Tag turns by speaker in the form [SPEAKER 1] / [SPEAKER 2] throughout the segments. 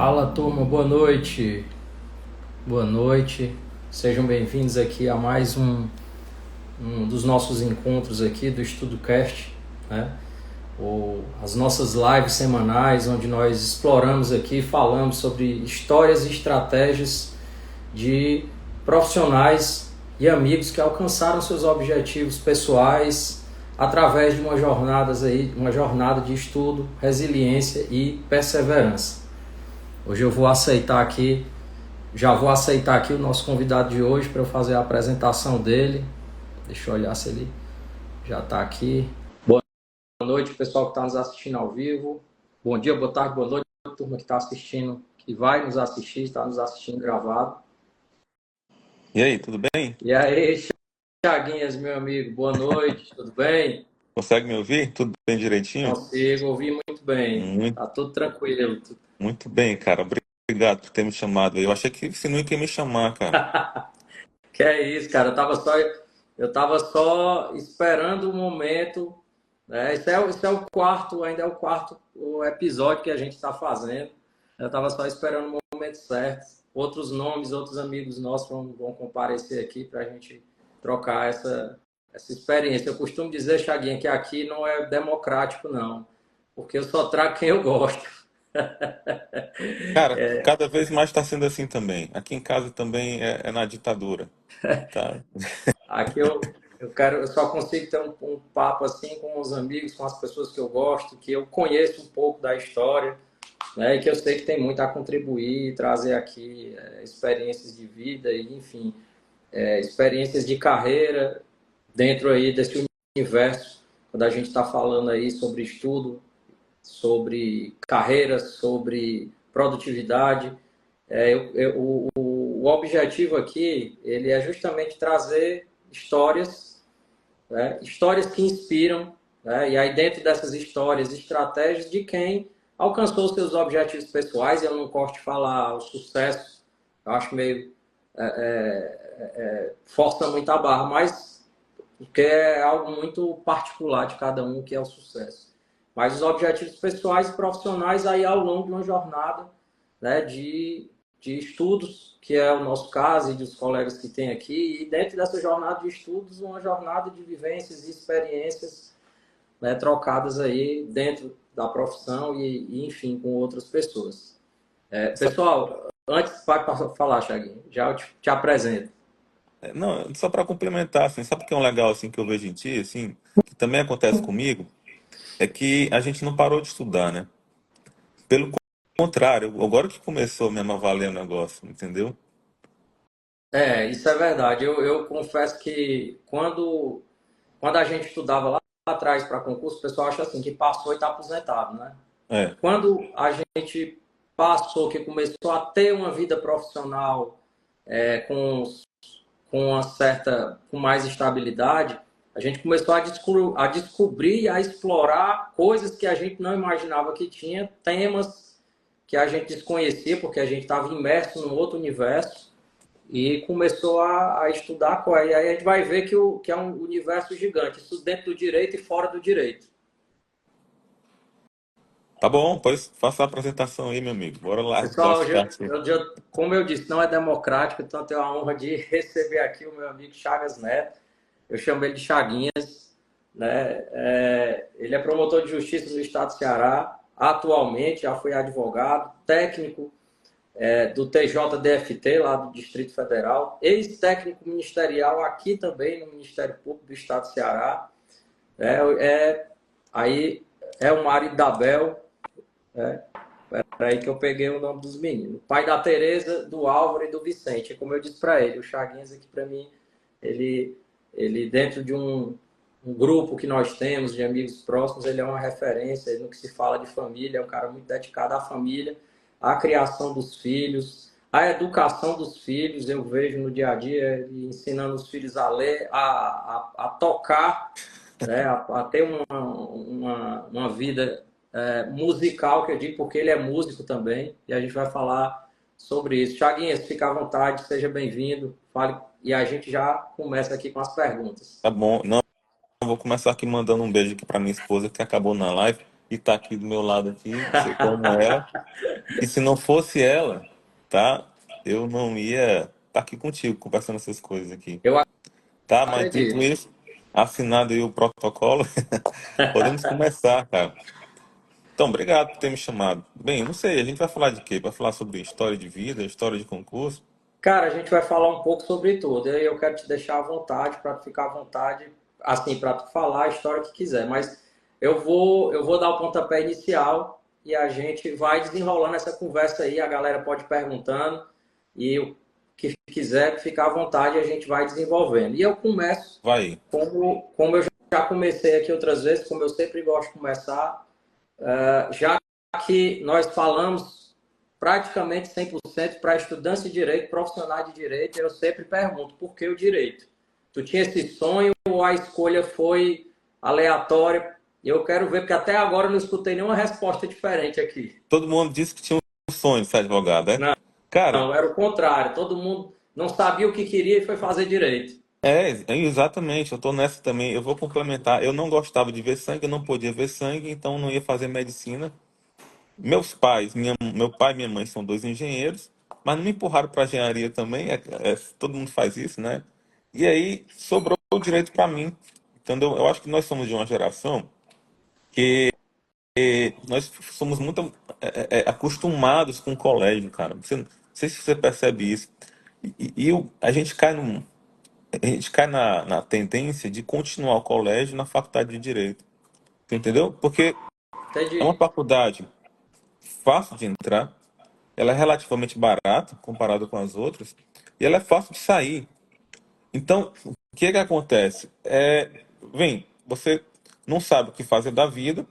[SPEAKER 1] Fala turma, boa noite. Boa noite. Sejam bem-vindos aqui a mais um dos nossos encontros aqui do EstudoCast, né? As nossas lives semanais, onde nós exploramos aqui, falamos sobre histórias e estratégias de profissionais e amigos que alcançaram seus objetivos pessoais através de uma jornada de estudo, resiliência e perseverança. Hoje eu vou aceitar aqui, já vou aceitar aqui o nosso convidado de hoje para eu fazer a apresentação dele. Deixa eu olhar se ele já está aqui. Boa noite, pessoal que está nos assistindo ao vivo. Bom dia, boa tarde, boa noite, turma que está assistindo, que vai nos assistir, está nos assistindo gravado.
[SPEAKER 2] E aí, tudo bem?
[SPEAKER 1] E aí, Chaguinhas, meu amigo, boa noite, tudo bem?
[SPEAKER 2] Consegue me ouvir? Tudo bem direitinho?
[SPEAKER 1] Consigo ouvir muito bem,
[SPEAKER 2] Muito,
[SPEAKER 1] tá tudo tranquilo.
[SPEAKER 2] muito bem, cara. Obrigado por ter me chamado. Eu achei que você não ia me chamar, cara.
[SPEAKER 1] Que é isso, cara, eu tava só esperando o momento, né? Esse é o quarto, ainda é o quarto episódio que a gente está fazendo. Eu estava só esperando o momento certo. Outros nomes, outros amigos nossos vão comparecer aqui para a gente trocar essa experiência. Eu costumo dizer, Chaguinha, que aqui não é democrático, não, porque eu só trago quem eu gosto.
[SPEAKER 2] Cara, cada vez mais está sendo assim também. Aqui em casa também é na ditadura, tá?
[SPEAKER 1] Aqui eu só consigo ter um papo assim com os amigos, com as pessoas que eu gosto, que eu conheço um pouco da história, né? E que eu sei que tem muito a contribuir, trazer aqui experiências de vida e, enfim, experiências de carreira dentro aí desse universo, quando a gente está falando aí sobre estudo, sobre carreira, sobre produtividade. O objetivo aqui, ele é justamente trazer histórias, né? Histórias que inspiram, né? E aí dentro dessas histórias, estratégias de quem alcançou seus objetivos pessoais. Eu não gosto de falar o sucesso, eu acho meio força muito a barra, mas porque é algo muito particular de cada um que é o sucesso. Mas os objetivos pessoais e profissionais aí ao longo de uma jornada, né, de estudos, que é o nosso caso e dos colegas que tem aqui, e dentro dessa jornada de estudos, uma jornada de vivências e experiências, né, trocadas aí dentro da profissão e enfim, com outras pessoas.
[SPEAKER 2] Só-
[SPEAKER 1] Pessoal, antes vai falar, Chaguinho, já eu te apresento.
[SPEAKER 2] não, só para complementar, assim, sabe o que é um legal assim que eu vejo em ti, assim, que também acontece comigo, é que a gente não parou de estudar, né? Pelo contrário, agora que começou mesmo a valer o negócio, entendeu?
[SPEAKER 1] Isso é verdade. Eu confesso que quando a gente estudava lá atrás para concurso, o pessoal acha assim, que passou e está aposentado, né?
[SPEAKER 2] É.
[SPEAKER 1] Quando a gente passou, que começou a ter uma vida profissional com uma certa, com mais estabilidade, a gente começou a descobrir, a explorar coisas que a gente não imaginava que tinha, temas que a gente desconhecia, porque a gente estava imerso num outro universo, e começou a estudar, e aí a gente vai ver que é um universo gigante, isso dentro do direito e fora do direito.
[SPEAKER 2] Tá bom, pois faça a apresentação aí, meu amigo. Bora lá,
[SPEAKER 1] Pessoal,
[SPEAKER 2] lascar.
[SPEAKER 1] como eu disse, não é democrático, então eu tenho a honra de receber aqui o meu amigo Chagas Neto. Eu chamo ele de Chaguinhas, né? Ele é promotor de justiça no estado do Ceará, atualmente já foi advogado, técnico do TJDFT, lá do Distrito Federal, ex-técnico ministerial aqui também no Ministério Público do estado do Ceará. É, aí é o marido da Bel, aí que eu peguei o nome dos meninos. Pai da Tereza, do Álvaro e do Vicente. Como eu disse para ele, o Chaguinhas aqui para mim, ele, ele dentro de um grupo que nós temos de amigos próximos, ele é uma referência no que se fala de família, é um cara muito dedicado à família, à criação dos filhos, à educação dos filhos. Eu vejo no dia a dia ele ensinando os filhos a ler, a tocar, né, a ter uma vida musical, que eu digo, porque ele é músico também, e a gente vai falar sobre isso. Chaguinhas, fica à vontade, seja bem-vindo, fale, e a gente já começa aqui com as perguntas.
[SPEAKER 2] Tá bom. Não, eu vou começar aqui mandando um beijo aqui pra minha esposa que acabou na live. que está aqui do meu lado aqui, sei como é. E se não fosse ela, tá? Eu não ia estar aqui contigo conversando essas coisas aqui.
[SPEAKER 1] Eu
[SPEAKER 2] Tá, mas dito
[SPEAKER 1] acredito.
[SPEAKER 2] isso, assinado aí o protocolo, podemos começar, cara. Então, obrigado por ter me chamado. Bem, eu não sei, a gente vai falar de quê? Vai falar sobre história de vida, história de concurso?
[SPEAKER 1] Cara, a gente vai falar um pouco sobre tudo. E aí eu quero te deixar à vontade, para ficar à vontade, assim, para tu falar a história que quiser. Mas eu vou dar o pontapé inicial e a gente vai desenrolando essa conversa aí. A galera pode ir perguntando e o que quiser, ficar à vontade, a gente vai desenvolvendo. E eu começo
[SPEAKER 2] Vai.
[SPEAKER 1] como eu já comecei aqui outras vezes, como eu sempre gosto de começar, já que nós falamos praticamente 100% para estudantes de direito, profissionais de direito, eu sempre pergunto, por que o direito? Tu tinha esse sonho ou a escolha foi aleatória? Eu quero ver, porque até agora eu não escutei nenhuma resposta diferente aqui.
[SPEAKER 2] Todo mundo disse que tinha um sonho de ser advogado, é?
[SPEAKER 1] Não,
[SPEAKER 2] Cara,
[SPEAKER 1] não, era o contrário. Todo mundo não sabia o que queria e foi fazer direito.
[SPEAKER 2] exatamente, eu tô nessa também. Eu vou complementar. Eu não gostava de ver sangue, eu não podia ver sangue, então eu não ia fazer medicina. Meus pais, meu pai e minha mãe são dois engenheiros, mas não me empurraram para engenharia também, todo mundo faz isso, né? E aí sobrou o direito para mim. Entendeu? Eu acho que nós somos de uma geração que nós somos muito acostumados com o colégio, cara. Não sei se você percebe isso. A gente cai a gente cai na tendência de continuar o colégio na faculdade de direito. Entendeu? Porque é uma
[SPEAKER 1] Entendi.
[SPEAKER 2] faculdade fácil de entrar, ela é relativamente barata comparada com as outras e ela é fácil de sair. Então, o que é que acontece? Vem, você não sabe o que fazer da vida,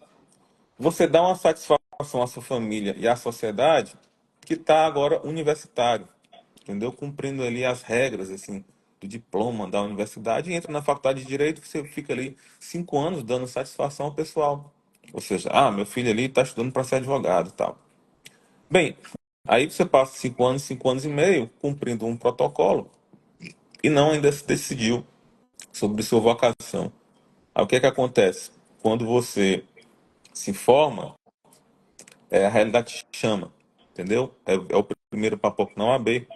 [SPEAKER 2] você dá uma satisfação à sua família e à sociedade que está agora universitário, entendeu? Cumprindo ali as regras assim do diploma da universidade e entra na faculdade de direito, você fica ali 5 anos dando satisfação ao pessoal. Ou seja, meu filho ali está estudando para ser advogado, e tal. Bem, aí você passa 5 anos, 5 anos e meio, cumprindo um protocolo e não ainda se decidiu sobre sua vocação. Aí o que é que acontece? Quando você se forma, a realidade te chama, entendeu? É o primeiro papoco na OAB,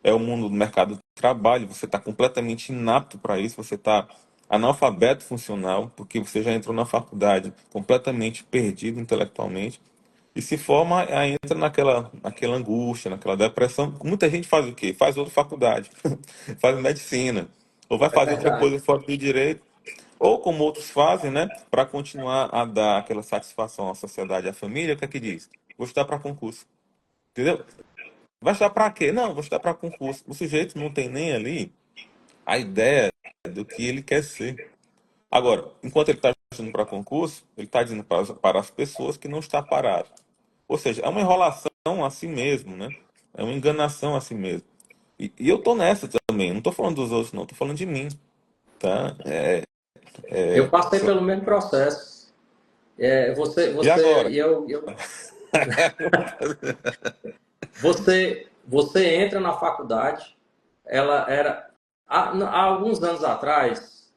[SPEAKER 2] é o mundo do mercado de trabalho, você está completamente inapto para isso, você está analfabeto funcional, porque você já entrou na faculdade completamente perdido intelectualmente, e se forma, aí entra naquela angústia, naquela depressão. Muita gente faz o quê? Faz outra faculdade, faz medicina, ou vai
[SPEAKER 1] É
[SPEAKER 2] fazer outra
[SPEAKER 1] verdade.
[SPEAKER 2] coisa fora do direito, ou como outros fazem, né, para continuar a dar aquela satisfação à sociedade e à família, o que é que diz? Vou estudar para concurso, entendeu? Vai estudar para quê? Não, vou estudar para concurso. O sujeito não tem nem ali a ideia do que ele quer ser. Agora, enquanto ele está estudando para concurso, ele está dizendo para as pessoas que não está parado. Ou seja, é uma enrolação a si mesmo, né? É uma enganação a si mesmo. E eu tô nessa também. Não tô falando dos outros, não. Tô falando de mim, tá?
[SPEAKER 1] Eu passei
[SPEAKER 2] So-
[SPEAKER 1] pelo mesmo processo.
[SPEAKER 2] E agora?
[SPEAKER 1] Você entra na faculdade, ela era há alguns anos atrás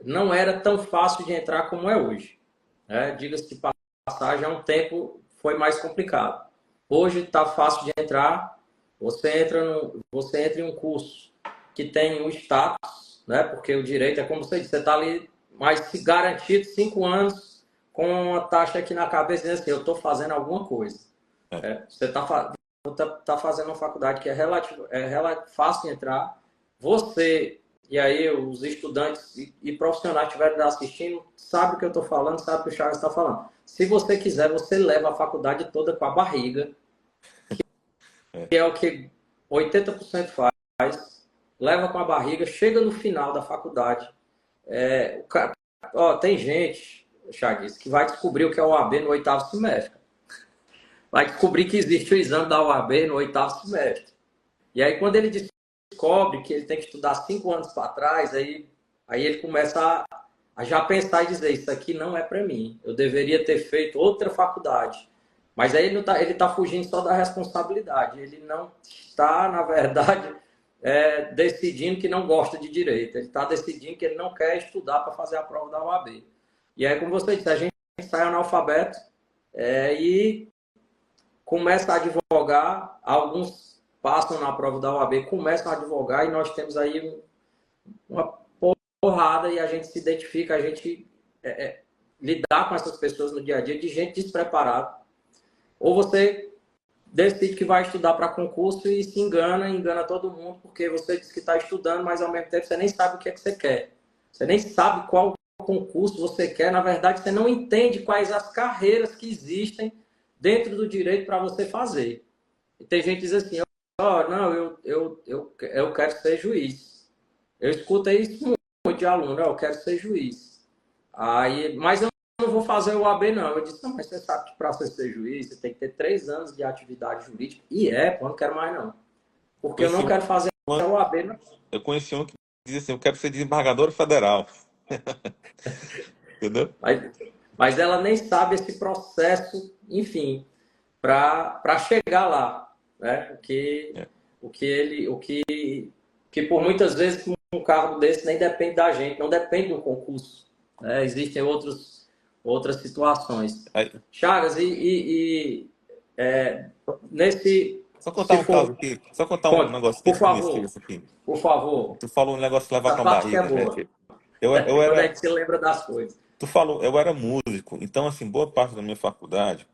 [SPEAKER 1] não era tão fácil de entrar como é hoje, né? Diga-se de passagem, há um tempo foi mais complicado. Hoje está fácil de entrar. Você entra em um curso que tem um status, né? Porque o direito é como você disse, você está ali, mas se garantido 5 anos com uma taxa aqui na cabeça, dizendo assim, eu estou fazendo alguma coisa. Você está fazendo uma faculdade que fácil de entrar. Você, e aí os estudantes e profissionais que estiverem assistindo, sabe o que eu estou falando, sabe o que o Chagas está falando. Se você quiser, você leva a faculdade toda com a barriga, que é o que 80% faz, leva com a barriga, chega no final da faculdade. Tem gente, Chagas, que vai descobrir o que é o OAB no oitavo semestre. Vai descobrir que existe o exame da OAB no oitavo semestre. E aí, quando ele descobre que ele tem que estudar 5 anos para trás, aí ele começa a já pensar e dizer: Isso aqui não é para mim, eu deveria ter feito outra faculdade. Mas aí ele tá fugindo só da responsabilidade, ele não está, na verdade, decidindo que não gosta de direito, ele está decidindo que ele não quer estudar para fazer a prova da OAB. E aí, como você disse, a gente sai analfabeto, e começa a advogar, alguns passam na prova da OAB, começam a advogar e nós temos aí uma porrada e a gente se identifica, a gente lidar com essas pessoas no dia a dia de gente despreparada. Ou você decide que vai estudar para concurso e se engana todo mundo, porque você diz que está estudando, mas ao mesmo tempo você nem sabe o que é que você quer. Você nem sabe qual concurso você quer. Na verdade, você não entende quais as carreiras que existem dentro do direito para você fazer. E tem gente que diz assim, ó, oh, não, eu quero ser juiz. Eu escutei isso muito de aluno, eu quero ser juiz. Aí, mas eu não vou fazer o AB, não. Eu disse, não, mas você sabe que para você ser juiz, você tem que ter 3 anos de atividade jurídica. E pô, eu não quero mais, não. Porque eu
[SPEAKER 2] Conheci
[SPEAKER 1] não quero fazer o AB, não.
[SPEAKER 2] Eu conheci um que dizia assim, eu quero ser desembargador federal, entendeu?
[SPEAKER 1] Mas ela nem sabe esse processo, enfim, para chegar lá, né?
[SPEAKER 2] É.
[SPEAKER 1] Que por muitas vezes um cargo desse nem depende da gente, não depende do concurso, né? Existem outras situações.
[SPEAKER 2] Aí,
[SPEAKER 1] Chagas, nesse,
[SPEAKER 2] só contar
[SPEAKER 1] se
[SPEAKER 2] um caso
[SPEAKER 1] for,
[SPEAKER 2] aqui, só contar um
[SPEAKER 1] conte,
[SPEAKER 2] negócio aqui
[SPEAKER 1] por
[SPEAKER 2] de comichão
[SPEAKER 1] favor,
[SPEAKER 2] aqui.
[SPEAKER 1] por favor,
[SPEAKER 2] Tu falou um negócio de levar
[SPEAKER 1] essa
[SPEAKER 2] com a
[SPEAKER 1] parte que é
[SPEAKER 2] barriga, né?
[SPEAKER 1] boa,
[SPEAKER 2] Eu
[SPEAKER 1] quando a
[SPEAKER 2] era,
[SPEAKER 1] gente se lembra das coisas.
[SPEAKER 2] tu falou, eu era músico, então assim, boa parte da minha faculdade,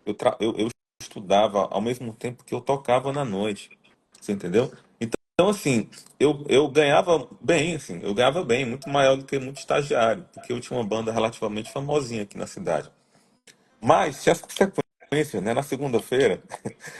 [SPEAKER 2] eu estudava ao mesmo tempo que eu tocava na noite, você entendeu? Então assim, eu ganhava bem, assim, eu ganhava bem, muito maior do que muito estagiário, porque eu tinha uma banda relativamente famosinha aqui na cidade. Mas tinha as consequências, né? Na segunda-feira,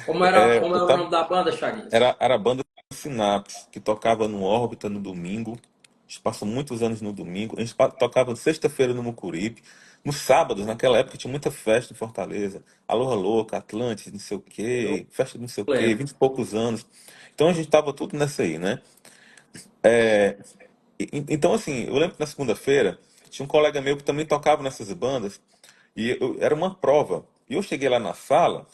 [SPEAKER 1] Como
[SPEAKER 2] eu
[SPEAKER 1] era o
[SPEAKER 2] tava,
[SPEAKER 1] nome da banda, Chagas?
[SPEAKER 2] era a banda Sinapse, que tocava no Órbita no domingo. A gente passou muitos anos no domingo. A gente tocava sexta-feira no Mucuripe. Nos sábados, naquela época, tinha muita festa em Fortaleza. Aloha Louca, Atlantis, não sei o
[SPEAKER 1] Eu
[SPEAKER 2] quê, festa de não sei o quê,
[SPEAKER 1] lembro.
[SPEAKER 2] 20 e poucos anos. Então a gente tava tudo nessa aí, né? Então, assim, eu lembro que na segunda-feira tinha um colega meu que também tocava nessas bandas e era uma prova. E eu cheguei lá na sala,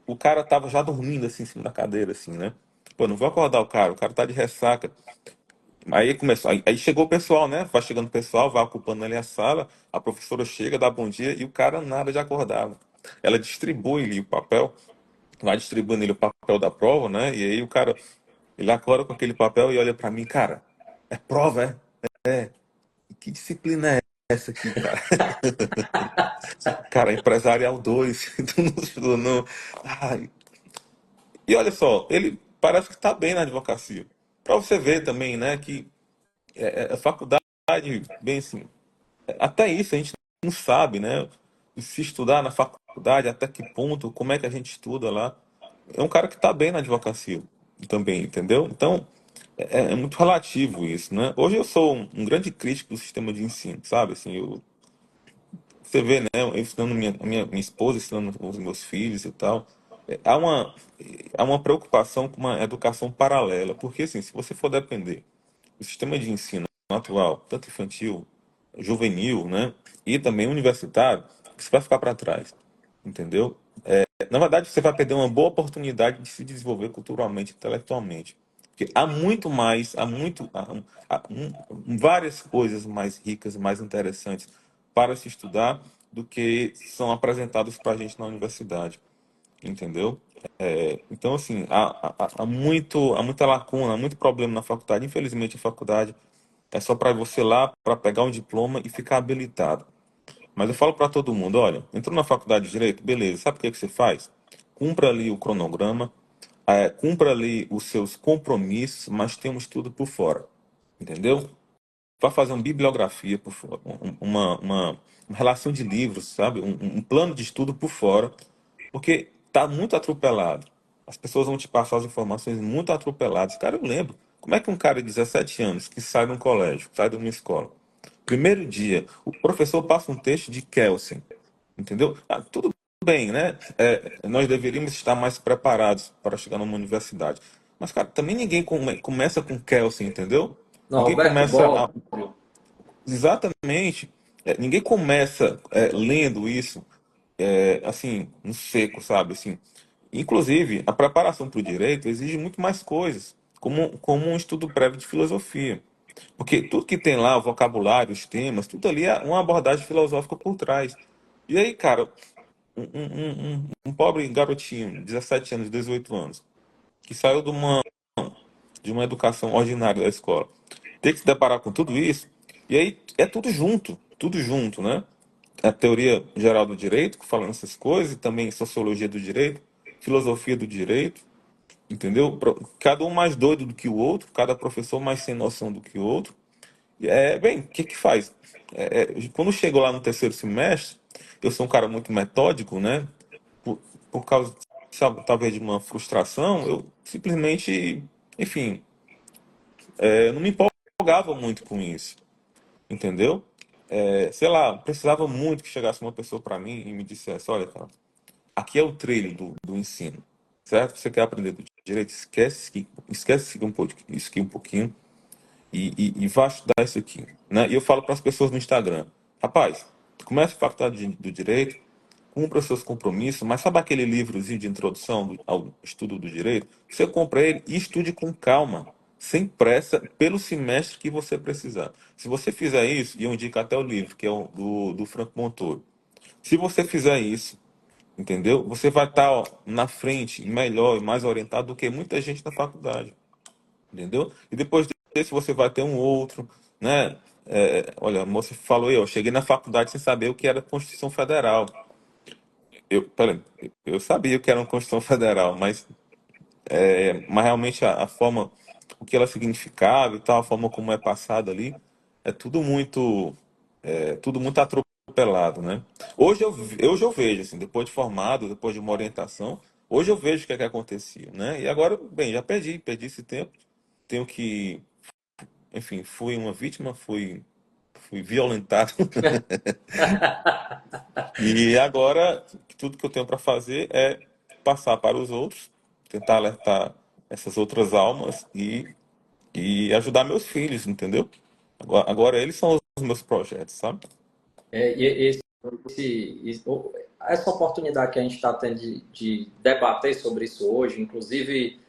[SPEAKER 2] o cara tava já dormindo assim em cima da cadeira, assim, né? Pô, não vou acordar o cara tá de ressaca. Aí começou, aí chegou o pessoal, né? Vai chegando o pessoal, vai ocupando ali a sala, a professora chega, dá bom dia e o cara nada de acordava. Ela distribui ali o papel, vai distribuindo ele o papel da prova, né? E aí o cara, ele acorda com aquele papel e olha pra mim, cara, é prova, é? Que disciplina é essa aqui, cara? Cara, empresarial 2 tu não estudou, não. Ai. E olha só, ele parece que está bem na advocacia. Para você ver também, né, que a faculdade, bem assim, até isso a gente não sabe, né? Se estudar na faculdade, até que ponto, como é que a gente estuda lá. É um cara que está bem na advocacia também, entendeu? Então, é muito relativo isso, né? Hoje eu sou um grande crítico do sistema de ensino, sabe? Assim, você vê, né? Eu ensinando minha esposa, ensinando os meus filhos e tal. Há há uma preocupação com uma educação paralela, porque assim, se você for depender do sistema de ensino atual, tanto infantil, juvenil, né, e também universitário, você vai ficar para trás, entendeu? Na verdade, você vai perder uma boa oportunidade de se desenvolver culturalmente, intelectualmente. Porque há muito mais, várias coisas mais ricas, mais interessantes para se estudar do que são apresentados para a gente na universidade, entendeu? Então, assim, há muita lacuna, há muito problema na faculdade. Infelizmente, a faculdade é só para você ir lá, para pegar um diploma e ficar habilitado. Mas eu falo para todo mundo, olha, entrou na faculdade de Direito, beleza, sabe o que é que você faz? Cumpra ali o cronograma, cumpra ali os seus compromissos, mas temos tudo por fora, entendeu? Vá fazer uma bibliografia por fora, uma relação de livros, sabe? Um plano de estudo por fora, porque tá muito atropelado. As pessoas vão te passar as informações muito atropeladas. Cara, eu lembro. Como é que um cara de 17 anos que sai de um colégio, sai de uma escola, primeiro dia, o professor passa um texto de Kelsen, entendeu? Tudo bem, né? Nós deveríamos estar mais preparados para chegar numa universidade. Mas, cara, também ninguém começa com Kelsen, entendeu?
[SPEAKER 1] Não,
[SPEAKER 2] Ninguém
[SPEAKER 1] Roberto
[SPEAKER 2] começa
[SPEAKER 1] Bobbio.
[SPEAKER 2] exatamente. Ninguém começa lendo isso assim, no seco, sabe? Assim, inclusive, a preparação para o direito exige muito mais coisas, como um estudo prévio de filosofia. Porque tudo que tem lá, o vocabulário, os temas, tudo ali é uma abordagem filosófica por trás. E aí, cara, um pobre garotinho, 17 anos, 18 anos, que saiu de uma educação ordinária da escola, ter que se deparar com tudo isso, e aí é tudo junto, né? A teoria geral do direito, falando essas coisas, e também sociologia do direito, filosofia do direito, entendeu? Cada um mais doido do que o outro, cada professor mais sem noção do que o outro. Bem, o que que faz? Quando chego lá no terceiro semestre, eu sou um cara muito metódico, né? Por, por causa, sabe, talvez de uma frustração, eu simplesmente, enfim, não me empolgava muito com isso, entendeu? Sei lá, precisava muito que chegasse uma pessoa para mim e me dissesse, olha, cara, aqui é o trilho do ensino, certo? Você quer aprender do direito? Esquece isso aqui um pouquinho e vá estudar isso aqui, né? E eu falo para as pessoas no Instagram, rapaz, comece a faculdade do direito, cumpra seus compromissos, mas sabe aquele livrozinho de introdução ao estudo do direito? Você compra ele e estude com calma, sem pressa, pelo semestre que você precisar. Se você fizer isso, e eu indico até o livro, que é o do Franco Montoro, se você fizer isso, entendeu? Você vai estar, ó, na frente, melhor e mais orientado do que muita gente na faculdade, entendeu? E depois desse você vai ter um outro, né? Olha, a moça falou eu cheguei na faculdade sem saber o que era Constituição Federal. Peraí, eu sabia o que era uma Constituição Federal, mas realmente a forma, o que ela significava e tal, a forma como é passada ali, é tudo muito atropelado, né? Hoje eu vejo, assim, depois de formado, depois de uma orientação, hoje eu vejo o que é que acontecia, né? E agora, bem, já perdi esse tempo, tenho que, enfim, fui uma vítima, fui violentado, e agora tudo que eu tenho para fazer é passar para os outros, tentar alertar essas outras almas e ajudar meus filhos, entendeu? Agora eles são os meus projetos, sabe?
[SPEAKER 1] Essa oportunidade que a gente está tendo de debater sobre isso hoje, inclusive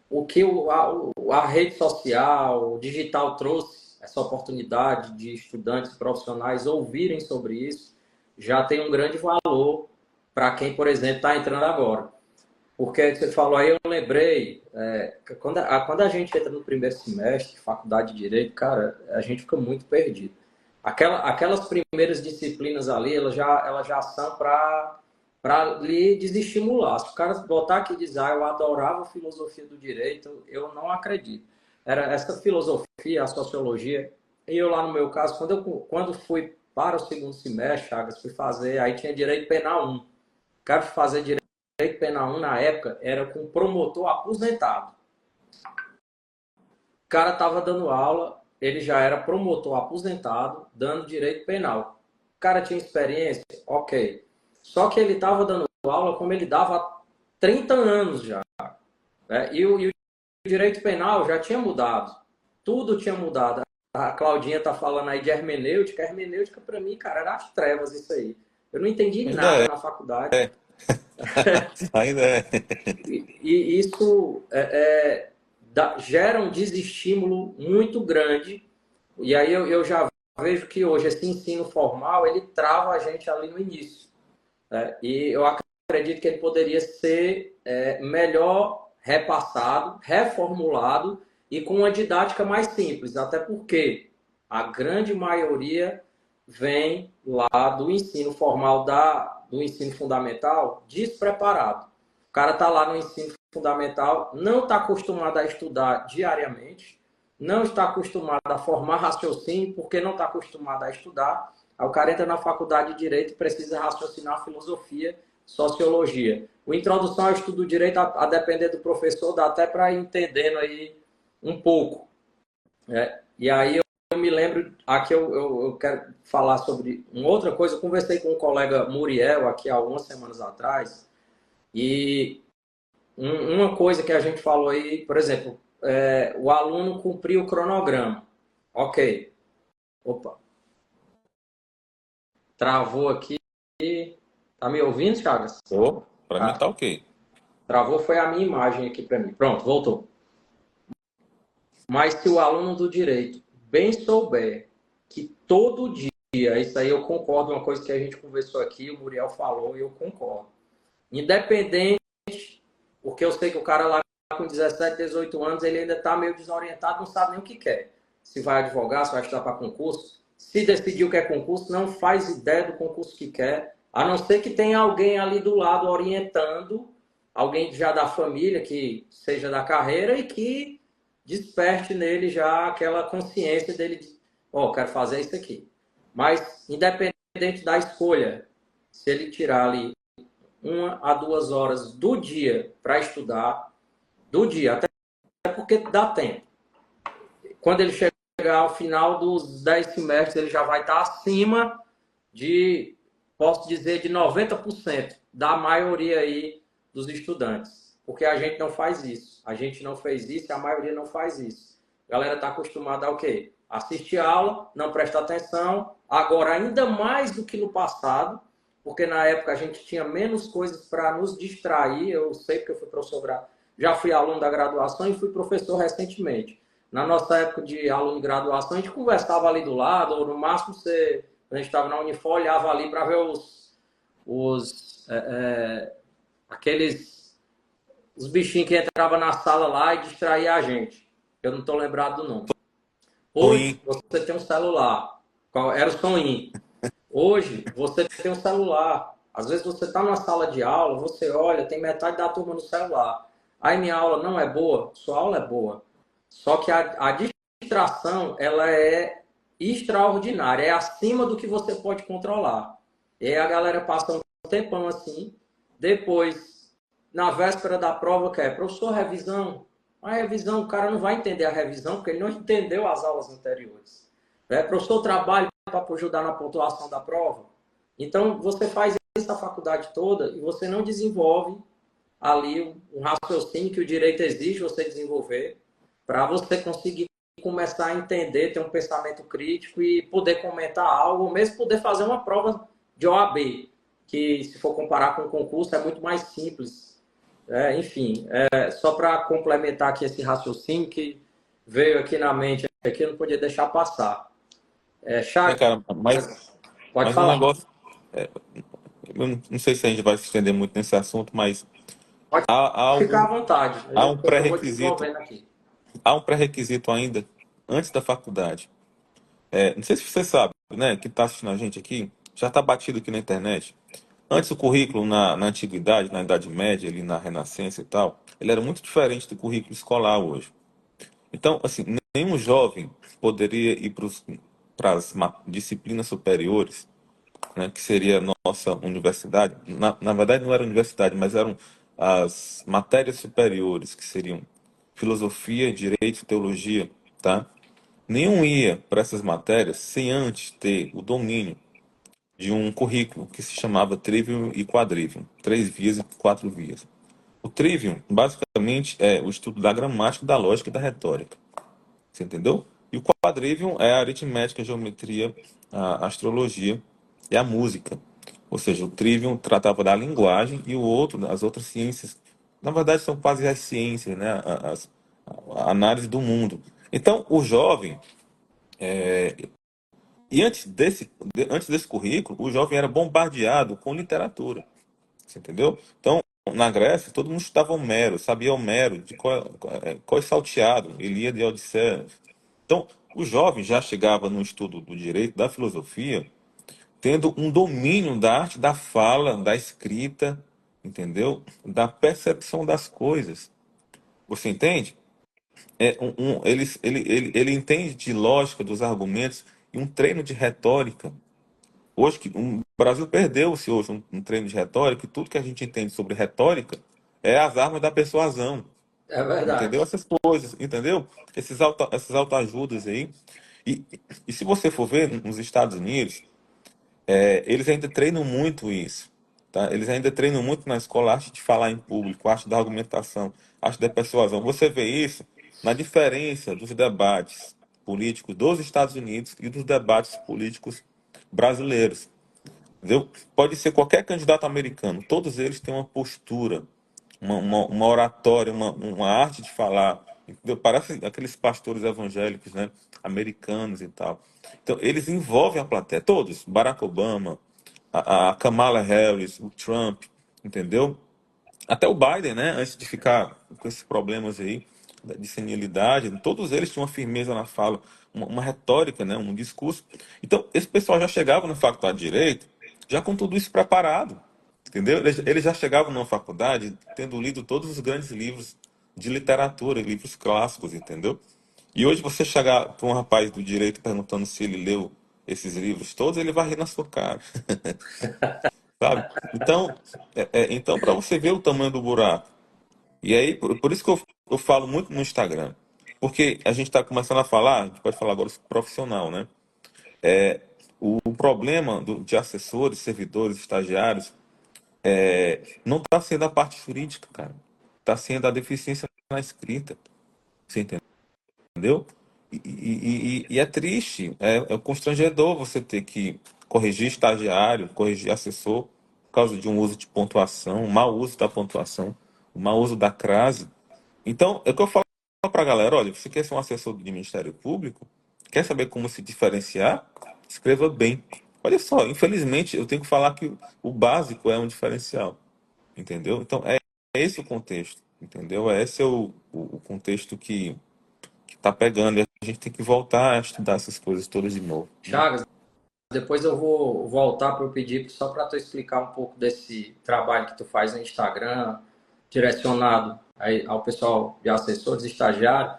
[SPEAKER 1] o que a rede social, o digital trouxe, essa oportunidade de estudantes profissionais ouvirem sobre isso, já tem um grande valor para quem, por exemplo, está entrando agora. Porque você falou aí, eu lembrei, que quando a gente entra no primeiro semestre, faculdade de Direito, cara, a gente fica muito perdido. Aquelas primeiras disciplinas ali, elas já são para lhe desestimular. Se o cara botar aqui e dizer, eu adorava a filosofia do direito, eu não acredito. Era essa filosofia, a sociologia, e eu lá no meu caso, quando fui para o segundo semestre, Chagas, fui fazer, aí tinha direito penal 1. O cara foi fazer direito penal 1 na época, era com promotor aposentado. O cara estava dando aula, ele já era promotor aposentado, dando direito penal. O cara tinha experiência? Ok. Só que ele estava dando aula como ele dava há 30 anos já. Né? E o direito penal já tinha mudado. Tudo tinha mudado. A Claudinha está falando aí de hermenêutica. Hermenêutica, para mim, cara, era as trevas isso aí. Eu não entendi
[SPEAKER 2] Ainda
[SPEAKER 1] nada
[SPEAKER 2] é,
[SPEAKER 1] na faculdade.
[SPEAKER 2] é, ainda é.
[SPEAKER 1] E isso gera um desestímulo muito grande. E aí eu já vejo que hoje esse ensino formal, ele trava a gente ali no início. Né? E eu acredito que ele poderia ser melhor repassado, reformulado e com uma didática mais simples. Até porque a grande maioria vem lá do ensino formal, do ensino fundamental, despreparado. O cara está lá no ensino fundamental, não está acostumado a estudar diariamente, não está acostumado a formar raciocínio, porque não está acostumado a estudar. Aí o cara entra na faculdade de Direito e precisa raciocinar filosofia, sociologia. O introdução ao estudo do direito, a depender do professor, dá até para ir entendendo aí um pouco. Né? E aí eu me lembro, aqui eu quero falar sobre uma outra coisa. Eu conversei com um colega Muriel aqui há algumas semanas atrás, e uma coisa que a gente falou aí, por exemplo, o aluno cumpriu o cronograma. Ok. Opa, travou aqui. Tá me ouvindo, Chagas?
[SPEAKER 2] Para mim
[SPEAKER 1] Ah,
[SPEAKER 2] tá ok.
[SPEAKER 1] travou foi a minha imagem aqui para mim. Pronto, voltou. Mas se o aluno do direito bem souber que todo Isso aí eu concordo, uma coisa que a gente conversou aqui, o Muriel falou e eu concordo. Independente, porque eu sei que o cara lá com 17, 18 anos, ele ainda está meio desorientado, não sabe nem o que quer. Se vai advogar, se vai estudar para concurso. Se decidiu que é concurso, não faz ideia do concurso que quer, a não ser que tenha alguém ali do lado orientando, alguém já da família, que seja da carreira e que desperte nele já aquela consciência dele de, ó, quero fazer isso aqui. Mas, independente da escolha, se ele tirar ali 1 a 2 horas do dia para estudar, do dia, até porque dá tempo. Quando ele chegar ao final dos 10 semestres, ele já vai estar acima de, posso dizer, de 90% da maioria aí dos estudantes. Porque a gente não faz isso. A gente não fez isso e a maioria não faz isso. A galera está acostumada ao quê? Assistir aula, não presta atenção. Agora, ainda mais do que no passado, porque na época a gente tinha menos coisas para nos distrair. Eu sei porque eu fui professor, já fui aluno da graduação e fui professor recentemente. Na nossa época de aluno de graduação, a gente conversava ali do lado, ou no máximo você, a gente estava na Unifor, olhava ali para ver aqueles os bichinhos que entravam na sala lá e distraía a gente. Eu não estou lembrado do nome. Hoje,
[SPEAKER 2] Ruim.
[SPEAKER 1] você tem um celular. Era o Soninho. Hoje, você tem um celular. Às vezes você está numa sala de aula, você olha, tem metade da turma no celular. Aí minha aula não é boa, sua aula é boa. Só que a distração, ela é extraordinária, é acima do que você pode controlar. E aí a galera passa um tempão assim, depois, na véspera da prova, que é, professor, revisão. A revisão, o cara não vai entender a revisão, porque ele não entendeu as aulas anteriores. Professor, trabalho para ajudar na pontuação da prova. Então, você faz isso a faculdade toda e você não desenvolve ali um raciocínio que o direito exige você desenvolver para você conseguir começar a entender, ter um pensamento crítico e poder comentar algo, ou mesmo poder fazer uma prova de OAB, que se for comparar com o concurso é muito mais simples. Enfim, só para complementar aqui esse raciocínio que veio aqui na mente, aqui eu não podia deixar passar. Chagas,
[SPEAKER 2] Cara,
[SPEAKER 1] pode
[SPEAKER 2] mas um
[SPEAKER 1] falar.
[SPEAKER 2] negócio, é, eu não sei se a gente vai se estender muito nesse assunto, mas
[SPEAKER 1] Pode
[SPEAKER 2] há
[SPEAKER 1] ficar
[SPEAKER 2] algum,
[SPEAKER 1] à vontade.
[SPEAKER 2] há um
[SPEAKER 1] Eu vou
[SPEAKER 2] pré-requisito,
[SPEAKER 1] desenvolvendo aqui.
[SPEAKER 2] há um pré-requisito ainda antes da faculdade. Não sei se você sabe, né, que está assistindo a gente aqui, já está batido aqui na internet. Antes o currículo na antiguidade, na Idade Média, ali na Renascença e tal, ele era muito diferente do currículo escolar hoje. Então, assim, nenhum jovem poderia ir para as disciplinas superiores, né, que seria a nossa universidade. Na verdade, não era universidade, mas eram as matérias superiores, que seriam filosofia, direito, teologia, tá? Nenhum ia para essas matérias sem antes ter o domínio de um currículo que se chamava Trivium e Quadrivium, 3 vias e 4 vias. O Trivium, basicamente, é o estudo da gramática, da lógica e da retórica. Você entendeu? E o Quadrivium é a aritmética, a geometria, a astrologia e a música. Ou seja, o Trivium tratava da linguagem e o outro, as outras ciências. Na verdade, são quase as ciências, né? A análise do mundo. Então, o jovem, e antes desse currículo, o jovem era bombardeado com literatura. Você entendeu? Então, na Grécia, todo mundo estudava Homero, sabia Homero, de qual é salteado, Ilíada e Odisseia. Então, o jovem já chegava no estudo do direito, da filosofia, tendo um domínio da arte da fala, da escrita, entendeu? Da percepção das coisas. Você entende? Ele entende de lógica dos argumentos e um treino de retórica. Hoje, o Brasil perdeu-se hoje um treino de retórica, e tudo que a gente entende sobre retórica é as armas da persuasão.
[SPEAKER 1] É
[SPEAKER 2] Entendeu?
[SPEAKER 1] verdade.
[SPEAKER 2] Essas coisas, entendeu? Essas autoajudas aí. E, e se você for ver nos Estados Unidos, eles ainda treinam muito isso. Tá? Eles ainda treinam muito na escola a arte de falar em público, a arte da argumentação, a arte da persuasão. Você vê isso na diferença dos debates políticos dos Estados Unidos e dos debates políticos brasileiros. Entendeu? Pode ser qualquer candidato americano, todos eles têm uma postura, uma oratória, uma arte de falar, entendeu? Parece aqueles pastores evangélicos, né? Americanos e tal. Então, eles envolvem a plateia, todos, Barack Obama, a Kamala Harris, o Trump, entendeu? Até o Biden, né, antes de ficar com esses problemas aí de senilidade, todos eles tinham uma firmeza na fala, uma retórica, né, um discurso. Então, esse pessoal já chegava na faculdade de Direito já com tudo isso preparado, entendeu? Eles já chegavam na faculdade tendo lido todos os grandes livros de literatura, livros clássicos, entendeu? E hoje você chegar para um rapaz do Direito perguntando se ele leu esses livros todos, ele vai rir na sua cara, sabe? Então, então para você ver o tamanho do buraco. E aí, por isso que eu falo muito no Instagram. Porque a gente está começando a falar, a gente pode falar agora sobre profissional, né? O problema de assessores, servidores, estagiários, não está sendo a parte jurídica, cara. Está sendo a deficiência na escrita. Você entendeu? E é triste, é constrangedor você ter que corrigir estagiário, corrigir assessor, por causa de um uso de pontuação, um mau uso da pontuação, um mau uso da crase. Então, é o que eu falo para a galera: olha, você quer ser um assessor do Ministério Público? Quer saber como se diferenciar? Escreva bem. Olha só, infelizmente, eu tenho que falar que o básico é um diferencial, entendeu? Então, é esse o contexto, entendeu? É esse o contexto que está pegando, e a gente tem que voltar a estudar essas coisas todas de novo, né?
[SPEAKER 1] Chagas, depois eu vou voltar para eu pedir só para tu explicar um pouco desse trabalho que tu faz no Instagram, direcionado ao pessoal de assessores, estagiários.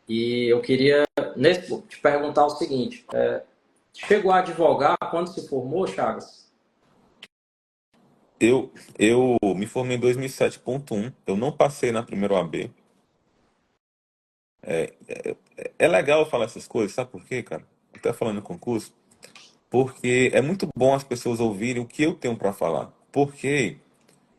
[SPEAKER 1] E eu queria te perguntar o seguinte: chegou a advogar quando se formou, Chagas?
[SPEAKER 2] Eu me formei em 2007.1, eu não passei na primeira OAB. É legal falar essas coisas, sabe por quê, cara? Até falando em concurso, porque é muito bom as pessoas ouvirem o que eu tenho para falar. Porque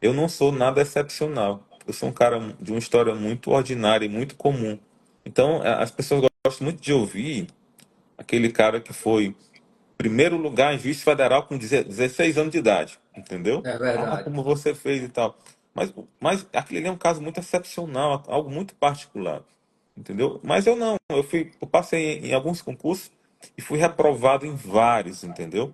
[SPEAKER 2] eu não sou nada excepcional. Eu sou um cara de uma história muito ordinária e muito comum. Então, as pessoas gostam muito de ouvir aquele cara que foi primeiro lugar em juiz federal com 16 anos de idade, entendeu?
[SPEAKER 1] É
[SPEAKER 2] Ah,
[SPEAKER 1] verdade.
[SPEAKER 2] como você fez e tal. Mas aquele ali é um caso muito excepcional, algo muito particular, entendeu? Mas eu não, eu passei em alguns concursos e fui reprovado em vários, entendeu?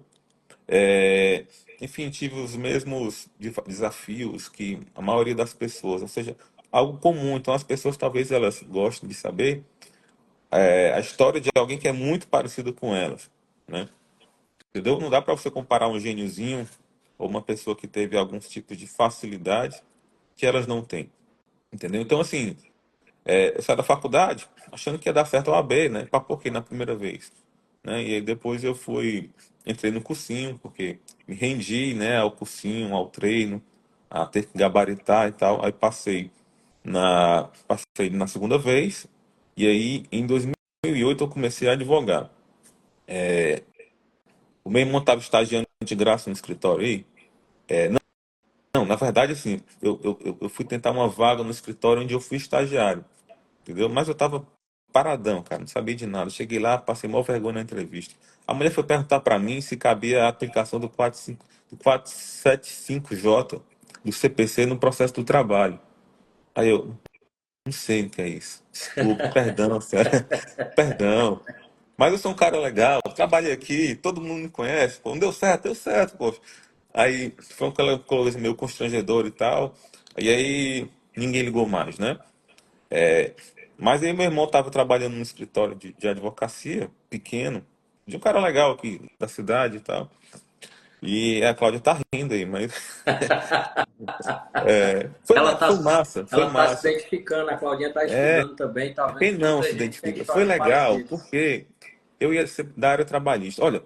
[SPEAKER 2] É, enfim, tive os mesmos desafios que a maioria das pessoas, ou seja, algo comum. Então as pessoas talvez elas gostem de saber a história de alguém que é muito parecido com elas, né? Entendeu? Não dá para você comparar um gêniozinho ou uma pessoa que teve alguns tipos de facilidade que elas não têm, entendeu? Então, assim, eu saí da faculdade achando que ia dar certo a OAB, né? Papoquei na primeira vez, né? E aí depois entrei no cursinho, porque me rendi, né, ao cursinho, ao treino, a ter que gabaritar e tal. Aí passei na segunda vez, e aí em 2008 eu comecei a advogar. O meu irmão estava estagiando de graça no escritório aí. Não, na verdade, assim, eu fui tentar uma vaga no escritório onde eu fui estagiário, entendeu? Mas eu tava paradão, cara, não sabia de nada. Cheguei lá, passei maior vergonha na entrevista. A mulher foi perguntar para mim se cabia a aplicação do 45, do 475J do CPC no processo do trabalho. Aí eu, não sei o que é isso. Desculpa, perdão, senhora. Perdão. Mas eu sou um cara legal, trabalhei aqui, todo mundo me conhece, pô, não deu certo, pô. Aí foi aquela coisa meio constrangedora e tal. E aí ninguém ligou mais, né? Mas aí meu irmão estava trabalhando num escritório de advocacia pequeno, de um cara legal aqui da cidade e tal. E a Cláudia tá rindo aí, mas
[SPEAKER 1] Ela tá,
[SPEAKER 2] foi massa, foi
[SPEAKER 1] ela tá se
[SPEAKER 2] massa.
[SPEAKER 1] identificando, a Claudinha tá
[SPEAKER 2] É,
[SPEAKER 1] estudando também, tá vendo
[SPEAKER 2] quem
[SPEAKER 1] que
[SPEAKER 2] não
[SPEAKER 1] muita
[SPEAKER 2] se
[SPEAKER 1] gente tem
[SPEAKER 2] identifica? Foi
[SPEAKER 1] histórias
[SPEAKER 2] legal,
[SPEAKER 1] parecidas.
[SPEAKER 2] porque eu ia ser da área trabalhista. Olha,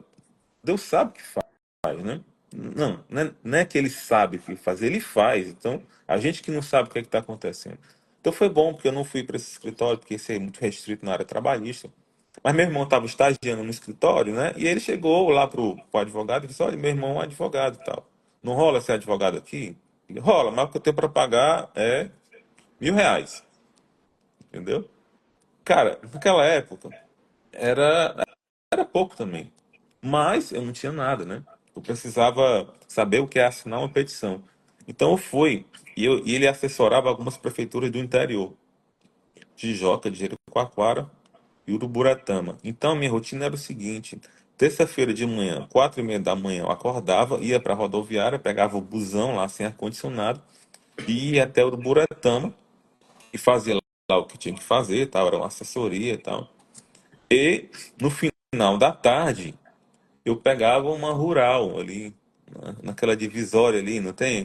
[SPEAKER 2] Deus sabe o que faz, né? Não é que ele sabe o que fazer, ele faz. Então, a gente que não sabe o que é está acontecendo. Então foi bom, porque eu não fui para esse escritório, porque isso é muito restrito na área trabalhista. Mas meu irmão estava estagiando no escritório, né? E ele chegou lá pro advogado e disse: olha, meu irmão é um advogado e tal. Não rola ser advogado aqui? Ele, rola, mas o que eu tenho para pagar é R$ 1.000, entendeu? Cara, naquela época era, era pouco também. Mas eu não tinha nada, né? Eu precisava saber o que é assinar uma petição. Então eu fui, e ele assessorava algumas prefeituras do interior, Tijoca, de Jericoacoara e Uruburetama. Então, minha rotina era o seguinte: terça-feira de manhã, 4h30 da manhã, eu acordava, ia para a rodoviária, pegava o busão lá sem ar-condicionado, e ia até Uruburetama e fazia lá o que tinha que fazer, tal, era uma assessoria e tal. E no final da tarde, eu pegava uma rural ali, naquela divisória ali, não tem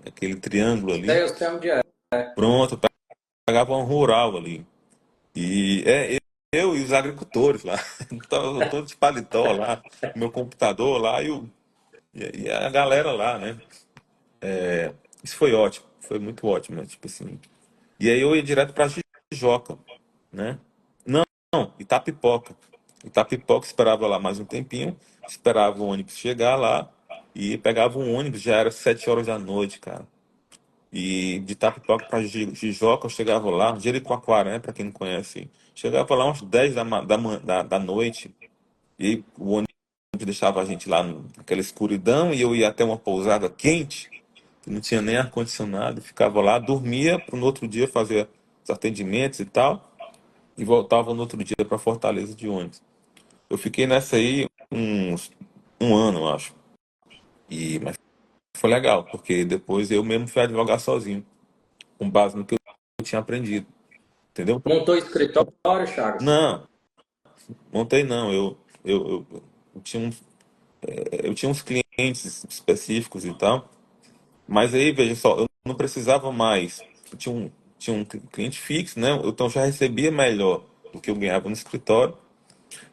[SPEAKER 2] aquele triângulo ali?
[SPEAKER 1] Eu sei onde é.
[SPEAKER 2] Pronto, eu pegava uma rural ali. E eu e os agricultores lá, tava todo de paletó lá, meu computador lá e a galera lá, né? Isso foi ótimo, foi muito ótimo, né? Tipo assim. E aí eu ia direto pra Jijoca, né? Não, não, Itapipoca. Itapipoca, esperava lá mais um tempinho, esperava o ônibus chegar lá e pegava um ônibus, já era 7 horas da noite, cara. E de Itapipoca para Jijoca, eu chegava lá, Jericoacoara, né, para quem não conhece. Chegava lá uns 10 da noite, e aí o ônibus deixava a gente lá naquela escuridão, e eu ia até uma pousada quente, que não tinha nem ar-condicionado, ficava lá, dormia para no outro dia fazer os atendimentos e tal, e voltava no outro dia para Fortaleza de ônibus. Eu fiquei nessa aí um ano, eu acho. Mas foi legal, porque depois eu mesmo fui advogar sozinho, com base no que eu tinha aprendido. Entendeu?
[SPEAKER 1] Montou escritório, Chagas?
[SPEAKER 2] Não, montei não. Eu tinha eu tinha uns clientes específicos e tal, mas aí, veja só, eu não precisava mais. Tinha um cliente fixo, né? Então eu já recebia melhor do que eu ganhava no escritório.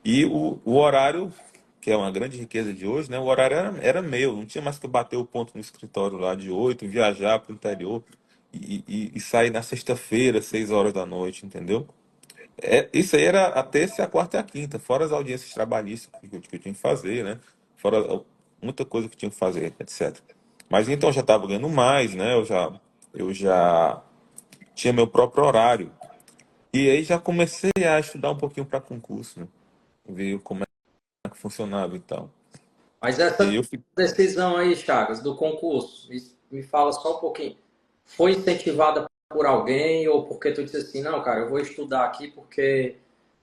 [SPEAKER 2] E o horário, que é uma grande riqueza de hoje, né? O horário era meu, não tinha mais que bater o ponto no escritório lá de 8, viajar para o interior e sair na sexta-feira, 6 horas da noite, entendeu? Isso aí era a terça, a quarta e a quinta, fora as audiências trabalhistas que eu tinha que fazer, né? Fora muita coisa que eu tinha que fazer, etc. Mas então eu já estava ganhando mais, né? Eu já tinha meu próprio horário. E aí já comecei a estudar um pouquinho para concurso, né? Ver como é que funcionava e tal.
[SPEAKER 1] Mas
[SPEAKER 2] E aí
[SPEAKER 1] essa
[SPEAKER 2] eu fiquei,
[SPEAKER 1] decisão aí, Chagas, do concurso, me fala só um pouquinho. Foi incentivada por alguém ou porque tu disse assim, não, cara, eu vou estudar aqui porque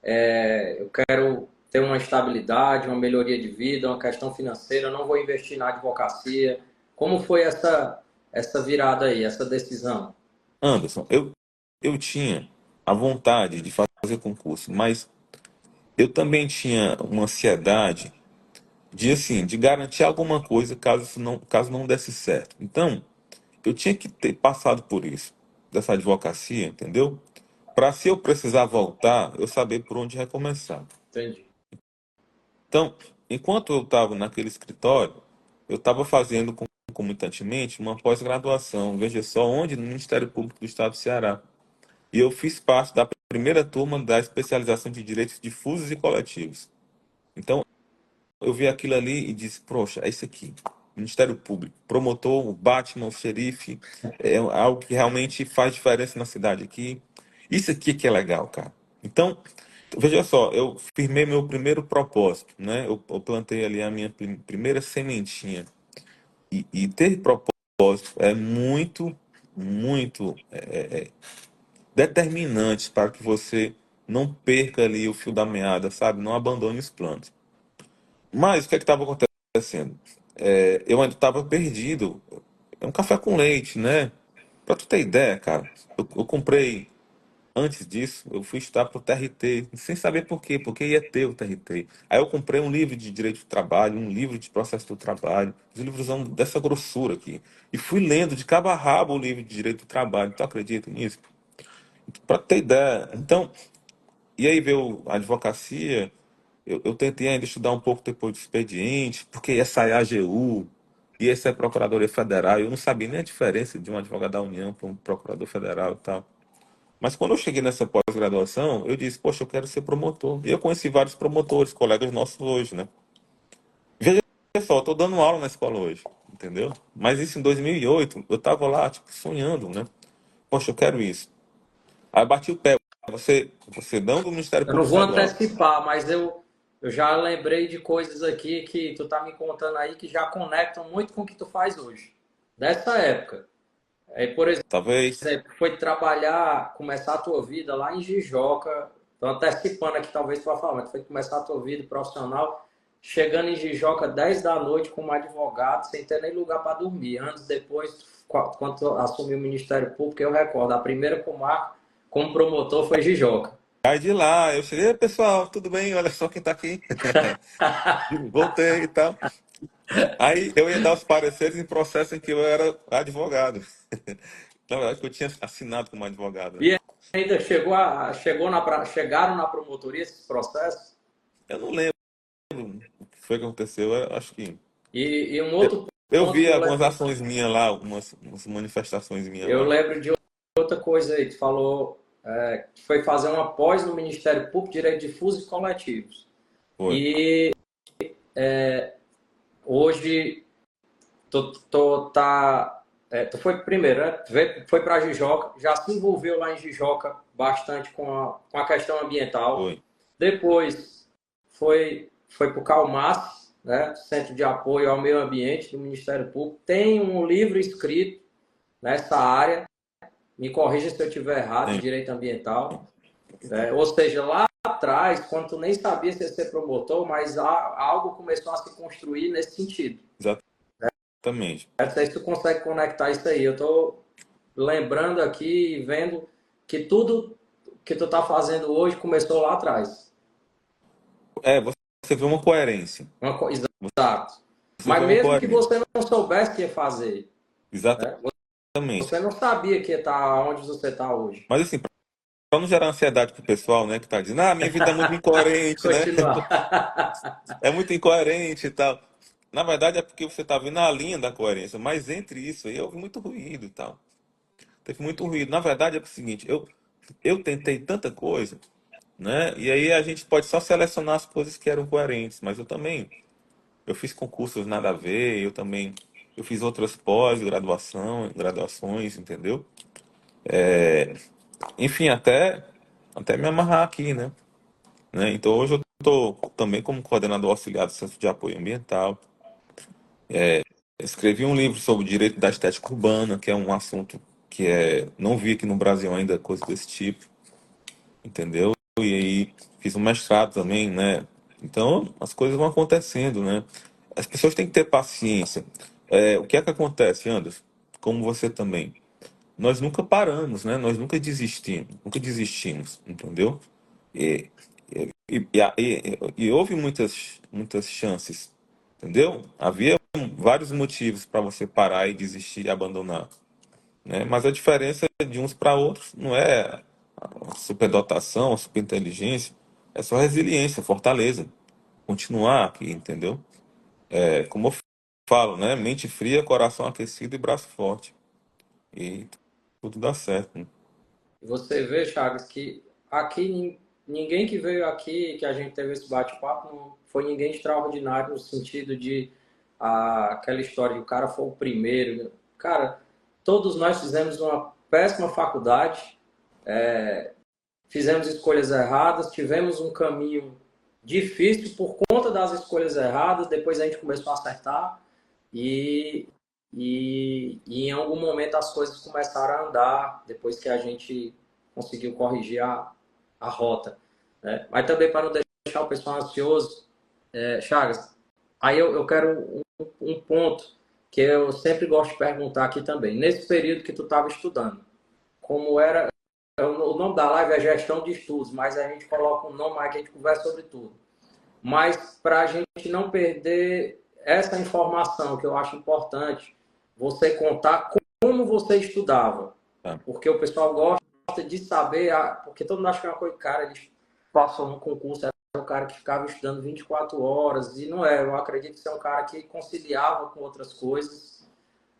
[SPEAKER 1] eu quero ter uma estabilidade, uma melhoria de vida, uma questão financeira, eu não vou investir na advocacia. Como foi essa virada aí, essa decisão?
[SPEAKER 2] Anderson, eu tinha a vontade de fazer concurso, mas eu também tinha uma ansiedade de assim, de garantir alguma coisa caso não desse certo. Então, eu tinha que ter passado por isso, dessa advocacia, entendeu? Para se eu precisar voltar, eu saber por onde recomeçar.
[SPEAKER 1] Entendi.
[SPEAKER 2] Então, enquanto eu estava naquele escritório, eu estava fazendo concomitantemente uma pós-graduação, veja só onde, no Ministério Público do Estado do Ceará. E eu fiz parte da primeira turma da especialização de direitos difusos e coletivos. Então, eu vi aquilo ali e disse, poxa, é isso aqui. Ministério Público, promotor, o Batman, o xerife, é algo que realmente faz diferença na cidade aqui. Isso aqui que é legal, cara. Então, veja só, eu firmei meu primeiro propósito, né? Eu plantei ali a minha primeira sementinha. E ter propósito é muito, muito determinante para que você não perca ali o fio da meada, sabe? Não abandone os planos. Mas o que é que estava acontecendo? Eu ainda estava perdido. É um café com leite, né? Pra tu ter ideia, cara, eu comprei, antes disso, eu fui estudar pro TRT, sem saber por quê, porque ia ter o TRT. Aí eu comprei um livro de direito do trabalho, um livro de processo do trabalho, os livros são dessa grossura aqui. E fui lendo de cabo a rabo o livro de direito do trabalho. Tu acredita nisso? Pra ter ideia. Então, e aí veio a advocacia, eu tentei ainda estudar um pouco depois do expediente, porque ia sair a AGU, ia ser Procuradoria Federal, eu não sabia nem a diferença de um advogado da União para um procurador federal e tal. Mas quando eu cheguei nessa pós-graduação, eu disse, poxa, eu quero ser promotor. E eu conheci vários promotores, colegas nossos hoje, né? Veja só, eu estou dando aula na escola hoje, entendeu? Mas isso em 2008, eu estava lá, tipo, sonhando, né? Poxa, eu quero isso. Aí bati o pé. Você não do Ministério
[SPEAKER 1] Eu não
[SPEAKER 2] Público
[SPEAKER 1] vou
[SPEAKER 2] Estadual.
[SPEAKER 1] antecipar, mas eu já lembrei de coisas aqui que tu tá me contando aí que já conectam muito com o que tu faz hoje. dessa época. Aí, por
[SPEAKER 2] Talvez.
[SPEAKER 1] exemplo, foi trabalhar, começar a tua vida lá em Jijoca, tô antecipando aqui, talvez tu vá falar, mas tu foi começar a tua vida profissional, chegando em Jijoca 10 da noite como advogado, sem ter nem lugar para dormir. Anos depois, quando tu assumiu o Ministério Público, eu recordo, a primeira comarca como promotor foi Jijoca.
[SPEAKER 2] Aí de lá, eu cheguei, pessoal, tudo bem? Olha só quem tá aqui. Voltei e tal. Aí eu ia dar os pareceres em processo em que eu era advogado. Na verdade, que eu tinha assinado como advogado, né?
[SPEAKER 1] E ainda chegaram na promotoria esses processos?
[SPEAKER 2] Eu não lembro o que foi que aconteceu. Eu acho que.
[SPEAKER 1] E um
[SPEAKER 2] Eu,
[SPEAKER 1] outro
[SPEAKER 2] eu
[SPEAKER 1] ponto que
[SPEAKER 2] vi
[SPEAKER 1] eu
[SPEAKER 2] algumas
[SPEAKER 1] lembro,
[SPEAKER 2] ações minhas lá, umas manifestações minhas
[SPEAKER 1] eu
[SPEAKER 2] lá.
[SPEAKER 1] lembro de outra coisa aí, tu falou que foi fazer uma pós no Ministério Público, Direito Difuso e Coletivos.
[SPEAKER 2] Foi.
[SPEAKER 1] E hoje tu foi primeiro, né? Foi para Jijoca, já se envolveu lá em Jijoca bastante com a questão ambiental.
[SPEAKER 2] Foi.
[SPEAKER 1] Depois foi para o CalMAS, né? Centro de Apoio ao Meio Ambiente do Ministério Público. Tem um livro escrito nessa área, me corrija se eu estiver errado, de
[SPEAKER 2] Tem.
[SPEAKER 1] direito ambiental. Ou seja, lá atrás, quando tu nem sabia se ia ser promotor, mas algo começou a se construir nesse sentido.
[SPEAKER 2] Exatamente.
[SPEAKER 1] Não sei se tu consegue conectar isso aí. Eu estou lembrando aqui e vendo que tudo que tu está fazendo hoje começou lá atrás.
[SPEAKER 2] Você vê uma coerência.
[SPEAKER 1] Exato.
[SPEAKER 2] Você vê
[SPEAKER 1] Mas
[SPEAKER 2] uma
[SPEAKER 1] mesmo que
[SPEAKER 2] coerência.
[SPEAKER 1] você não soubesse que ia fazer, né?
[SPEAKER 2] Exatamente.
[SPEAKER 1] Você não sabia que ia estar onde você está hoje.
[SPEAKER 2] Mas assim, para não gerar ansiedade pro pessoal, né, que tá dizendo, minha vida é muito incoerente, né?
[SPEAKER 1] Continuar.
[SPEAKER 2] É muito incoerente e tal. Na verdade é porque você tá vendo a linha da coerência, mas entre isso aí houve muito ruído e tal. Teve muito ruído. Na verdade é o seguinte, eu tentei tanta coisa, né? E aí a gente pode só selecionar as coisas que eram coerentes, mas eu fiz concursos nada a ver, eu fiz outras graduações, entendeu? Enfim, até me amarrar aqui, né? Então hoje eu estou também como coordenador auxiliar do Centro de Apoio Ambiental. Escrevi um livro sobre o direito da estética urbana, que é um assunto não vi aqui no Brasil ainda coisa desse tipo, entendeu? E aí fiz um mestrado também, né? Então as coisas vão acontecendo, né? As pessoas têm que ter paciência. O que é que acontece, Anderson? Como você também. Nós nunca paramos, né? Nós nunca desistimos, entendeu? E, e houve muitas chances, entendeu? Havia vários motivos para você parar e desistir e abandonar, né? Mas a diferença de uns para outros não é a superdotação, a superinteligência, é só resiliência, fortaleza, continuar aqui, entendeu? Como eu falo, né? Mente fria, coração aquecido e braço forte. E tudo dá certo, né?
[SPEAKER 1] Você vê, Chagas, que aqui ninguém que veio aqui, que a gente teve esse bate-papo, não foi ninguém extraordinário no sentido de aquela história de o cara foi o primeiro. Cara, todos nós fizemos uma péssima faculdade, fizemos escolhas erradas, tivemos um caminho difícil por conta das escolhas erradas, depois a gente começou a acertar e, e em algum momento as coisas começaram a andar, depois que a gente conseguiu corrigir a rota. Né? Mas também para não deixar o pessoal ansioso, Chagas, aí eu quero um ponto que eu sempre gosto de perguntar aqui também. Nesse período que tu estava estudando, como era o nome da live é gestão de estudos, mas a gente coloca um nome aí que a gente conversa sobre tudo. Mas para a gente não perder essa informação que eu acho importante, você contar como você estudava.
[SPEAKER 2] Tá?
[SPEAKER 1] Porque o pessoal gosta de saber, porque todo mundo acha que é uma coisa, cara, ele passou no concurso, era um cara que ficava estudando 24 horas, e não é, eu acredito que você é um cara que conciliava com outras coisas.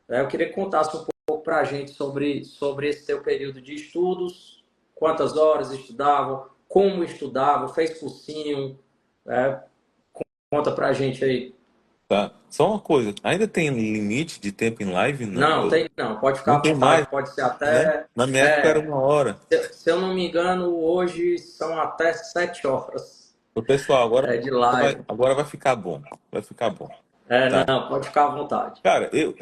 [SPEAKER 1] Eu queria que contasse um pouco para a gente sobre esse teu período de estudos, quantas horas estudava, como estudava, fez cursinho, né? Conta para a gente aí.
[SPEAKER 2] Tá. Só uma coisa, ainda tem limite de tempo em live? Não,
[SPEAKER 1] Não, tem não, pode ficar
[SPEAKER 2] não
[SPEAKER 1] à
[SPEAKER 2] tem mais,
[SPEAKER 1] vontade, pode ser
[SPEAKER 2] né?
[SPEAKER 1] até.
[SPEAKER 2] Na minha época era
[SPEAKER 1] É,
[SPEAKER 2] 1 hora.
[SPEAKER 1] se eu não me engano, hoje são até 7 horas
[SPEAKER 2] O pessoal,
[SPEAKER 1] de live.
[SPEAKER 2] agora vai ficar bom. Vai ficar bom.
[SPEAKER 1] É,
[SPEAKER 2] Tá.
[SPEAKER 1] não, pode ficar à vontade.
[SPEAKER 2] Cara, eu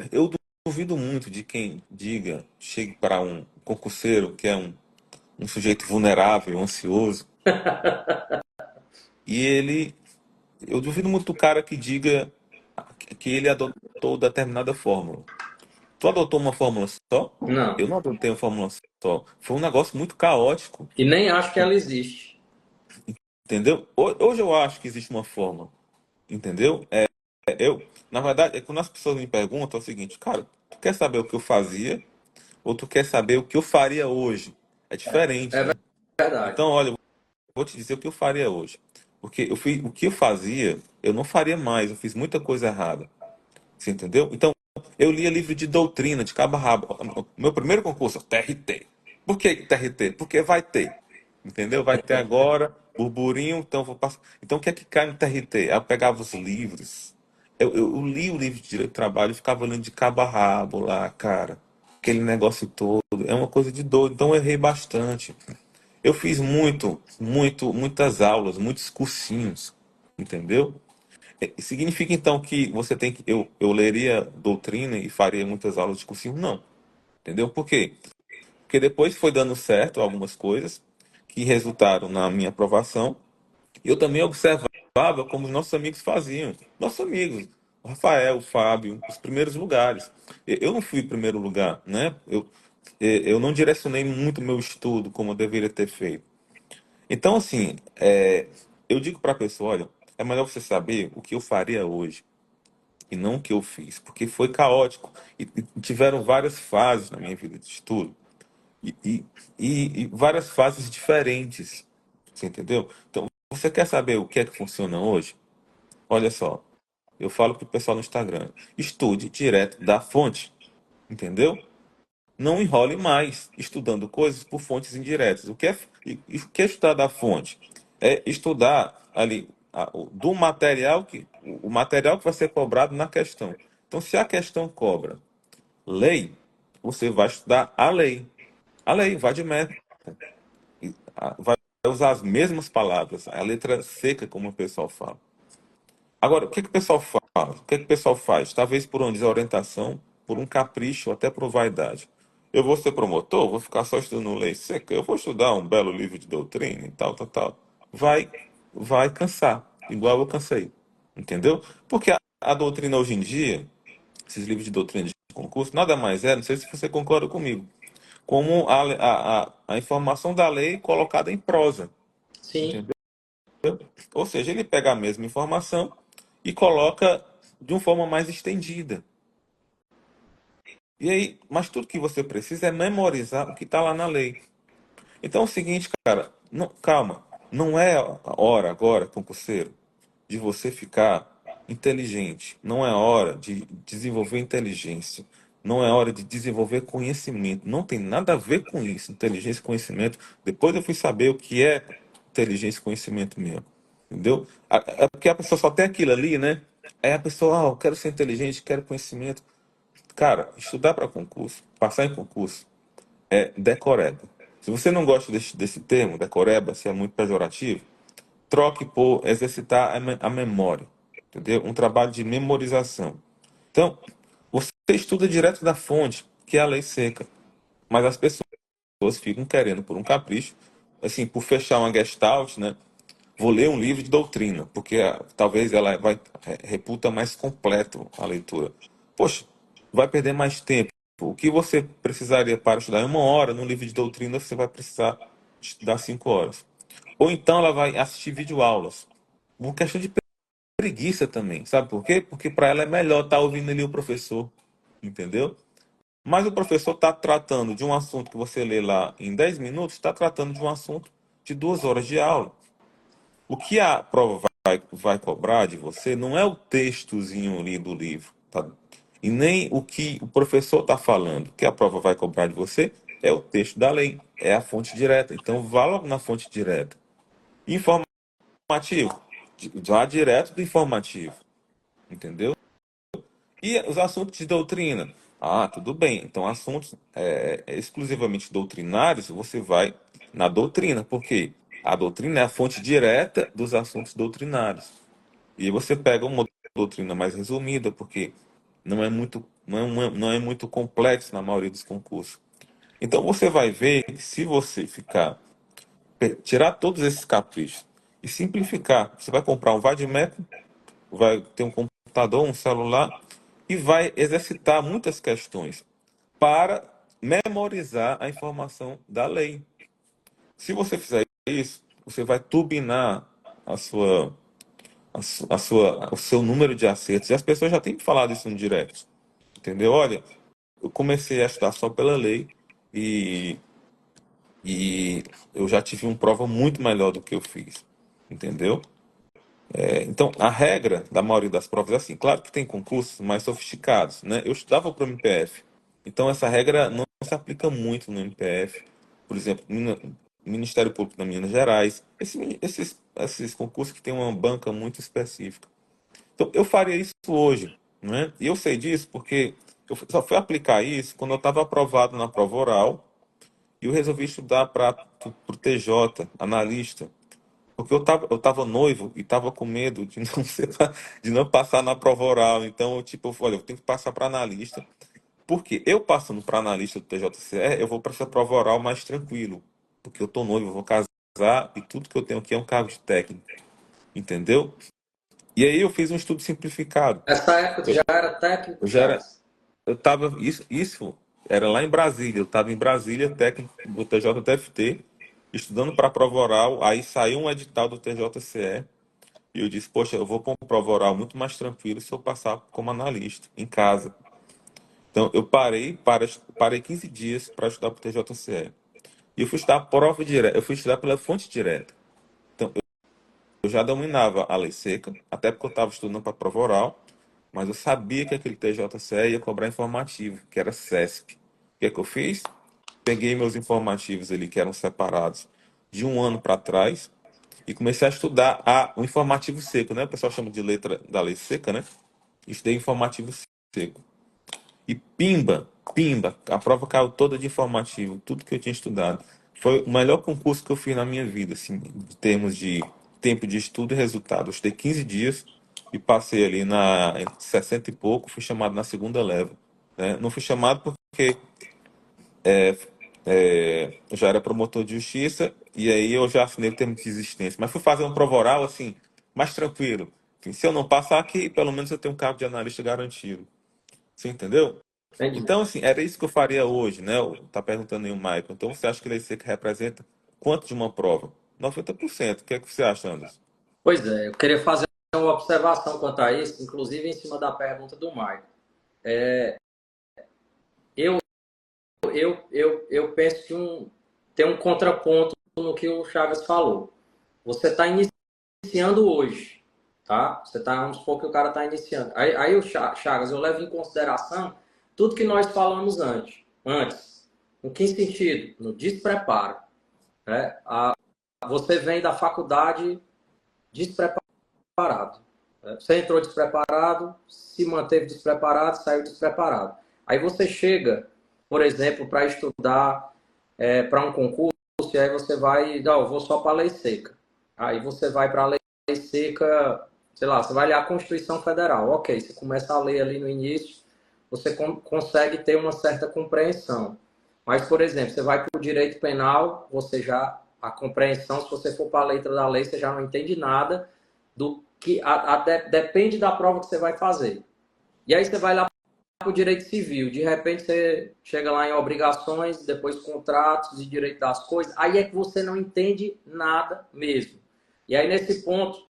[SPEAKER 2] duvido muito de quem diga, chegue para um concurseiro que é um sujeito vulnerável, ansioso, e ele, eu duvido muito do cara que diga que ele adotou determinada fórmula. Tu adotou uma fórmula só?
[SPEAKER 1] Não.
[SPEAKER 2] Eu não adotei uma fórmula só. Foi um negócio muito caótico,
[SPEAKER 1] E nem acho que ela existe.
[SPEAKER 2] entendeu? Hoje eu acho que existe uma fórmula, entendeu? Eu, na verdade, quando as pessoas me perguntam é o seguinte, cara, tu quer saber o que eu fazia ou tu quer saber o que eu faria hoje? É diferente,
[SPEAKER 1] É
[SPEAKER 2] né?
[SPEAKER 1] verdade.
[SPEAKER 2] Então, olha, eu vou te dizer o que eu faria hoje. Porque eu fiz, o que eu fazia, eu não faria mais, eu fiz muita coisa errada. Você entendeu? Então, eu lia livro de doutrina, de cabo a rabo. Meu primeiro concurso, TRT. Por que TRT? Porque vai ter. Entendeu? Vai ter agora, burburinho, então vou passar. Então, o que é que cai no TRT? Aí eu pegava os livros. Eu li o livro de Direito do Trabalho e ficava lendo de cabo a rabo lá, cara. Aquele negócio todo. É uma coisa de doido. Então, eu errei bastante. Eu fiz muitas aulas, muitos cursinhos. Entendeu? Significa então que você tem que. Eu leria doutrina e faria muitas aulas de cursinho? Não. Entendeu? Por quê? Porque depois foi dando certo algumas coisas que resultaram na minha aprovação. E eu também observava como os nossos amigos faziam. Nossos amigos, o Rafael, o Fábio, os primeiros lugares. Eu não fui primeiro lugar, né? Eu não direcionei muito meu estudo como eu deveria ter feito. Então, assim, eu digo para a pessoa: olha, é melhor você saber o que eu faria hoje e não o que eu fiz, porque foi caótico e tiveram várias fases na minha vida de estudo e, e, e várias fases diferentes, você entendeu? Então, você quer saber o que é que funciona hoje? Olha só, eu falo para o pessoal no Instagram, estude direto da fonte, entendeu? Não enrole mais estudando coisas por fontes indiretas. O que é estudar da fonte? É estudar ali do material o material que vai ser cobrado na questão. Então, se a questão cobra lei, você vai estudar a lei. A lei, vai de meta. Vai usar as mesmas palavras, a letra seca, como o pessoal fala. Agora, o que o pessoal fala? O que o pessoal faz? Talvez por uma desorientação, por um capricho, até por vaidade. Eu vou ser promotor, vou ficar só estudando lei seca, eu vou estudar um belo livro de doutrina e tal, tal, tal. Vai, vai cansar, igual eu cansei. Entendeu? Porque a doutrina hoje em dia, esses livros de doutrina de concurso, nada mais é, não sei se você concorda comigo, como a informação da lei colocada em prosa.
[SPEAKER 1] Sim.
[SPEAKER 2] Entendeu? Ou seja, ele pega a mesma informação e coloca de uma forma mais estendida. E aí, mas tudo que você precisa é memorizar o que está lá na lei. Então é o seguinte, cara, não, calma, não é a hora agora, concurseiro, de você ficar inteligente. Não é hora de desenvolver inteligência. Não é hora de desenvolver conhecimento. Não tem nada a ver com isso, inteligência e conhecimento. Depois eu fui saber o que é inteligência e conhecimento mesmo. Entendeu? É porque a pessoa só tem aquilo ali, né? Aí a pessoa, eu quero ser inteligente, quero conhecimento. Cara, estudar para concurso, passar em concurso, é decoreba. Se você não gosta desse termo, decoreba, se é muito pejorativo, troque por exercitar a memória, entendeu? Um trabalho de memorização. Então, você estuda direto da fonte, que é a lei seca, mas as pessoas ficam querendo, por um capricho, assim, por fechar uma gestalt, né? Vou ler um livro de doutrina, porque talvez ela vai reputa mais completo a leitura. Poxa, vai perder mais tempo. O que você precisaria para estudar em 1 hora, no livro de doutrina você vai precisar estudar 5 horas. Ou então ela vai assistir videoaulas. Uma questão de preguiça também, sabe por quê? Porque para ela é melhor estar ouvindo ali o professor, entendeu? Mas o professor está tratando de um assunto que você lê lá em 10 minutos, está tratando de um assunto de 2 horas de aula. O que a prova vai cobrar de você não é o textozinho ali do livro, tá? E nem o que o professor está falando. O que a prova vai cobrar de você é o texto da lei, é a fonte direta. Então vá logo na fonte direta. Informativo, vá direto do informativo, entendeu? E os assuntos de doutrina? Ah, tudo bem. Então, assuntos exclusivamente doutrinários, você vai na doutrina. Por quê? A doutrina é a fonte direta dos assuntos doutrinários. E você pega uma doutrina mais resumida, porque não é não é muito complexo na maioria dos concursos. Então você vai ver que se você tirar todos esses caprichos e simplificar, você vai comprar um vadimeco, vai ter um computador, um celular e vai exercitar muitas questões para memorizar a informação da lei. Se você fizer isso, você vai turbinar a sua, o seu número de acertos. E as pessoas já têm me falado isso no direct. Entendeu? Olha, eu comecei a estudar só pela lei e, e eu já tive uma prova muito melhor do que eu fiz. Entendeu? Então, a regra da maioria das provas é assim. Claro que tem concursos mais sofisticados, né? Eu estudava para o MPF. Então, essa regra não se aplica muito no MPF. Por exemplo, Ministério Público da Minas Gerais. Esses concursos que têm uma banca muito específica. Então, eu faria isso hoje, né? E eu sei disso porque eu só fui aplicar isso quando eu estava aprovado na prova oral e eu resolvi estudar para o TJ, analista. Porque eu tava noivo e tava com medo de não de não passar na prova oral. Então, olha, eu tenho que passar para analista. Porque eu passando para analista do TJCE, eu vou para essa prova oral mais tranquilo. Porque eu tô noivo, eu vou casar e tudo que eu tenho aqui é um cargo de técnico. Entendeu? E aí eu fiz um estudo simplificado.
[SPEAKER 1] Nessa época tu
[SPEAKER 2] Eu,
[SPEAKER 1] já era técnico,
[SPEAKER 2] eu já era,
[SPEAKER 1] Chagas?
[SPEAKER 2] eu tava, isso era lá em Brasília. Eu estava em Brasília, técnico do TJTFT, estudando para a prova oral. Aí saiu um edital do TJCE. E eu disse, poxa, eu vou para uma prova oral muito mais tranquilo se eu passar como analista, em casa. Então, parei 15 dias para estudar para o TJCE. E eu fui estudar a prova direta, eu fui estudar pela fonte direta. Então, eu já dominava a lei seca, até porque eu estava estudando para a prova oral, mas eu sabia que aquele TJCE ia cobrar informativo, que era CESP. O que é que eu fiz? Peguei meus informativos ali, que eram separados de um ano para trás, e comecei a estudar o informativo seco, né? O pessoal chama de letra da lei seca, né? Estudei informativo seco. E pimba, a prova caiu toda de informativo, tudo que eu tinha estudado. Foi o melhor concurso que eu fiz na minha vida, assim, em termos de tempo de estudo e resultado. Eu estudei 15 dias e passei ali em 60 e pouco, fui chamado na segunda leva, né? Não fui chamado porque eu já era promotor de justiça e aí eu já assinei o termo de desistência. Mas fui fazer uma prova oral, assim, mais tranquilo. Enfim, se eu não passar aqui, pelo menos eu tenho um cargo de analista garantido. Você entendeu?
[SPEAKER 1] Entendi.
[SPEAKER 2] Então, assim, era isso que eu faria hoje, né? Tá perguntando aí o Michael. Então, você acha que lei seca representa quanto de uma prova? 90%. O que é que você acha, Anderson?
[SPEAKER 1] Pois é, eu queria fazer uma observação quanto a isso, inclusive em cima da pergunta do Maicon. Eu, eu penso que tem um contraponto no que o Chagas falou. Você está iniciando hoje, tá? Vamos supor que o cara está iniciando. Aí o Chagas, eu levo em consideração tudo que nós falamos antes. Em que sentido? No despreparo. Né? Você vem da faculdade despreparado. Né? Você entrou despreparado, se manteve despreparado, saiu despreparado. Aí você chega, por exemplo, para estudar para um concurso, e aí você vai, não, eu vou só para a lei seca. Aí você vai para a lei seca, sei lá, você vai ler a Constituição Federal. Ok, você começa a ler ali no início, você consegue ter uma certa compreensão. Mas, por exemplo, você vai para o direito penal, a compreensão, se você for para a letra da lei, você já não entende nada do que depende da prova que você vai fazer. E aí você vai lá para o direito civil, de repente você chega lá em obrigações, depois contratos e direito das coisas, aí é que você não entende nada mesmo. E aí nesse ponto,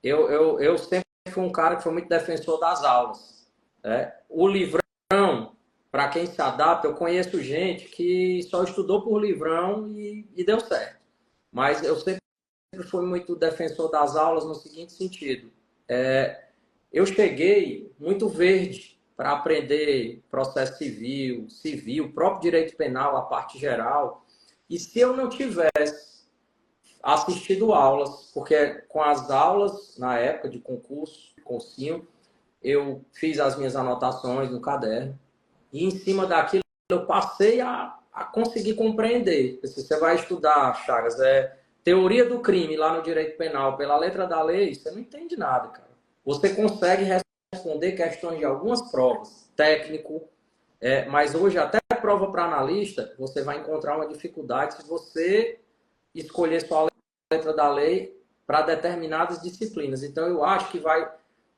[SPEAKER 1] eu sempre fui um cara que foi muito defensor das aulas. Né? O livrão, para quem se adapta, eu conheço gente que só estudou por livrão e deu certo. Mas eu sempre fui muito defensor das aulas no seguinte sentido. Eu cheguei muito verde para aprender processo civil, próprio direito penal, a parte geral. E se eu não tivesse assistido aulas, porque com as aulas, na época de concurso, cursinho, eu fiz as minhas anotações no caderno. E em cima daquilo, eu passei a conseguir compreender. Se você vai estudar, Chagas, teoria do crime lá no direito penal, pela letra da lei, você não entende nada, cara. Você consegue responder questões de algumas provas, técnico, mas hoje até prova para analista, você vai encontrar uma dificuldade se você escolher só a letra da lei para determinadas disciplinas. Então, eu acho que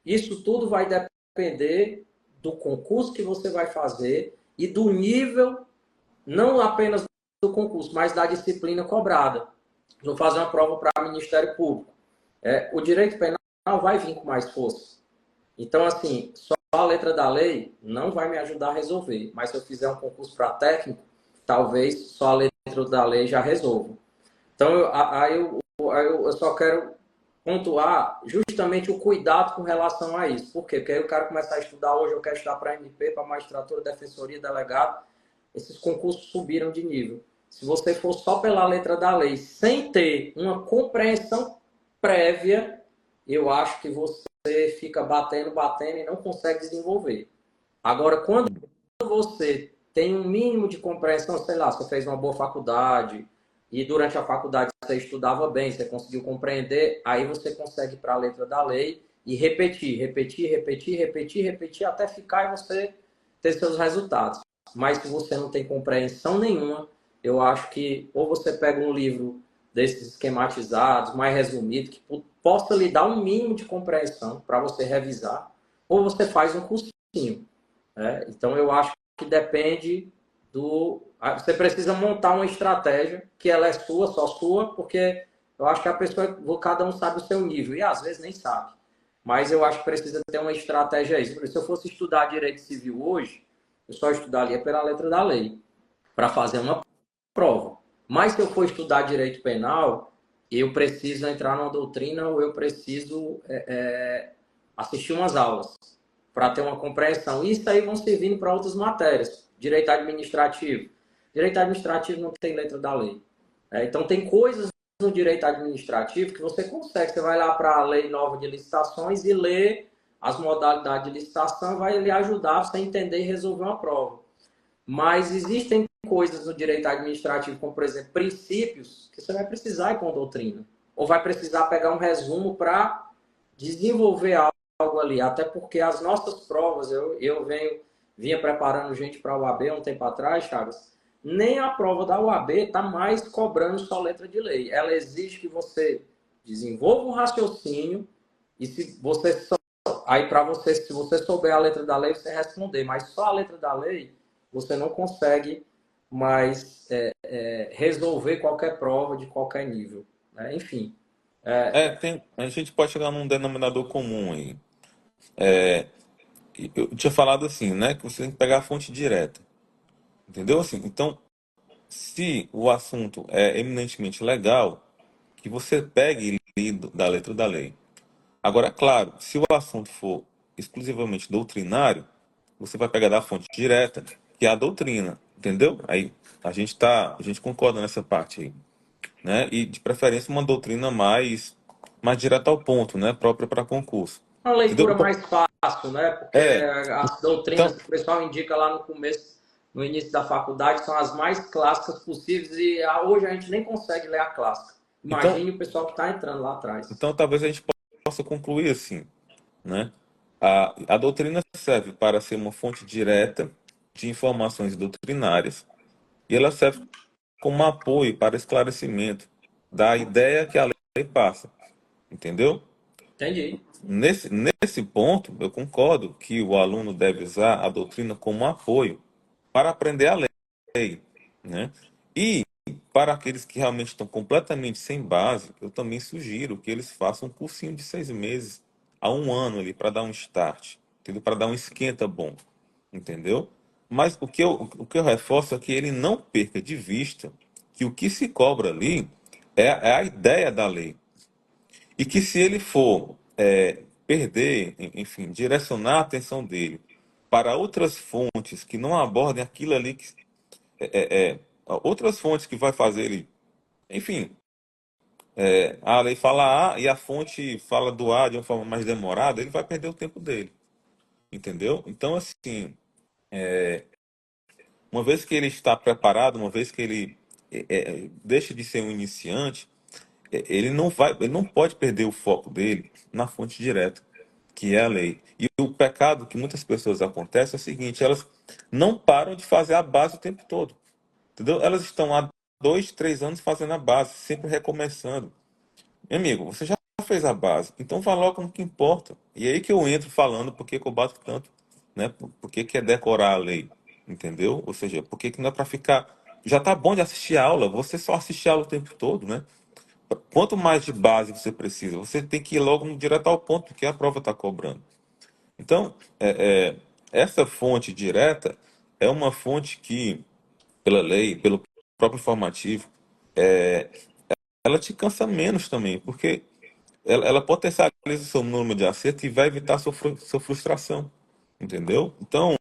[SPEAKER 1] isso tudo vai depender do concurso que você vai fazer e do nível, não apenas do concurso, mas da disciplina cobrada. Vou fazer uma prova para o Ministério Público. O direito penal vai vir com mais força. Então, assim, só a letra da lei não vai me ajudar a resolver. Mas se eu fizer um concurso para técnico, talvez só a letra da lei já resolva. Então, eu só quero pontuar justamente o cuidado com relação a isso. Por quê? Porque aí o cara começa a estudar hoje, eu quero estudar para MP, para magistratura, defensoria, delegado. Esses concursos subiram de nível. Se você for só pela letra da lei, sem ter uma compreensão prévia, eu acho que você fica batendo e não consegue desenvolver. Agora, quando você tem um mínimo de compreensão, sei lá, você fez uma boa faculdade e durante a faculdade você estudava bem, você conseguiu compreender, aí você consegue ir para a letra da lei e repetir até ficar e você ter seus resultados. Mas se você não tem compreensão nenhuma, eu acho que ou você pega um livro desses esquematizados, mais resumido, que possa lhe dar um mínimo de compreensão para você revisar, ou você faz um cursinho. Então, eu acho que depende do... Você precisa montar uma estratégia que ela é sua, só sua, porque eu acho que a pessoa, cada um sabe o seu nível, e às vezes nem sabe. Mas eu acho que precisa ter uma estratégia aí. Se eu fosse estudar direito civil hoje, eu só estudaria pela letra da lei, para fazer uma prova. Mas se eu for estudar direito penal, eu preciso entrar numa doutrina ou eu preciso assistir umas aulas para ter uma compreensão. Isso aí vão servindo para outras matérias. Direito administrativo. Direito administrativo não tem letra da lei. Então, tem coisas no direito administrativo que você consegue. Você vai lá para a lei nova de licitações e lê as modalidades de licitação, vai lhe ajudar a você entender e resolver uma prova. Mas existem coisas no direito administrativo, como, por exemplo, princípios, que você vai precisar ir com doutrina. Ou vai precisar pegar um resumo para desenvolver algo ali. Até porque as nossas provas, eu vinha preparando gente para a UAB há um tempo atrás, Chagas, nem a prova da UAB está mais cobrando só letra de lei. Ela exige que você desenvolva um raciocínio e se você aí para você, se você souber a letra da lei, você responder. Mas só a letra da lei, você não consegue mais resolver qualquer prova de qualquer nível. Enfim.
[SPEAKER 2] A gente pode chegar num denominador comum aí. Eu tinha falado assim, né, que você tem que pegar a fonte direta, entendeu? Assim, então, se o assunto é eminentemente legal, que você pegue e lê da letra da lei. Agora, claro, se o assunto for exclusivamente doutrinário, você vai pegar da fonte direta, que é a doutrina, entendeu? Aí a gente concorda nessa parte aí, né? E de preferência uma doutrina mais direta ao ponto, né? Própria para concurso.
[SPEAKER 1] Uma
[SPEAKER 2] Entendeu?
[SPEAKER 1] leitura
[SPEAKER 2] Então,
[SPEAKER 1] mais fácil, né? Porque
[SPEAKER 2] é,
[SPEAKER 1] as doutrinas
[SPEAKER 2] então,
[SPEAKER 1] que o pessoal indica lá no começo, no início da faculdade, são as mais clássicas possíveis e hoje a gente nem consegue ler a clássica.
[SPEAKER 2] então,
[SPEAKER 1] Imagine o pessoal que está entrando lá atrás.
[SPEAKER 2] então talvez a gente possa concluir assim, né? A doutrina serve para ser uma fonte direta de informações doutrinárias e ela serve como apoio para esclarecimento da ideia que a lei passa, entendeu?
[SPEAKER 1] Entendi.
[SPEAKER 2] Nesse ponto, eu concordo que o aluno deve usar a doutrina como apoio para aprender a lei, né? E para aqueles que realmente estão completamente sem base, eu também sugiro que eles façam um cursinho de 6 meses a um ano ali para dar um start, entendeu? Para dar um esquenta bom, entendeu? Mas o que eu reforço é que ele não perca de vista que o que se cobra ali é a ideia da lei. E que se ele for perder, enfim, direcionar a atenção dele para outras fontes que não abordem aquilo ali, outras fontes que vai fazer ele, enfim, a lei fala A e a fonte fala do A de uma forma mais demorada, ele vai perder o tempo dele, entendeu? Então, assim, uma vez que ele está preparado, uma vez que ele deixa de ser um iniciante, ele não pode perder o foco dele na fonte direta, que é a lei. E o pecado que muitas pessoas acontece é o seguinte, elas não param de fazer a base o tempo todo, entendeu? Elas estão há 2, 3 anos fazendo a base, sempre recomeçando. Meu amigo, você já fez a base, então vá logo no que importa. E aí que eu entro falando por que que eu bato tanto, né? Por que que é decorar a lei, entendeu? Ou seja, por que que não é para ficar... Já tá bom de assistir a aula, você só assiste a aula o tempo todo, né? Quanto mais de base você precisa, você tem que ir logo direto ao ponto que a prova está cobrando. Então, essa fonte direta é uma fonte que, pela lei, pelo próprio informativo, ela te cansa menos também, porque ela potencializa o seu número de acerto e vai evitar sua frustração, entendeu? Então,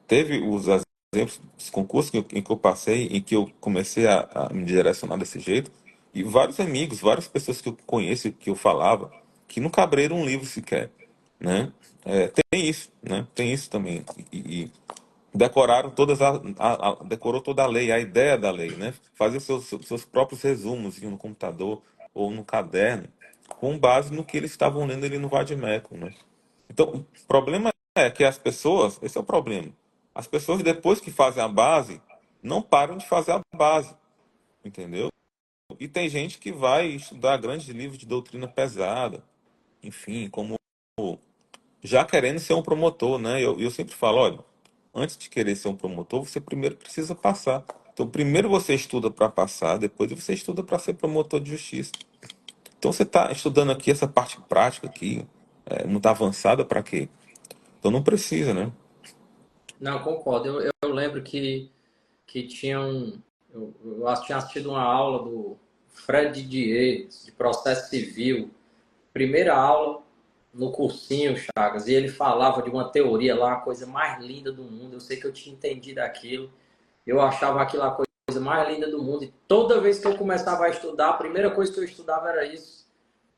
[SPEAKER 2] teve os exemplos dos concursos em que eu passei, em que eu comecei a me direcionar desse jeito, e vários amigos, várias pessoas que eu conheço, que eu falava, que nunca abriram um livro sequer, né? Tem isso, né? Tem isso também. E decoraram decorou toda a lei, a ideia da lei, né? Fazer seus próprios resumos no computador ou no caderno, com base no que eles estavam lendo ali no Vademécum, né? Então, o problema é que as pessoas, esse é o problema. As pessoas, depois que fazem a base, não param de fazer a base, entendeu? E tem gente que vai estudar grandes livros de doutrina pesada, enfim, como já querendo ser um promotor, né? Eu sempre falo, olha, antes de querer ser um promotor, você primeiro precisa passar. Então, primeiro você estuda para passar, depois você estuda para ser promotor de justiça. Então, você está estudando aqui essa parte prática aqui, não está avançada para quê? Então, não precisa, né?
[SPEAKER 1] Não, concordo. Eu lembro que tinha tinha assistido uma aula do Fred Didier, de processo civil, primeira aula no cursinho, Chagas, e ele falava de uma teoria lá, a coisa mais linda do mundo. Eu sei que eu tinha entendido aquilo, eu achava aquilo a coisa mais linda do mundo, e toda vez que eu começava a estudar, a primeira coisa que eu estudava era isso,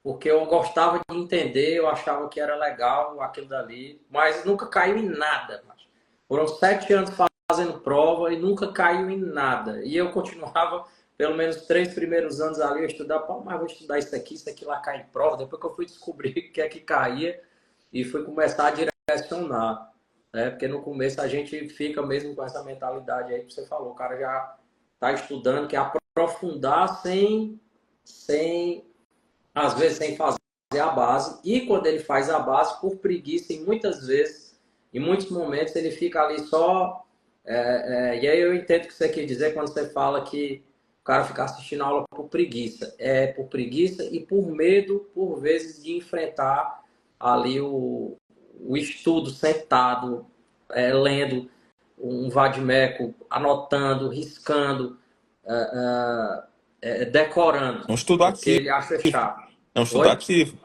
[SPEAKER 1] porque eu gostava de entender, eu achava que era legal aquilo dali, mas nunca caiu em nada. Foram 7 anos fazendo prova e nunca caiu em nada. E eu continuava, pelo menos 3 primeiros anos ali, a estudar, pô, mas vou estudar isso aqui lá cai em prova. Depois que eu fui descobrir o que é que caía e fui começar a direcionar. Né? Porque no começo a gente fica mesmo com essa mentalidade aí que você falou. O cara já está estudando, quer aprofundar sem às vezes sem fazer a base, e quando ele faz a base, por preguiça, e muitas vezes, em muitos momentos, ele fica ali só. E aí eu entendo o que você quer dizer quando você fala que o cara fica assistindo a aula por preguiça. É por preguiça e por medo, por vezes, de enfrentar ali o estudo sentado, lendo um vadimeco, anotando, riscando, decorando,
[SPEAKER 2] É um estudo
[SPEAKER 1] porque
[SPEAKER 2] ativo.
[SPEAKER 1] ele acha chato.
[SPEAKER 2] É um estudo
[SPEAKER 1] Oi?
[SPEAKER 2] ativo.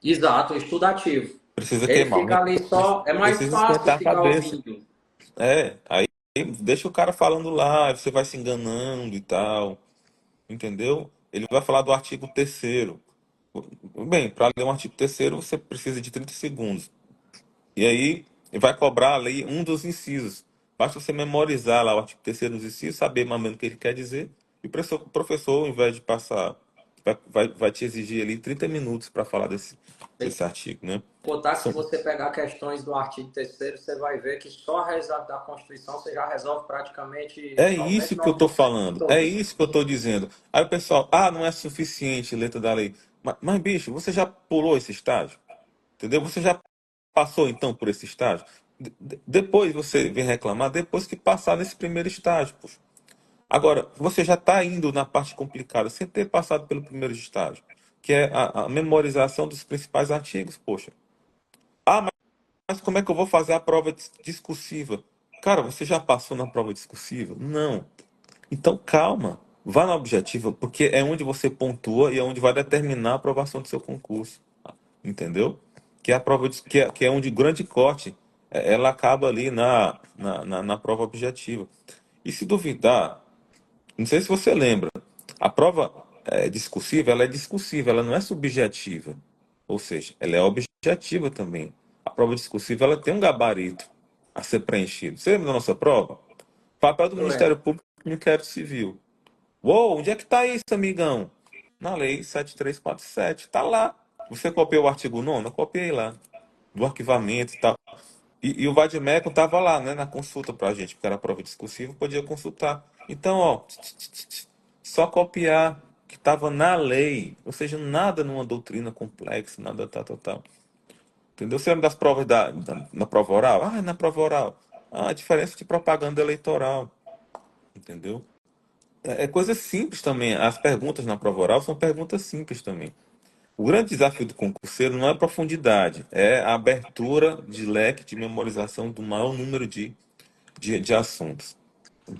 [SPEAKER 1] Exato, estudativo.
[SPEAKER 2] Precisa
[SPEAKER 1] Ele
[SPEAKER 2] queimar,
[SPEAKER 1] fica ali só. É mais
[SPEAKER 2] precisa
[SPEAKER 1] fácil
[SPEAKER 2] esquentar a
[SPEAKER 1] ficar
[SPEAKER 2] cabeça.
[SPEAKER 1] ouvindo.
[SPEAKER 2] Aí deixa o cara falando lá, você vai se enganando e tal, entendeu? Ele vai falar do artigo 3º. Bem, para ler um artigo 3º você precisa de 30 segundos. E aí vai cobrar ali um dos incisos. Basta você memorizar lá o artigo 3º dos incisos, saber mais ou menos o que ele quer dizer. E o professor, ao invés de passar, vai te exigir ali 30 minutos para falar desse artigo, né?
[SPEAKER 1] Botar que se
[SPEAKER 2] São-
[SPEAKER 1] você pegar questões do artigo 3º, você vai ver que só a resolve da Constituição você já resolve praticamente
[SPEAKER 2] É isso que eu estou
[SPEAKER 1] 99% de
[SPEAKER 2] falando, é
[SPEAKER 1] todas.
[SPEAKER 2] isso que eu estou dizendo. Aí o pessoal, não é suficiente letra da lei. Mas, bicho, você já pulou esse estágio? Entendeu? Você já passou então por esse estágio? Depois você vem reclamar, depois que passar nesse primeiro estágio, poxa. Agora, você já está indo na parte complicada, sem ter passado pelo primeiro estágio, que é a memorização dos principais artigos, poxa. Mas como é que eu vou fazer a prova discursiva? Cara, você já passou na prova discursiva? Não. Então, calma. Vá na objetiva, porque é onde você pontua e é onde vai determinar a aprovação do seu concurso. Entendeu? Que é a prova que é onde o grande corte ela acaba ali na prova objetiva. E se duvidar, não sei se você lembra, a prova discursiva, ela é discursiva, ela não é subjetiva. Ou seja, ela é objetiva também. A prova discursiva, ela tem um gabarito a ser preenchido. Você lembra da nossa prova? Papel do
[SPEAKER 1] Eu
[SPEAKER 2] Ministério
[SPEAKER 1] lembro.
[SPEAKER 2] Público no inquérito civil. Uou, onde é que tá isso, amigão? Na lei 7347, tá lá. você copiou o artigo 9º? Eu copiei lá, do arquivamento e tal. E o vade-mecum estava lá, né, na consulta para a gente, porque era prova discursiva, podia consultar. Então, ó, só copiar que estava na lei, ou seja, nada numa doutrina complexa, nada tal, tal, tal. Entendeu? Você lembra das provas na prova oral? Ah, na prova oral. Ah, a diferença de propaganda eleitoral, entendeu? É coisa simples também. As perguntas na prova oral são perguntas simples também. O grande desafio do concurseiro não é a profundidade, é a abertura de leque de memorização do maior número de assuntos.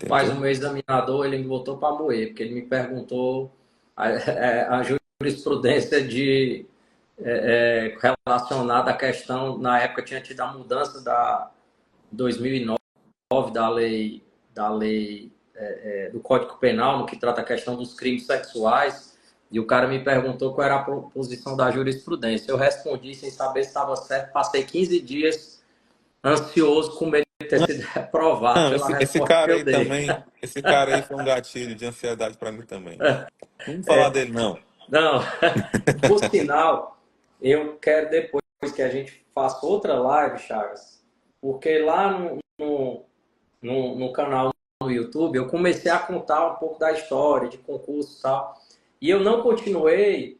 [SPEAKER 1] Mas o
[SPEAKER 2] Entendeu?
[SPEAKER 1] meu examinador, ele me botou para moer, porque ele me perguntou a jurisprudência relacionada à questão, na época tinha tido a mudança da 2009 da lei do Código Penal, no que trata a questão dos crimes sexuais, e o cara me perguntou qual era a posição da jurisprudência. Eu respondi sem saber se estava certo, passei 15 dias ansioso com medo de ter sido reprovado
[SPEAKER 2] Não,
[SPEAKER 1] pela
[SPEAKER 2] esse
[SPEAKER 1] resposta que
[SPEAKER 2] cara
[SPEAKER 1] eu
[SPEAKER 2] aí
[SPEAKER 1] dei.
[SPEAKER 2] também, esse cara aí foi um gatilho de ansiedade para mim também. Não vamos falar dele, não.
[SPEAKER 1] Não, por sinal, eu quero depois que a gente faça outra live, Chagas, porque lá no canal no YouTube eu comecei a contar um pouco da história de concurso e tal, e eu não continuei,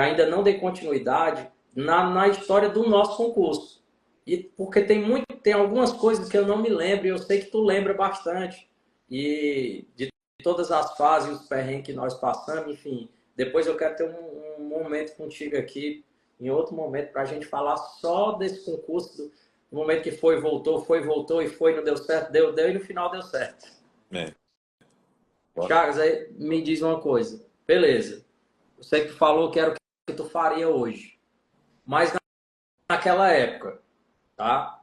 [SPEAKER 1] ainda não dei continuidade na história do nosso concurso. E porque tem algumas coisas que eu não me lembro, e eu sei que tu lembra bastante. E de todas as fases, os perrengues que nós passamos, enfim. Depois eu quero ter um momento contigo aqui, em outro momento, para a gente falar só desse concurso, do momento que foi, voltou, e foi, não deu certo, deu, e no final deu certo.
[SPEAKER 2] É, bora.
[SPEAKER 1] Chagas, aí me diz uma coisa. Beleza, eu sei que tu falou que era o que tu faria hoje. Mas naquela época, tá?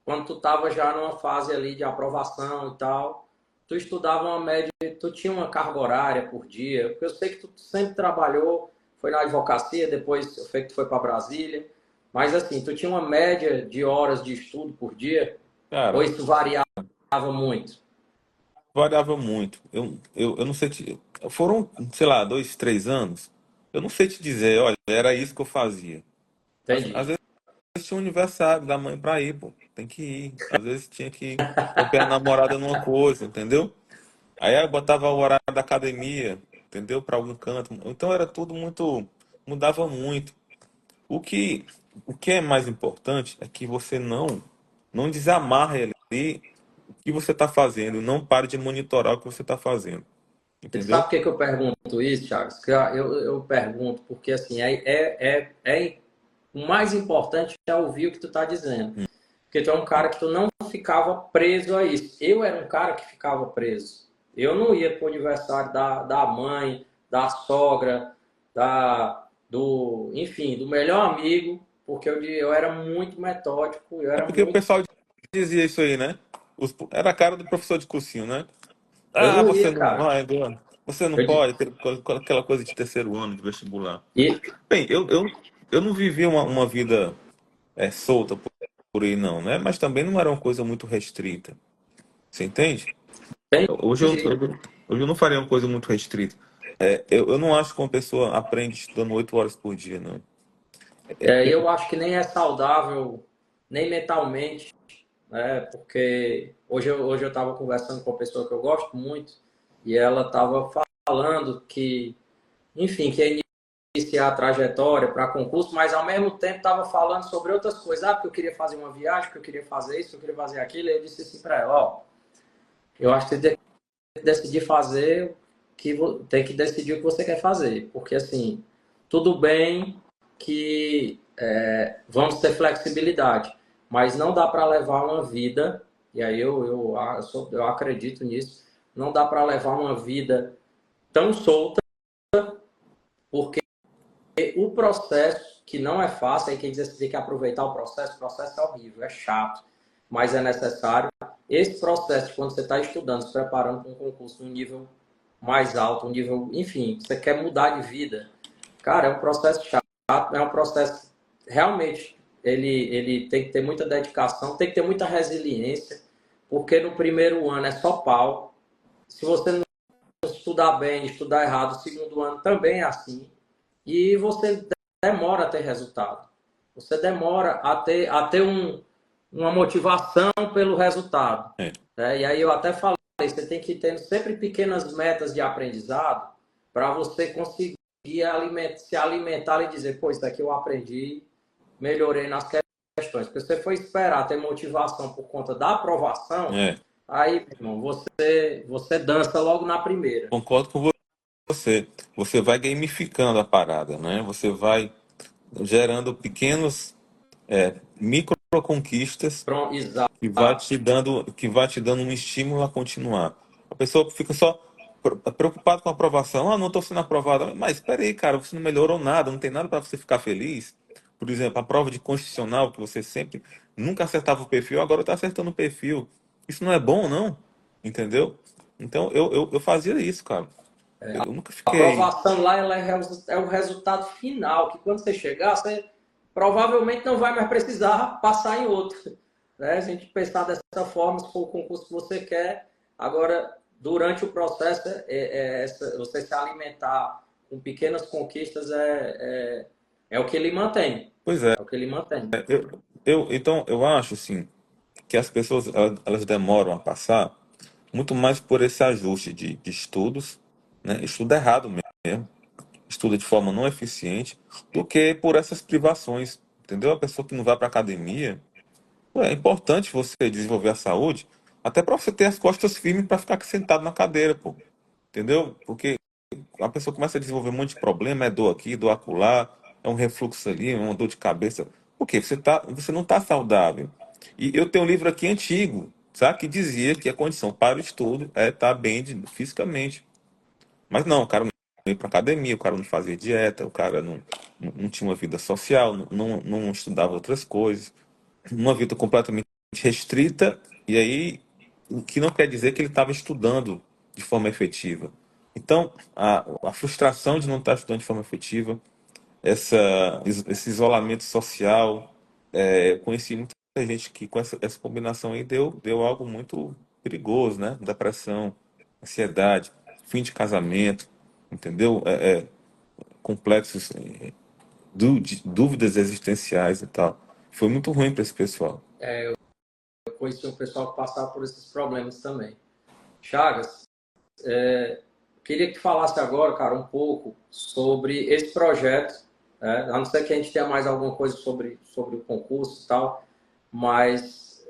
[SPEAKER 1] Quando tu estava já numa fase ali de aprovação e tal, tu estudava uma média, tu tinha uma carga horária por dia, porque eu sei que tu sempre trabalhou, foi na advocacia, depois eu sei que tu foi para Brasília, mas assim, tu tinha uma média de horas de estudo por dia, ou
[SPEAKER 2] Cara,
[SPEAKER 1] isso variava muito?
[SPEAKER 2] variava muito. Eu não sei te. Foram, sei lá, 2, 3 anos. Eu não sei te dizer, olha, era isso que eu fazia. Às
[SPEAKER 1] Entendi.
[SPEAKER 2] vezes tinha um aniversário da mãe pra ir, pô. Tem que ir. Às vezes tinha que acompanhar a namorada numa coisa, entendeu? Aí eu botava o horário da academia, entendeu? Pra algum canto. Então era tudo muito. Mudava muito. O que, o que é mais importante é que você não desamarre ali o que você está fazendo, não pare de monitorar o que você está fazendo,
[SPEAKER 1] Você sabe
[SPEAKER 2] entendeu?
[SPEAKER 1] por que eu pergunto isso, Thiago? Que eu pergunto porque assim, o mais importante é ouvir o que tu está dizendo. Porque tu é um cara que tu não ficava preso a isso. Eu era um cara que ficava preso. Eu não ia pro aniversário da mãe, da sogra, enfim, do melhor amigo, porque eu era muito metódico, eu
[SPEAKER 2] É
[SPEAKER 1] era
[SPEAKER 2] porque o
[SPEAKER 1] muito.
[SPEAKER 2] pessoal dizia isso aí, né? Era a cara do professor de cursinho, né?
[SPEAKER 1] Eu
[SPEAKER 2] Ah,
[SPEAKER 1] não
[SPEAKER 2] você
[SPEAKER 1] ia,
[SPEAKER 2] não
[SPEAKER 1] cara.
[SPEAKER 2] vai, você não
[SPEAKER 1] Eu, di-
[SPEAKER 2] pode, aquela coisa de terceiro ano de vestibular.
[SPEAKER 1] e
[SPEAKER 2] Bem, eu não vivi uma vida solta por aí, não, né? Mas também não era uma coisa muito restrita. Você entende?
[SPEAKER 1] entendi.
[SPEAKER 2] Hoje eu não faria uma coisa muito restrita. Eu não acho que uma pessoa aprende estudando 8 horas por dia, não.
[SPEAKER 1] Eu acho que nem é saudável, nem mentalmente, né? Porque hoje eu estava conversando com uma pessoa que eu gosto muito e ela estava falando que, enfim, que ia iniciar a trajetória para concurso, mas ao mesmo tempo estava falando sobre outras coisas. Ah, porque eu queria fazer uma viagem, porque eu queria fazer isso, porque eu queria fazer aquilo. E eu disse assim para ela, ó, eu acho que você tem que decidir fazer tem que decidir o que você quer fazer, porque assim, tudo bem que vamos ter flexibilidade, mas não dá para levar uma vida, e aí eu acredito nisso, não dá para levar uma vida tão solta, porque o processo, que não é fácil, aí quem diz que tem que aproveitar o processo é horrível, é chato, mas é necessário. Esse processo, de quando você está estudando, se preparando para um concurso, um nível mais alto, um nível, enfim, você quer mudar de vida, cara, é um processo chato, é um processo realmente, ele tem que ter muita dedicação, tem que ter muita resiliência, porque no primeiro ano é só pau. Se você não estudar bem, estudar errado, o segundo ano também é assim. E você demora a ter resultado. Você demora a ter uma motivação pelo resultado.
[SPEAKER 2] É.
[SPEAKER 1] Né? E aí eu até falei, você tem que ter sempre pequenas metas de aprendizado para você conseguir se alimentar e dizer, pô, isso daqui eu aprendi, melhorei nas questões. Porque se você for esperar ter motivação por conta da aprovação,
[SPEAKER 2] É,
[SPEAKER 1] aí, meu irmão, você dança logo na primeira.
[SPEAKER 2] concordo com você. Você vai gamificando a parada, né? Você vai gerando pequenos micro conquistas
[SPEAKER 1] Pronto, exato.
[SPEAKER 2] que vai te dando um estímulo a continuar. A pessoa fica só preocupada com a aprovação. Ah, não estou sendo aprovado. Mas espera aí, cara, você não melhorou nada, não tem nada para você ficar feliz. Por exemplo, a prova de constitucional, que você sempre nunca acertava o perfil, agora está acertando o perfil. Isso não é bom, não? Entendeu? Então, eu fazia isso, cara. Eu nunca
[SPEAKER 1] A
[SPEAKER 2] fiquei.
[SPEAKER 1] aprovação lá ela é o resultado final, que quando você chegar, você provavelmente não vai mais precisar passar em outro. Né? A gente pensar dessa forma, se for o concurso que você quer, agora, durante o processo, você se alimentar com pequenas conquistas é o que ele mantém.
[SPEAKER 2] Pois é.
[SPEAKER 1] É o que ele mantém.
[SPEAKER 2] Então, eu acho, assim, que as pessoas elas demoram a passar muito mais por esse ajuste de estudos, né? Estuda errado mesmo, estuda de forma não eficiente, do que por essas privações, entendeu? A pessoa que não vai para academia, pô, é importante você desenvolver a saúde, até para você ter as costas firmes para ficar sentado na cadeira, pô, entendeu? Porque a pessoa começa a desenvolver um monte de problema, é dor aqui, dor acolá, é um refluxo ali, é uma dor de cabeça. Por quê? Você não está saudável. E eu tenho um livro aqui antigo, sabe, que dizia que a condição para o estudo é estar bem fisicamente. Mas não, o cara não ia para academia, o cara não fazia dieta, o cara não tinha uma vida social, não estudava outras coisas, uma vida completamente restrita, e aí, o que não quer dizer que ele estava estudando de forma efetiva. Então, a frustração de não estar estudando de forma efetiva, esse isolamento social, eu conheci muita gente que com essa combinação aí deu algo muito perigoso, né? Depressão, ansiedade, fim de casamento, entendeu? Complexos, de dúvidas existenciais e tal. Foi muito ruim para esse pessoal.
[SPEAKER 1] Eu conheci um pessoal que passava por esses problemas também. Chagas, queria que tu falasse agora, cara, um pouco sobre esse projeto, né? A não ser que a gente tenha mais alguma coisa sobre o concurso e tal, mas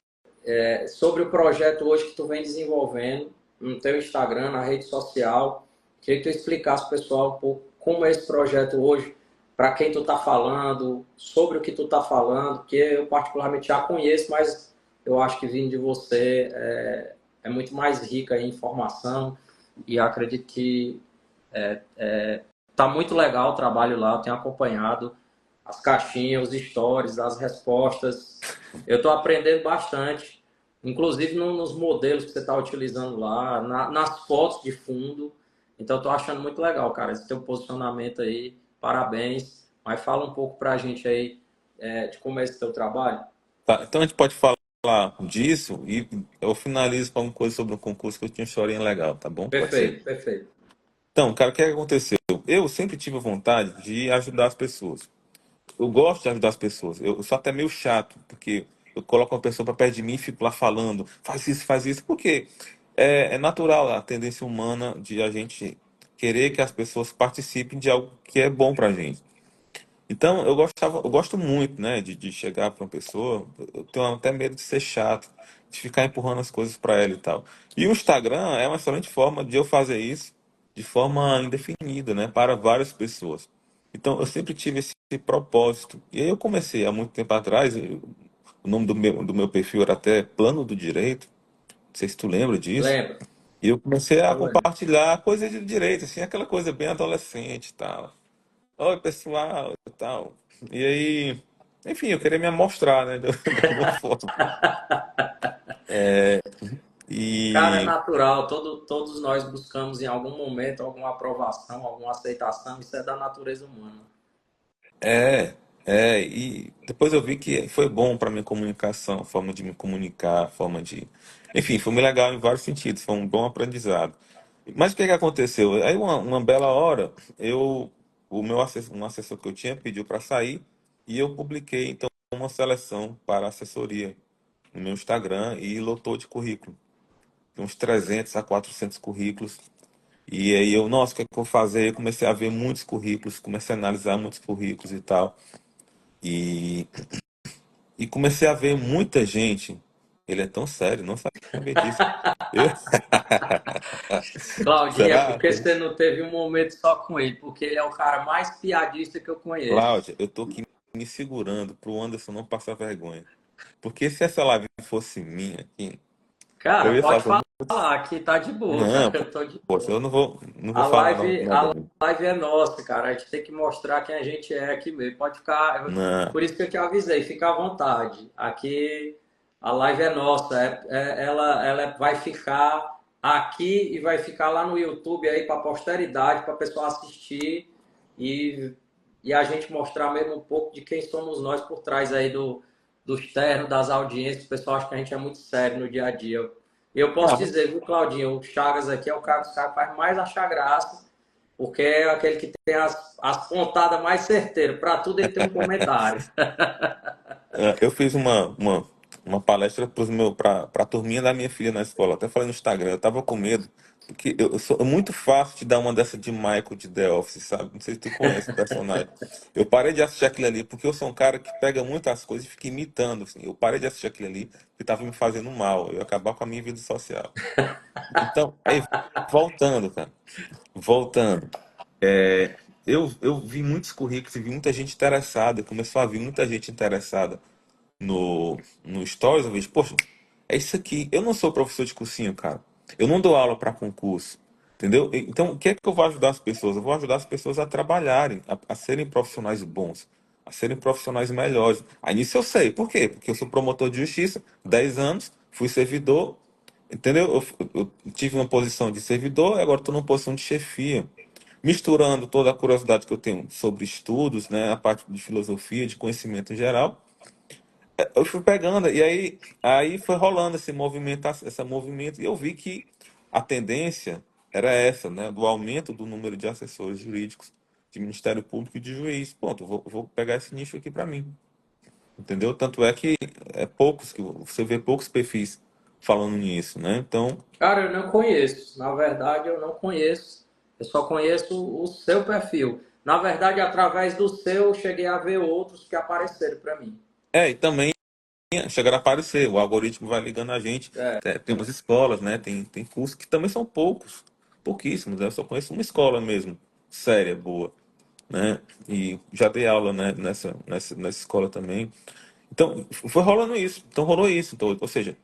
[SPEAKER 1] sobre o projeto hoje que tu vem desenvolvendo no teu Instagram, na rede social. Queria que tu explicasse pro pessoal um pouco como é esse projeto hoje, para quem tu tá falando, sobre o que tu tá falando, que eu particularmente já conheço, mas eu acho que vindo de você é muito mais rica em informação e acredito que tá muito legal o trabalho lá, eu tenho acompanhado as caixinhas, os stories, as respostas. Eu estou aprendendo bastante, inclusive nos modelos que você está utilizando lá, nas fotos de fundo. Então, estou achando muito legal, cara, esse teu posicionamento aí. Parabéns. Mas fala um pouco para a gente aí de como é esse teu trabalho.
[SPEAKER 2] Tá, então a gente pode falar disso e eu finalizo com alguma coisa sobre o concurso que eu tinha uma historinha legal, tá bom? Pode ser?
[SPEAKER 1] Perfeito, perfeito.
[SPEAKER 2] Então, cara, o que é que aconteceu? Eu sempre tive vontade de ajudar as pessoas. Eu gosto de ajudar as pessoas. Eu sou até meio chato, porque eu coloco uma pessoa para perto de mim e fico lá falando, faz isso, porque é natural a tendência humana de a gente querer que as pessoas participem de algo que é bom pra gente. Então, eu gosto muito, né, de chegar para uma pessoa, eu tenho até medo de ser chato, de ficar empurrando as coisas para ela e tal. E o Instagram é uma excelente forma de eu fazer isso de forma indefinida, né, para várias pessoas. Então, eu sempre tive esse propósito. E aí eu comecei há muito tempo atrás, o nome do meu perfil era até Plano do Direito, não sei se tu lembra disso.
[SPEAKER 1] Lembra?
[SPEAKER 2] E eu comecei a
[SPEAKER 1] Eu lembro.
[SPEAKER 2] compartilhar coisas de direito, assim, aquela coisa bem adolescente e tal. Oi, pessoal, e tal. E aí, enfim, eu queria me amostrar, né, de alguma forma.
[SPEAKER 1] Cara, é
[SPEAKER 2] E
[SPEAKER 1] natural. Todos nós buscamos em algum momento alguma aprovação, alguma aceitação. Isso é da natureza humana.
[SPEAKER 2] é, e depois eu vi que foi bom para minha comunicação, forma de me comunicar, forma de. Enfim, foi muito legal em vários sentidos, foi um bom aprendizado. Mas o que que aconteceu? Aí, uma bela hora, eu um assessor que eu tinha pediu para sair e eu publiquei então uma seleção para assessoria no meu Instagram e lotou de currículo. Tem uns 300 a 400 currículos. E aí eu, nossa, o que é que eu vou fazer? Eu comecei a ver muitos currículos, comecei a analisar muitos currículos e tal. E, e comecei a ver muita gente. Ele é tão sério, não sabia disso. Eu,
[SPEAKER 1] Claudinho, é
[SPEAKER 2] será?
[SPEAKER 1] porque você não teve um momento só com ele, porque ele é o cara mais piadista que eu conheço.
[SPEAKER 2] Cláudia, eu tô aqui me segurando pro Anderson não passar vergonha. Porque se essa live fosse minha aqui,
[SPEAKER 1] Cara,
[SPEAKER 2] eu ia
[SPEAKER 1] pode
[SPEAKER 2] falar,
[SPEAKER 1] falar, aqui tá de boa, cara.
[SPEAKER 2] não,
[SPEAKER 1] Eu tô de
[SPEAKER 2] poxa,
[SPEAKER 1] boa.
[SPEAKER 2] eu não vou falar nada.
[SPEAKER 1] A live é nossa, cara. A gente tem que mostrar quem a gente é aqui mesmo. Pode ficar.
[SPEAKER 2] Não,
[SPEAKER 1] Por isso que eu te avisei, fica à vontade. Aqui a live é nossa. Ela vai ficar aqui e vai ficar lá no YouTube aí para posteridade, para o pessoal assistir e, e a gente mostrar mesmo um pouco de quem somos nós por trás aí dos ternos, das audiências. O pessoal acha que a gente é muito sério no dia a dia. Eu posso
[SPEAKER 2] não,
[SPEAKER 1] dizer, viu, Claudinho, o Chagas aqui é o cara que faz mais achar graça, porque é aquele que tem as pontadas mais certeiras. Para tudo ele tem um comentário.
[SPEAKER 2] eu fiz uma palestra para a turminha da minha filha na escola. Até falei no Instagram, eu tava com medo, porque eu sou é muito fácil de dar uma dessa de Michael de The Office, sabe? Não sei se tu conhece o personagem. Eu parei de assistir aquilo ali, porque eu sou um cara que pega muitas coisas e fica imitando, assim. Eu parei de assistir aquilo ali, porque tava me fazendo mal. Eu ia acabar com a minha vida social. Então, aí, voltando, cara. Voltando. Eu vi muitos currículos e vi muita gente interessada. Começou a vir muita gente interessada no Stories, eu vejo, poxa, é isso aqui. Eu não sou professor de cursinho, cara. Eu não dou aula para concurso. Entendeu? Então, o que é que eu vou ajudar as pessoas? Eu vou ajudar as pessoas a trabalharem, a serem profissionais bons, a serem profissionais melhores. Aí nisso eu sei. Por quê? Porque eu sou promotor de justiça, 10 anos, fui servidor, entendeu? Eu tive uma posição de servidor e agora estou numa posição de chefia. Misturando toda a curiosidade que eu tenho sobre estudos, né, a parte de filosofia, de conhecimento em geral, eu fui pegando, e aí foi rolando esse movimento, e eu vi que a tendência era essa, né? Do aumento do número de assessores jurídicos de Ministério Público e de juiz. Ponto, eu vou pegar esse nicho aqui para mim, entendeu? Tanto é que poucos, que você vê poucos perfis falando nisso, né? Então,
[SPEAKER 1] Cara, eu não conheço. Na verdade, eu não conheço. Eu só conheço o seu perfil. Na verdade, através do seu, eu cheguei a ver outros que apareceram para mim.
[SPEAKER 2] e também chegar a aparecer, o algoritmo vai ligando a gente.
[SPEAKER 1] É.
[SPEAKER 2] Tem umas escolas, né? Tem cursos que também são poucos, pouquíssimos, né? Eu só conheço uma escola mesmo, séria, boa, né? E já dei aula, né, nessa escola também. Então, foi rolando isso. Então, rolou isso. Então, ou seja,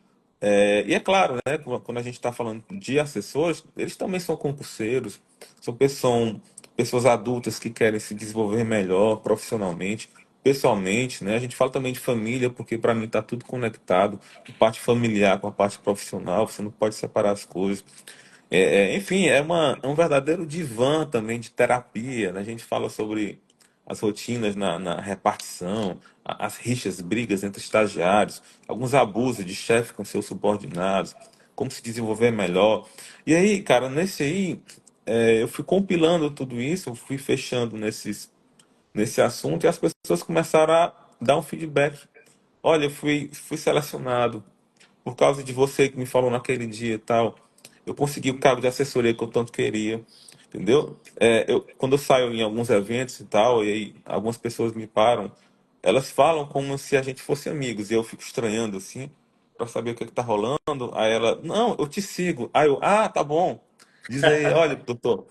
[SPEAKER 2] e é claro, né, quando a gente está falando de assessores, eles também são concurseiros, são pessoas adultas que querem se desenvolver melhor profissionalmente, pessoalmente, né? A gente fala também de família, porque para mim está tudo conectado, a parte familiar com a parte profissional, você não pode separar as coisas. Enfim, é um verdadeiro divã também de terapia, né? A gente fala sobre as rotinas na repartição, as rixas, brigas entre estagiários, alguns abusos de chefe com seus subordinados, como se desenvolver melhor. E aí, cara, nesse aí, eu fui compilando tudo isso, fui fechando nesse assunto e as pessoas começaram a dar um feedback. Olha, eu fui selecionado por causa de você que me falou naquele dia e tal, eu consegui o cargo de assessoria que eu tanto queria, entendeu? Quando eu saio em alguns eventos e tal, e aí algumas pessoas me param, elas falam como se a gente fosse amigos, e eu fico estranhando assim, para saber o que é que tá rolando. Aí ela, não, eu te sigo. Aí eu, tá bom. Diz aí, olha, doutor,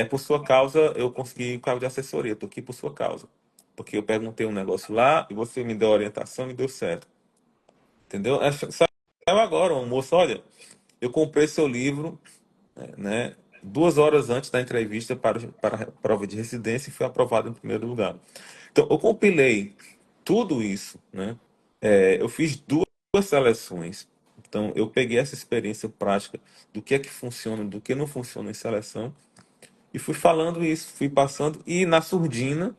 [SPEAKER 2] por sua causa eu consegui o cargo de assessoria, tô aqui por sua causa. Porque eu perguntei um negócio lá e você me deu a orientação e deu certo. Entendeu? Saiu agora, o moço, olha, eu comprei seu livro, né, 2 horas antes da entrevista para a prova de residência e fui aprovado em primeiro lugar. Então, eu compilei tudo isso, né? Eu fiz duas seleções. Então, eu peguei essa experiência prática do que é que funciona, do que não funciona em seleção, e fui falando isso, fui passando, e na surdina,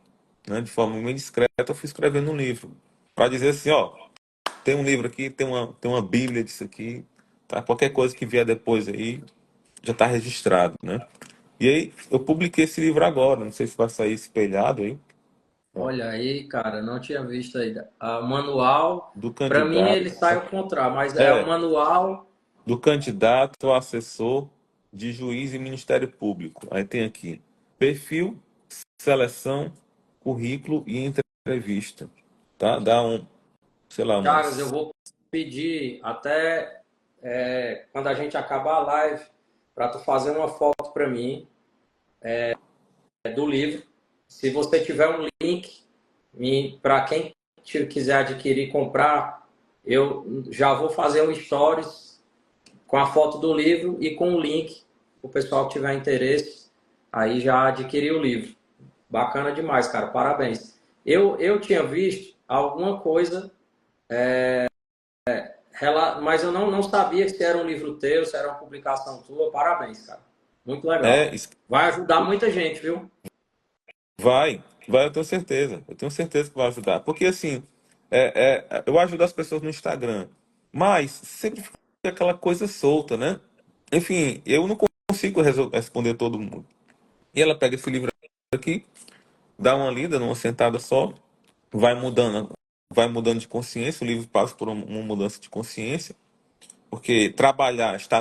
[SPEAKER 2] né, de forma bem discreta, eu fui escrevendo um livro. Para dizer assim, ó, tem um livro aqui, tem uma Bíblia disso aqui, tá? Qualquer coisa que vier depois aí já está registrado, né? E aí, eu publiquei esse livro agora, não sei se vai sair espelhado aí, ó,
[SPEAKER 1] Olha aí, cara, não tinha visto ainda. O manual,
[SPEAKER 2] do
[SPEAKER 1] para mim
[SPEAKER 2] candidato,
[SPEAKER 1] ele sai ao contrário, mas é o
[SPEAKER 2] é,
[SPEAKER 1] manual.
[SPEAKER 2] do candidato a assessor de juiz e Ministério Público. Aí tem aqui, perfil, seleção, currículo e entrevista, tá? Dá sei lá,
[SPEAKER 1] Chagas, eu
[SPEAKER 2] umas...
[SPEAKER 1] vou pedir até quando a gente acabar a live para tu fazer uma foto para mim do livro. Se você tiver um link para quem quiser adquirir, comprar, eu já vou fazer um stories com a foto do livro e com o link. O pessoal que tiver interesse, aí já adquiriu o livro. Bacana demais, cara. Parabéns. Eu tinha visto alguma coisa, mas eu não sabia se era um livro teu, se era uma publicação tua. Parabéns, cara. Muito
[SPEAKER 2] É,
[SPEAKER 1] legal. Vai ajudar muita gente, viu?
[SPEAKER 2] vai, eu tenho certeza que vai ajudar. Porque assim, eu ajudo as pessoas no Instagram, mas sempre fica aquela coisa solta, né? Enfim, eu não consigo responder todo mundo. E ela pega esse livro aqui, dá uma lida numa sentada só, vai mudando, vai mudando de consciência, o livro passa por uma mudança de consciência, porque trabalhar, está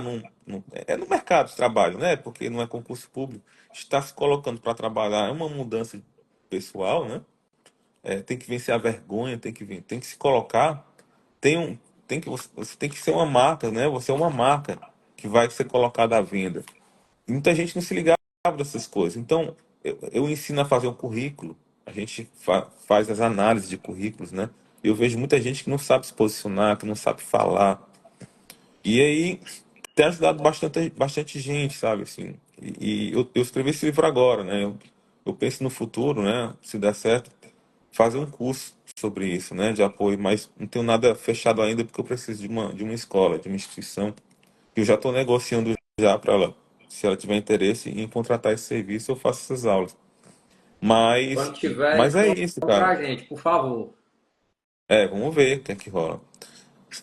[SPEAKER 2] é no mercado de trabalho, né? Porque não é concurso público, está se colocando para trabalhar é uma mudança pessoal, né? Tem que vencer a vergonha, tem que se colocar, tem um, você tem que ser uma marca, né? Você é uma marca que vai ser colocada à venda. E muita gente não se ligava dessas coisas. Então, eu ensino a fazer um currículo, a gente faz as análises de currículos, né? Eu vejo muita gente que não sabe se posicionar, que não sabe falar. E aí tem ajudado bastante gente, sabe? Assim, eu escrevi esse livro agora, né? Eu penso no futuro, né? Se der certo, fazer um curso sobre isso, né? De apoio, mas não tenho nada fechado ainda porque eu preciso de uma escola, de uma instituição. Eu já estou negociando já para ela. Se ela tiver interesse em contratar esse serviço, eu faço essas aulas.
[SPEAKER 1] Quando
[SPEAKER 2] Mas,
[SPEAKER 1] tiver,
[SPEAKER 2] mas é
[SPEAKER 1] informa
[SPEAKER 2] isso, cara.
[SPEAKER 1] pra gente, por favor.
[SPEAKER 2] Vamos ver o que é que rola.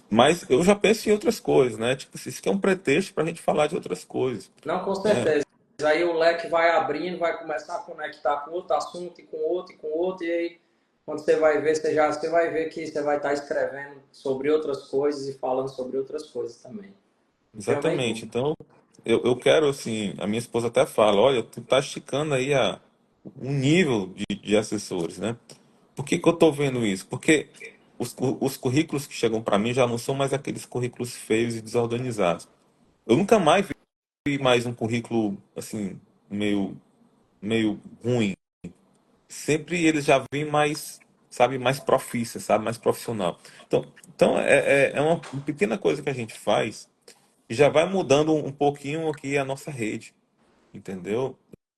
[SPEAKER 2] Mas eu já penso em outras coisas, né? Tipo, isso aqui é um pretexto para a gente falar de outras coisas,
[SPEAKER 1] Não, com
[SPEAKER 2] né?
[SPEAKER 1] certeza. Aí o leque vai abrindo, vai começar a conectar com outro assunto e com outro e com outro, e aí quando você vai ver, você vai ver que você vai estar escrevendo sobre outras coisas e falando sobre outras coisas também. Não tenho nem
[SPEAKER 2] Exatamente.
[SPEAKER 1] dúvida.
[SPEAKER 2] Então, eu quero, assim, a minha esposa até fala, olha, tu tá esticando aí o nível de assessores, né? Por que que eu tô vendo isso? Porque os currículos que chegam para mim já não são mais aqueles currículos feios e desorganizados. Eu nunca mais vi mais um currículo, assim, meio ruim. Sempre eles já vêm mais, sabe, mais profissa, sabe, mais profissional. Então é uma pequena coisa que a gente faz e já vai mudando um pouquinho aqui a nossa rede, entendeu?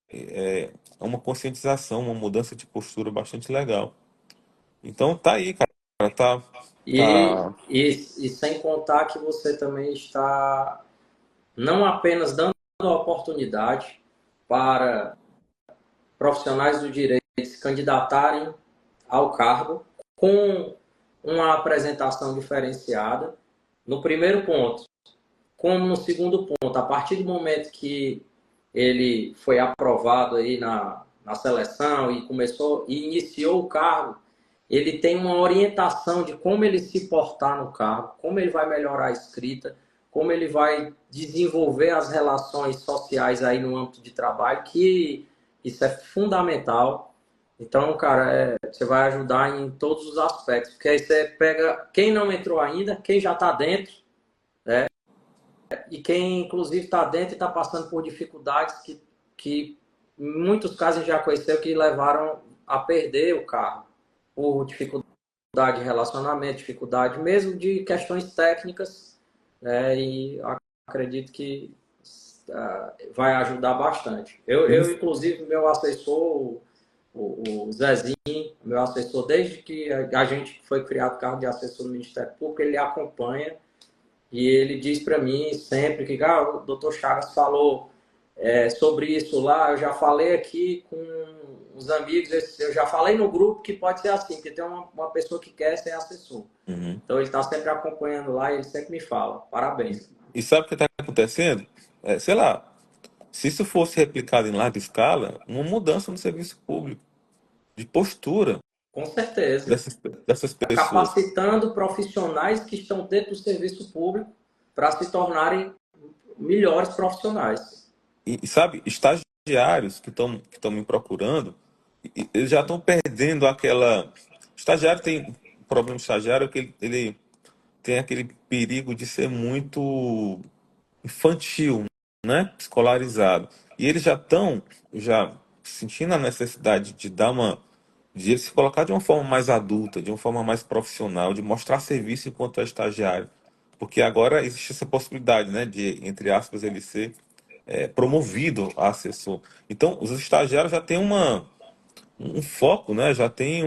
[SPEAKER 2] É uma conscientização, uma mudança de postura bastante legal. Então tá aí, cara, tá,
[SPEAKER 1] E,
[SPEAKER 2] tá,
[SPEAKER 1] e sem contar que você também está não apenas dando a oportunidade para profissionais do direito se candidatarem ao cargo com uma apresentação diferenciada, no primeiro ponto, como no segundo ponto, a partir do momento que ele foi aprovado aí na seleção e começou e iniciou o cargo, ele tem uma orientação de como ele se portar no cargo, como ele vai melhorar a escrita, como ele vai desenvolver as relações sociais aí no âmbito de trabalho, que isso é fundamental. Então, cara, você vai ajudar em todos os aspectos, porque aí você pega quem não entrou ainda, quem já está dentro, e quem, inclusive, está dentro e está passando por dificuldades que, em muitos casos, a gente já conheceu que levaram a perder o carro, por dificuldade de relacionamento, dificuldade mesmo de questões técnicas, né? E acredito que vai ajudar bastante. Inclusive, meu assessor, o Zezinho, meu assessor, desde que a gente foi criado cargo de assessor no Ministério Público, ele acompanha e ele diz para mim sempre que o doutor Chagas falou sobre isso lá, eu já falei aqui com os amigos, eu já falei no grupo que pode ser assim, que tem uma pessoa que quer ser assessor.
[SPEAKER 2] uhum.
[SPEAKER 1] Então ele está sempre acompanhando lá e ele sempre me fala, parabéns.
[SPEAKER 2] E sabe o que está acontecendo? Sei lá, se isso fosse replicado em larga escala, uma mudança no serviço público, de postura
[SPEAKER 1] Com certeza.
[SPEAKER 2] dessas pessoas.
[SPEAKER 1] Capacitando profissionais que estão dentro do serviço público para se tornarem melhores profissionais.
[SPEAKER 2] E sabe, estagiários que estão me procurando, eles já estão perdendo aquela. Estagiário tem um problema estagiário que ele tem aquele perigo de ser muito infantil, né? Escolarizado. E eles já sentindo a necessidade de dar uma de ele se colocar de uma forma mais adulta, de uma forma mais profissional, de mostrar serviço enquanto é estagiário. Porque agora existe essa possibilidade, né, de, entre aspas, ele ser promovido a assessor. Então, os estagiários já têm um foco, né, já tem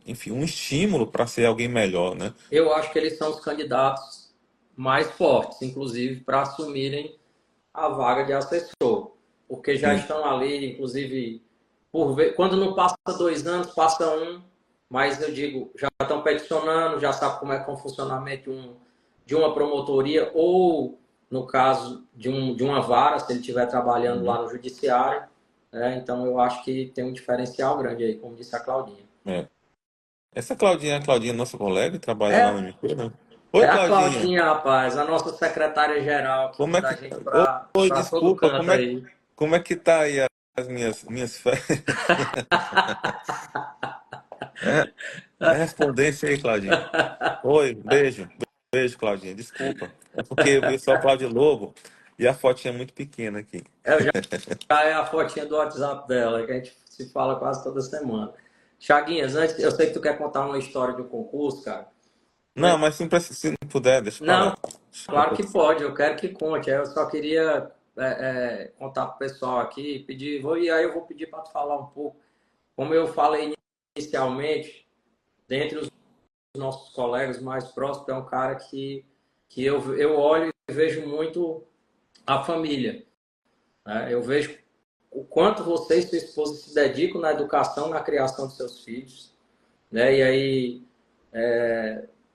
[SPEAKER 2] enfim, um estímulo para ser alguém melhor, né?
[SPEAKER 1] Eu acho que eles são os candidatos mais fortes, inclusive, para assumirem a vaga de assessor, porque já
[SPEAKER 2] Sim.
[SPEAKER 1] estão ali, inclusive, quando não passa 2 anos, passa um, mas eu digo, já estão peticionando, já sabe como é que é o funcionamento de uma promotoria, ou no caso de uma vara, se ele estiver trabalhando
[SPEAKER 2] Uhum.
[SPEAKER 1] lá no judiciário, né? Então eu acho que tem um diferencial grande aí, como disse a Claudinha.
[SPEAKER 2] É. Essa Claudinha, a Claudinha, nossa colega, trabalha lá na
[SPEAKER 1] É,
[SPEAKER 2] MP, né?
[SPEAKER 1] é
[SPEAKER 2] Oi,
[SPEAKER 1] a
[SPEAKER 2] Claudinha.
[SPEAKER 1] Claudinha, rapaz, a nossa secretária-geral que
[SPEAKER 2] Como é
[SPEAKER 1] manda a
[SPEAKER 2] que.
[SPEAKER 1] gente
[SPEAKER 2] Oi,
[SPEAKER 1] para todo
[SPEAKER 2] desculpa,
[SPEAKER 1] canto aí.
[SPEAKER 2] como é que tá aí as minhas férias? É, é respondência aí, Claudinha. Oi, beijo, Claudinha. Desculpa. É porque eu vi só Cláudio Lobo e a fotinha é muito pequena aqui.
[SPEAKER 1] É a fotinha do WhatsApp dela, que a gente se fala quase toda semana. Chaguinhas, antes, eu sei que tu quer contar uma história do concurso, cara,
[SPEAKER 2] Não,
[SPEAKER 1] mas
[SPEAKER 2] mas se não puder, deixa pra
[SPEAKER 1] não,
[SPEAKER 2] lá.
[SPEAKER 1] claro que pode, eu quero que conte. Eu só queria contar pro pessoal aqui, pedir, e aí eu vou pedir para tu falar um pouco. Como eu falei inicialmente, dentre os nossos colegas mais próximos, é um cara que eu olho e vejo muito a família, né? Eu vejo o quanto você e sua esposa se dedicam na educação, na criação dos seus filhos, né? E aí,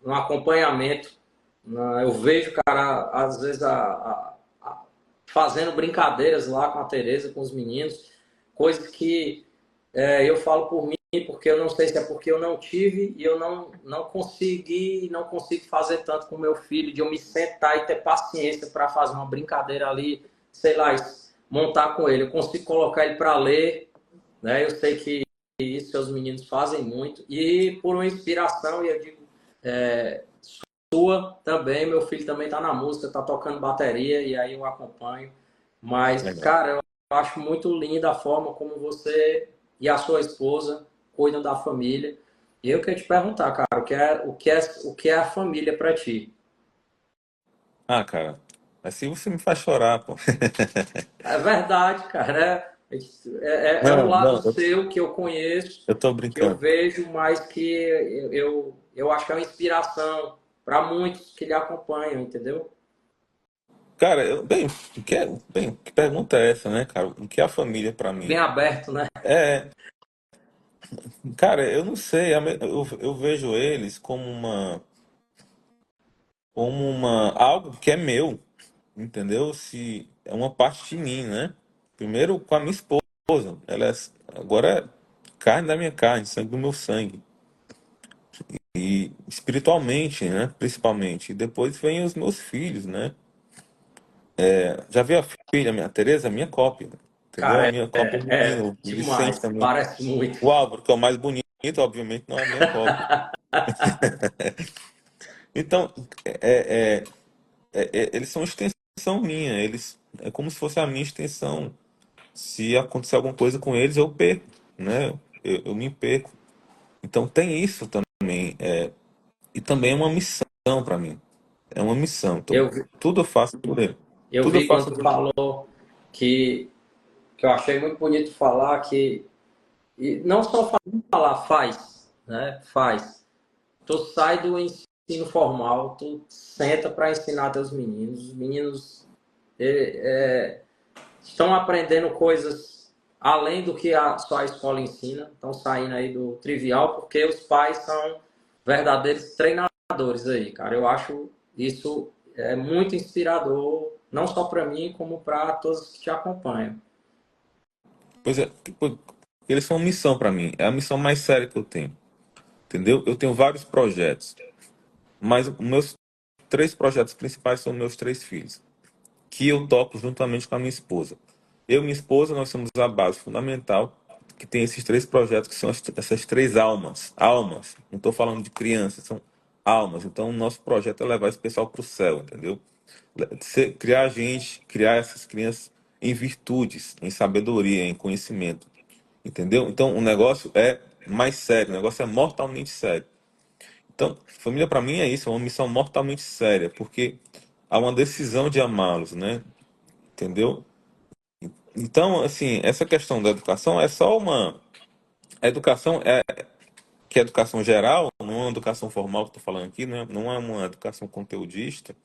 [SPEAKER 1] no acompanhamento, né? Eu vejo, cara, às vezes fazendo brincadeiras lá com a Tereza, com os meninos, coisas que eu falo por mim, porque eu não sei se é porque eu não tive e eu não consegui, não consigo fazer tanto com meu filho, de eu me sentar e ter paciência para fazer uma brincadeira ali, sei lá, montar com ele. Eu consigo colocar ele para ler, né? Eu sei que isso seus meninos fazem muito. E por uma inspiração, e eu digo, sua também, meu filho também está na música, está tocando bateria, e aí eu acompanho. Mas,
[SPEAKER 2] Legal.
[SPEAKER 1] cara, eu acho muito linda a forma como você e a sua esposa cuidam da família. E eu queria te perguntar, cara, o que é a família para ti?
[SPEAKER 2] Ah, cara, assim você me faz chorar, pô.
[SPEAKER 1] É verdade, cara. É um
[SPEAKER 2] Não,
[SPEAKER 1] lado
[SPEAKER 2] não,
[SPEAKER 1] seu que eu conheço,
[SPEAKER 2] eu tô
[SPEAKER 1] que eu
[SPEAKER 2] brincando.
[SPEAKER 1] vejo, mas que eu acho que é uma inspiração para muitos que lhe acompanham, entendeu?
[SPEAKER 2] Cara, que pergunta é essa, né, cara? O que é a família pra
[SPEAKER 1] Bem
[SPEAKER 2] mim?
[SPEAKER 1] aberto, né?
[SPEAKER 2] É, cara, eu não sei, eu vejo eles como algo que é meu, entendeu? Se é uma parte de mim, né? Primeiro com a minha esposa, agora é carne da minha carne, sangue do meu sangue. E espiritualmente, né? Principalmente. E depois vem os meus filhos, né? Já viu a filha, a minha Tereza, a minha cópia, entendeu? A
[SPEAKER 1] Cara,
[SPEAKER 2] minha cópia menina, o Vicente
[SPEAKER 1] demais.
[SPEAKER 2] também.
[SPEAKER 1] Parece muito.
[SPEAKER 2] O Álvaro, que é o mais bonito, obviamente não é a minha cópia. Então, é, é, eles são extensão minha, eles é como se fosse a minha extensão. Se acontecer alguma coisa com eles, eu perco, né? Eu me perco. Então tem isso também, e também é uma missão para mim. É uma missão. Então,
[SPEAKER 1] Eu, vi-
[SPEAKER 2] tudo eu faço por ele.
[SPEAKER 1] eu
[SPEAKER 2] Tudo eu
[SPEAKER 1] vi
[SPEAKER 2] faço
[SPEAKER 1] quando tu
[SPEAKER 2] por ele.
[SPEAKER 1] falou que eu achei muito bonito falar que, e não só falar, faz, né? Faz. Tu sai do ensino formal, tu senta para ensinar teus meninos. Os meninos estão aprendendo coisas além do que só a escola ensina, estão saindo aí do trivial, porque os pais são verdadeiros treinadores aí, cara. Eu acho isso muito inspirador não só para mim, como para todos que te acompanham.
[SPEAKER 2] Pois é, tipo, eles são uma missão para mim. É a missão mais séria que eu tenho. Entendeu? Eu tenho vários projetos, mas os meus três projetos principais são meus três filhos, que eu toco juntamente com a minha esposa. Eu e minha esposa, nós somos a base fundamental que tem esses três projetos, que são essas três almas. Almas, não estou falando de crianças, são almas. Então, o nosso projeto é levar esse pessoal para o céu, entendeu? Criar gente, criar essas crianças em virtudes, em sabedoria, em conhecimento, entendeu? Então, o negócio é mais sério, o negócio é mortalmente sério. Então, família para mim é isso, é uma missão mortalmente séria, porque há uma decisão de amá-los, né? Entendeu? Então, assim, essa questão da educação é só uma. A educação é que é educação geral, não é uma educação formal que estou falando aqui, né? Não é uma educação conteudista,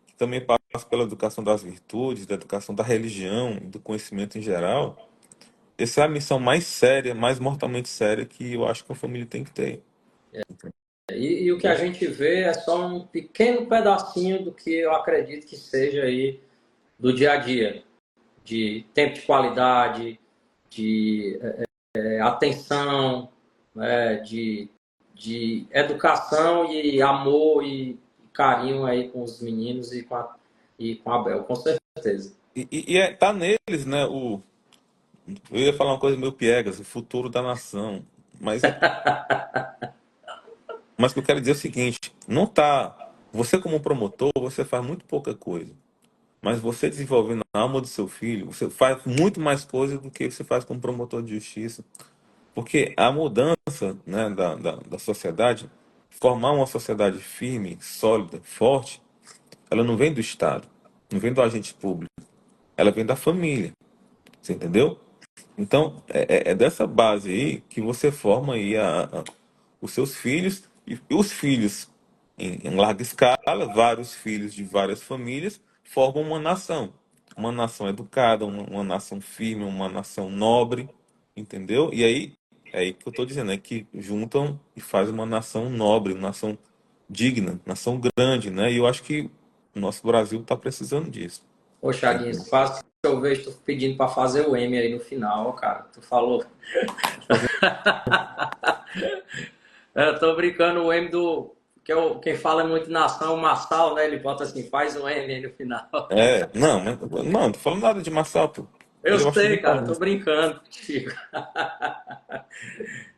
[SPEAKER 2] que também passa pela educação das virtudes, da educação da religião, do conhecimento em geral. Essa é a missão mais séria, mais mortalmente séria que eu acho que a família tem que ter.
[SPEAKER 1] E o que a
[SPEAKER 2] Entendeu?
[SPEAKER 1] gente vê é só um pequeno pedacinho do que eu acredito que seja aí do dia a dia, de tempo de qualidade, de atenção, né, de educação e amor e carinho aí com os meninos e com a Bel, com certeza.
[SPEAKER 2] Tá neles, né? Eu ia falar uma coisa meio piegas, o futuro da nação. Mas, mas o que eu quero dizer é o seguinte: não tá. Você, como promotor, você faz muito pouca coisa. Mas você desenvolvendo a alma do seu filho, você faz muito mais coisa do que você faz como promotor de justiça. Porque a mudança, né, da sociedade, formar uma sociedade firme, sólida, forte, ela não vem do Estado, não vem do agente público, ela vem da família. Você entendeu? Então, é dessa base aí que você forma aí os seus filhos e os filhos em larga escala, vários filhos de várias famílias formam uma nação. Uma nação educada, uma nação firme, uma nação nobre, entendeu? E aí, é aí que eu estou dizendo, é que juntam e fazem uma nação nobre, uma nação digna, nação grande, né? E eu acho que o nosso Brasil está precisando disso.
[SPEAKER 1] Ô,
[SPEAKER 2] Entendeu?
[SPEAKER 1] Chaguinhos, quase que eu vejo tu pedindo para fazer o M aí no final, cara. Tu falou.
[SPEAKER 2] Fazer-
[SPEAKER 1] Eu tô brincando o M do. Quem fala muito nação, o Massal, né? Ele bota assim, faz um M aí no final.
[SPEAKER 2] Não, mas, não tô falando nada de Marçal, pô.
[SPEAKER 1] Eu
[SPEAKER 2] Ele eu acho
[SPEAKER 1] sei,
[SPEAKER 2] muito
[SPEAKER 1] cara,
[SPEAKER 2] bom.
[SPEAKER 1] tô brincando contigo.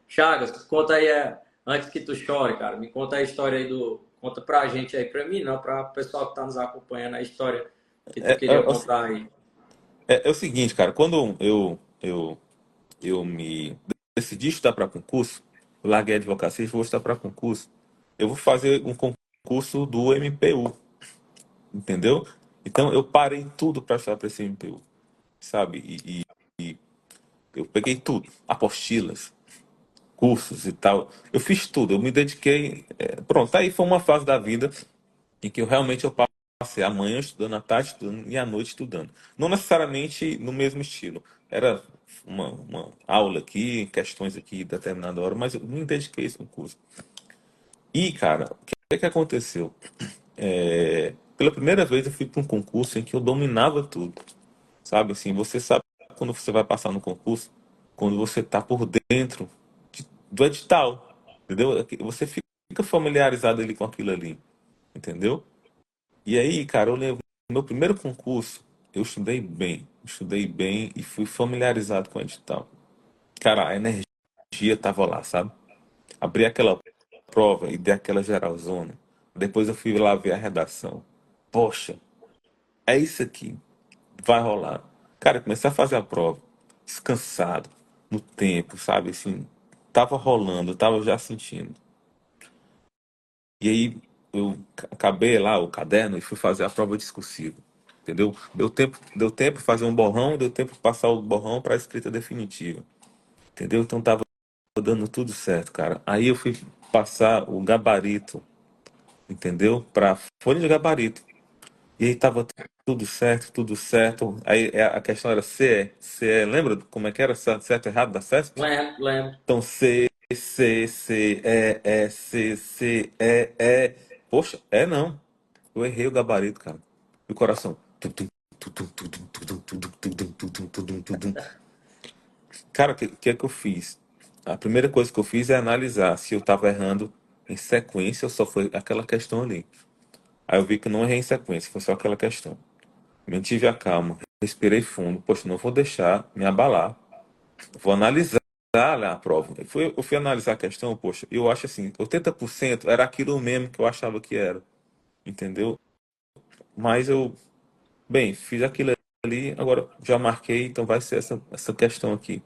[SPEAKER 1] Chagas, conta aí, antes que tu chore, cara, me conta a história aí do. Conta pra gente aí, pra mim não, pra pessoal que tá nos acompanhando, a história que tu
[SPEAKER 2] É,
[SPEAKER 1] queria contar aí.
[SPEAKER 2] é o seguinte, cara, quando eu me decidi estudar para concurso, eu larguei a advocacia e vou estudar para concurso, eu vou fazer um concurso do MPU, entendeu? Então eu parei tudo para estudar para esse MPU, sabe? E eu peguei tudo, apostilas, cursos e tal. Eu fiz tudo, eu me dediquei. Pronto, aí foi uma fase da vida em que eu realmente eu passei a manhã estudando, à tarde estudando e à noite estudando. Não necessariamente no mesmo estilo. Era uma aula aqui, questões aqui, determinada hora, mas eu me dediquei a esse curso. E, cara, o que é que aconteceu? Pela primeira vez eu fui para um concurso em que eu dominava tudo. Sabe assim, você sabe quando você vai passar no concurso, quando você está por dentro do edital, entendeu? Você fica familiarizado ali com aquilo ali, entendeu? E aí, cara, eu lembro, no meu primeiro concurso, eu estudei bem e fui familiarizado com o edital. Cara, a energia tava lá, sabe? Abri aquela prova e dei aquela geralzona. Depois eu fui lá ver a redação. Poxa, é isso aqui, vai rolar. Cara, eu comecei a fazer a prova, descansado, no tempo, sabe? Assim, tava rolando, eu tava já sentindo. E aí eu acabei lá o caderno e fui fazer a prova discursiva. Entendeu? Deu tempo de fazer um borrão, deu tempo de passar o borrão para a escrita definitiva. Entendeu? Então tava dando tudo certo, cara. Aí eu fui passar o gabarito, entendeu? Para folha de gabarito. E aí tava tudo certo, tudo certo. Aí a questão era CE, lembra como é que era certo e errado da CESP?
[SPEAKER 1] Lembro, lembro.
[SPEAKER 2] Então C. Poxa, não. Eu errei o gabarito, cara. E o coração. Cara, o que é que eu fiz? A primeira coisa que eu fiz é analisar se eu estava errando em sequência ou só foi aquela questão ali. Aí eu vi que não errei em sequência, foi só aquela questão. Mantive a calma, respirei fundo. Poxa, não vou deixar me abalar. Vou analisar lá a prova. Eu fui analisar a questão, poxa, eu acho assim, 80% era aquilo mesmo que eu achava que era, entendeu? Mas eu, bem, fiz aquilo ali, agora já marquei, então vai ser essa questão aqui.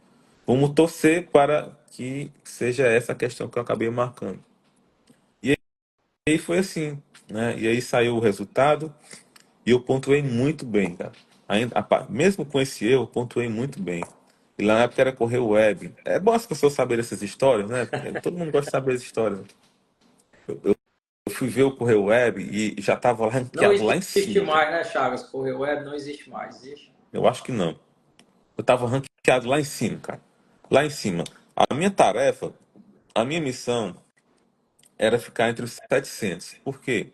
[SPEAKER 2] Vamos torcer para que seja essa questão que eu acabei marcando. E aí foi assim, né? E aí saiu o resultado e eu pontuei muito bem, cara. Ainda, mesmo com esse erro, eu pontuei muito bem. E lá na época era correr web. É bom as pessoas saberem essas histórias, né? Porque todo mundo gosta de saber as histórias. Eu fui ver o correr web e já estava
[SPEAKER 1] Não
[SPEAKER 2] ranqueado lá em
[SPEAKER 1] existe
[SPEAKER 2] cima, cara.
[SPEAKER 1] mais, né, Chagas? Correio Web não existe mais, existe?
[SPEAKER 2] Eu acho que não. Eu estava ranqueado lá em cima, cara. Lá em cima. A minha tarefa, a minha missão era ficar entre os 700. Por quê?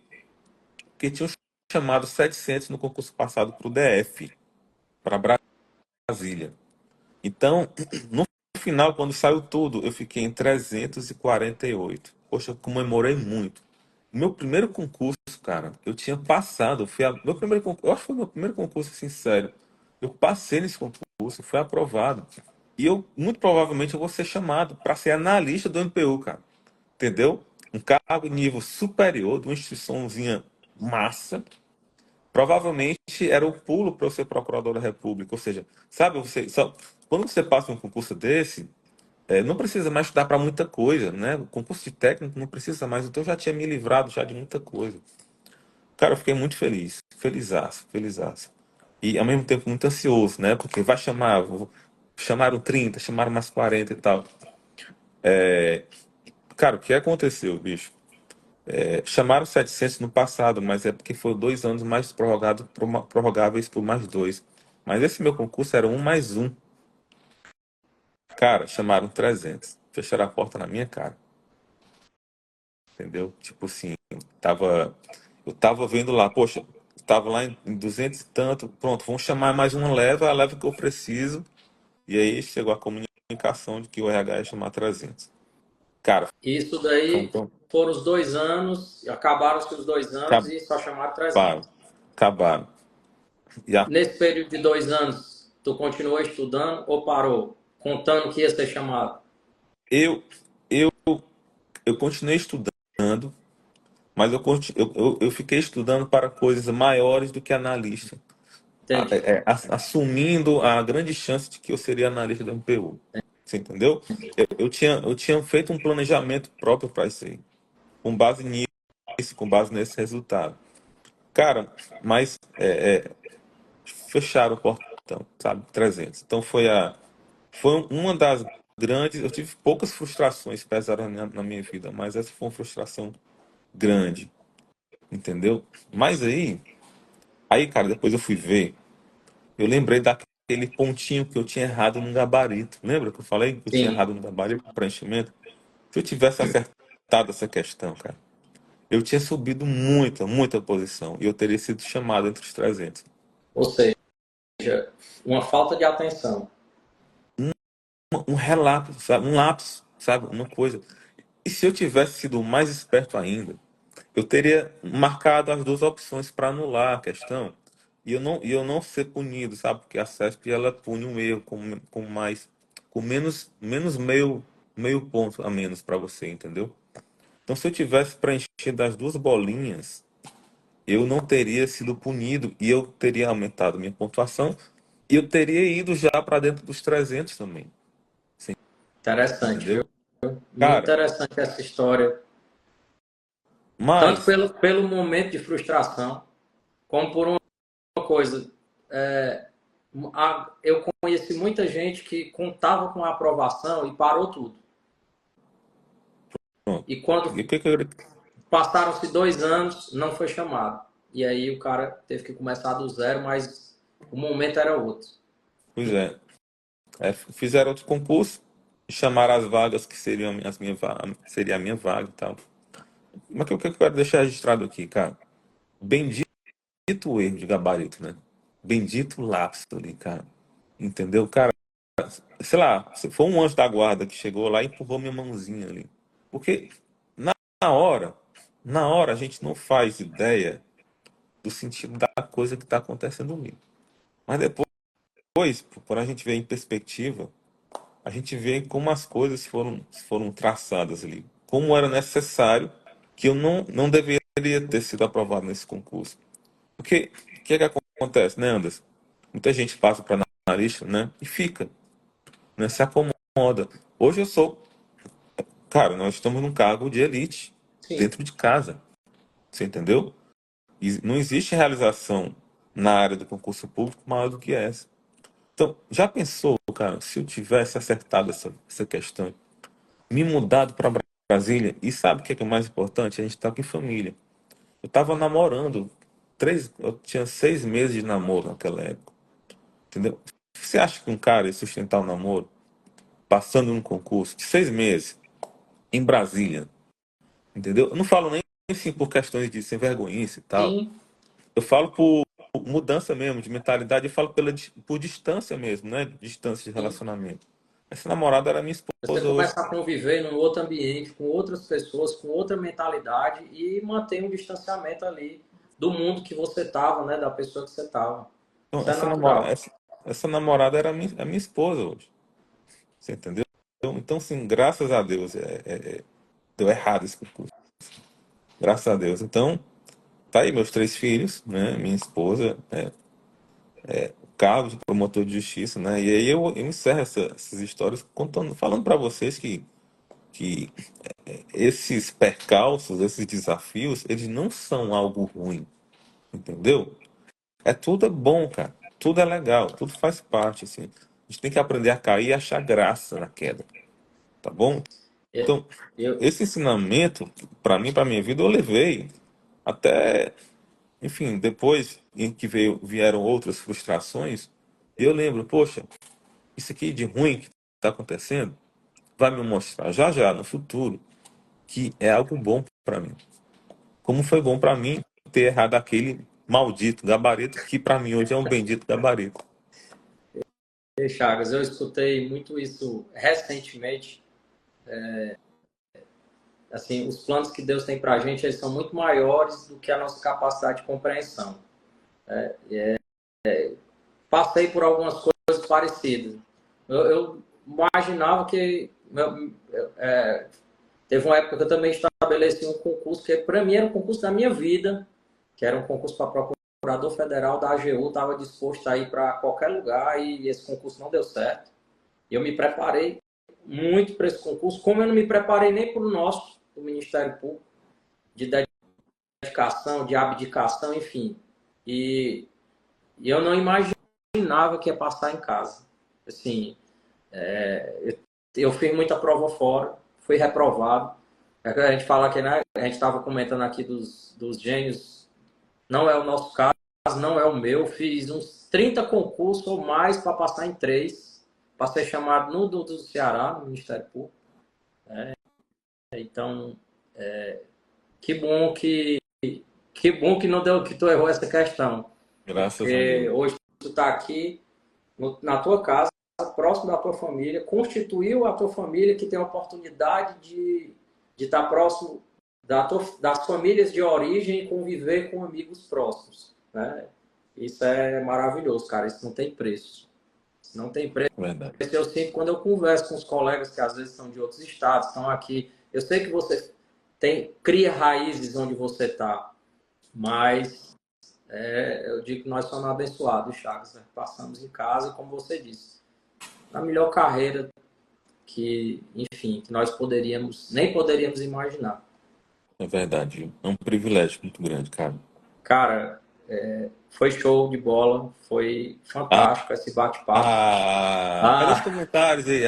[SPEAKER 2] Porque tinham chamado 700 no concurso passado para o DF, para Brasília. Então, no final, quando saiu tudo, eu fiquei em 348. Poxa, eu comemorei muito. Meu primeiro concurso, cara, eu tinha passado. Meu primeiro concurso, eu acho que foi meu primeiro concurso, assim, sério. Eu passei nesse concurso, fui aprovado. E eu, muito provavelmente, eu vou ser chamado para ser analista do MPU, cara. Entendeu? Um cargo de nível superior, de uma instituiçãozinha massa. Provavelmente era o pulo para eu ser procurador da República. Ou seja, sabe, quando você passa um concurso desse, não precisa mais estudar para muita coisa, né? O concurso de técnico não precisa mais. Então eu já tinha me livrado já de muita coisa. Cara, eu fiquei muito feliz. Felizaço, felizaço. E ao mesmo tempo muito ansioso, né? Porque vai chamar, chamaram 30, chamaram mais 40 e tal. Cara, o que aconteceu, bicho? Chamaram 700 no passado, mas é porque foi 2 anos mais prorrogáveis por mais dois. Mas esse meu concurso era um mais um. Cara, chamaram 300. Fecharam a porta na minha cara, entendeu? Tipo assim, eu tava vendo lá, poxa, tava lá em 200 e tanto, pronto, vamos chamar mais uma leva, a leva que eu preciso. E aí chegou a comunicação de que o RH ia chamar 300. Cara,
[SPEAKER 1] Isso
[SPEAKER 2] foi um
[SPEAKER 1] daí
[SPEAKER 2] tão...
[SPEAKER 1] foram os 2 anos, acabaram-se os 2 anos e só chamaram 300.
[SPEAKER 2] Acabaram, acabaram. E a
[SPEAKER 1] Nesse período de 2 anos, tu continuou estudando ou parou? Contando que ia ser chamado.
[SPEAKER 2] Eu, eu, eu continuei estudando, mas eu fiquei estudando para coisas maiores do que analista,
[SPEAKER 1] Entendi.
[SPEAKER 2] assumindo a grande chance de que eu seria analista do MPU. Você entendeu? Eu tinha feito um planejamento próprio para isso aí, com base nisso, com base nesse resultado. Cara, mas fecharam o portão, sabe? 300. Então foi uma das grandes. Eu tive poucas frustrações pesadas na minha vida, mas essa foi uma frustração grande, entendeu? Mas aí, cara, depois eu fui ver, eu lembrei daquele pontinho que eu tinha errado no gabarito. Lembra que eu falei que eu tinha
[SPEAKER 1] Sim.
[SPEAKER 2] errado no gabarito do preenchimento? Se eu tivesse acertado essa questão, cara, eu tinha subido muita, muita posição e eu teria sido chamado entre os 300.
[SPEAKER 1] Ou seja, uma falta de atenção.
[SPEAKER 2] Um relapso, sabe? Um lapso, sabe? Uma coisa. E se eu tivesse sido mais esperto ainda, eu teria marcado as duas opções para anular a questão e eu não ser punido, sabe? Porque a CESP ela pune um erro com menos meio ponto a menos para você, entendeu? Então, se eu tivesse preenchido as duas bolinhas, eu não teria sido punido e eu teria aumentado minha pontuação e eu teria ido já para dentro dos 300 também,
[SPEAKER 1] Interessante, viu?
[SPEAKER 2] entendeu?
[SPEAKER 1] Muito
[SPEAKER 2] Cara,
[SPEAKER 1] interessante essa história. Tanto
[SPEAKER 2] mas
[SPEAKER 1] pelo momento de frustração, como por uma coisa. Eu conheci muita gente que contava com a aprovação e parou tudo.
[SPEAKER 2] pronto.
[SPEAKER 1] E
[SPEAKER 2] E
[SPEAKER 1] quando
[SPEAKER 2] o que que eu
[SPEAKER 1] passaram-se 2 anos, não foi chamado. E aí o cara teve que começar do zero, mas o momento era outro.
[SPEAKER 2] Pois é. Fizeram outro concurso e chamaram as vagas que seriam seria a minha vaga e tal. Mas o que eu quero deixar registrado aqui, cara? Bendito o erro de gabarito, né? bendito lapso ali, cara. Entendeu? Cara, sei lá, se foi um anjo da guarda que chegou lá e empurrou minha mãozinha ali. Porque na na hora, na hora a gente não faz ideia do sentido da coisa que está acontecendo ali. Mas depois, quando a gente vê em perspectiva, a gente vê como as coisas foram traçadas ali. Como era necessário que eu não deveria ter sido aprovado nesse concurso. Porque o que é que acontece, né, Anderson? Muita gente passa para analista, né, e fica, né, se acomoda. Hoje eu sou, cara, nós estamos num cargo de elite
[SPEAKER 1] Sim,
[SPEAKER 2] dentro de casa, você entendeu? E não existe realização na área do concurso público maior do que essa. Então, já pensou, cara, se eu tivesse acertado essa questão, me mudado para Brasília, e sabe o que é mais importante? A gente está com família. Eu estava namorando, eu tinha 6 meses de namoro naquela época, entendeu? Você acha que um cara ia sustentar um namoro, passando num concurso de 6 meses, em Brasília, entendeu? Eu não falo nem assim por questões de sem vergonhice e tal.
[SPEAKER 1] sim.
[SPEAKER 2] Eu falo por mudança mesmo de mentalidade, eu falo por distância mesmo, né? Distância de
[SPEAKER 1] Sim.
[SPEAKER 2] relacionamento. Essa namorada era minha
[SPEAKER 1] Você
[SPEAKER 2] esposa hoje.
[SPEAKER 1] começa a conviver num outro ambiente, com outras pessoas, com outra mentalidade e mantém um distanciamento ali do mundo que você estava, né? Da pessoa que você estava.
[SPEAKER 2] Então,
[SPEAKER 1] Isso é natural.
[SPEAKER 2] essa namorada era a minha esposa hoje. Você entendeu? Então, sim, graças a Deus, deu errado esse concurso. Graças a Deus. Então, tá aí meus 3 filhos, né? Minha esposa, cargo de promotor de justiça, né? E aí eu encerro essas histórias contando, falando para vocês que esses percalços, esses desafios, eles não são algo ruim, entendeu? Tudo é bom, cara. Tudo é legal, tudo faz parte, assim. A gente tem que aprender a cair e achar graça na queda, tá bom?
[SPEAKER 1] Eu,
[SPEAKER 2] Então,
[SPEAKER 1] eu,
[SPEAKER 2] esse ensinamento, para mim, para minha vida, eu levei até, enfim, depois em que vieram outras frustrações, eu lembro, poxa, isso aqui de ruim que está acontecendo vai me mostrar já já, no futuro, que é algo bom para mim. Como foi bom para mim ter errado aquele maldito gabarito, que para mim hoje é um bendito gabarito.
[SPEAKER 1] Chagas, eu escutei muito isso recentemente. Assim, os planos que Deus tem para a gente, eles são muito maiores do que a nossa capacidade de compreensão. Passei por algumas coisas parecidas. Eu imaginava que teve uma época que eu também estabeleci um concurso que para mim era um concurso da minha vida, que era um concurso para procurador federal da AGU, estava disposto a ir para qualquer lugar e esse concurso não deu certo. E eu me preparei muito para esse concurso, como eu não me preparei nem para o nosso, do Ministério Público, de dedicação, de abdicação, enfim. E, e eu não imaginava que ia passar em casa. Assim, eu fiz muita prova fora, fui reprovado. A gente fala que, né, a gente estava comentando aqui dos gênios, não é o nosso caso, não é o meu. Fiz uns 30 concursos ou mais para passar em 3, para ser chamado no do Ceará, no Ministério Público. Então, que bom que não deu, que tu errou essa questão,
[SPEAKER 2] Graças a
[SPEAKER 1] porque
[SPEAKER 2] Deus.
[SPEAKER 1] hoje tu está aqui na tua casa, próximo da tua família, constituiu a tua família que tem a oportunidade de estar próximo das famílias de origem e conviver com amigos próximos, né? Isso é maravilhoso, cara. Isso não tem preço. Não tem preço.
[SPEAKER 2] Verdade.
[SPEAKER 1] Eu sinto quando eu converso com os colegas que às vezes são de outros estados, estão aqui. Eu sei que você cria raízes onde você está, mas eu digo que nós somos abençoados, Chagas, né? Passamos em casa, como você disse, na melhor carreira que, enfim, que nós nem poderíamos imaginar.
[SPEAKER 2] É verdade. É um privilégio muito grande, cara.
[SPEAKER 1] Cara, foi show de bola, foi
[SPEAKER 2] Ah,
[SPEAKER 1] fantástico esse bate-papo.
[SPEAKER 2] cadê os
[SPEAKER 1] Ah,
[SPEAKER 2] comentários aí?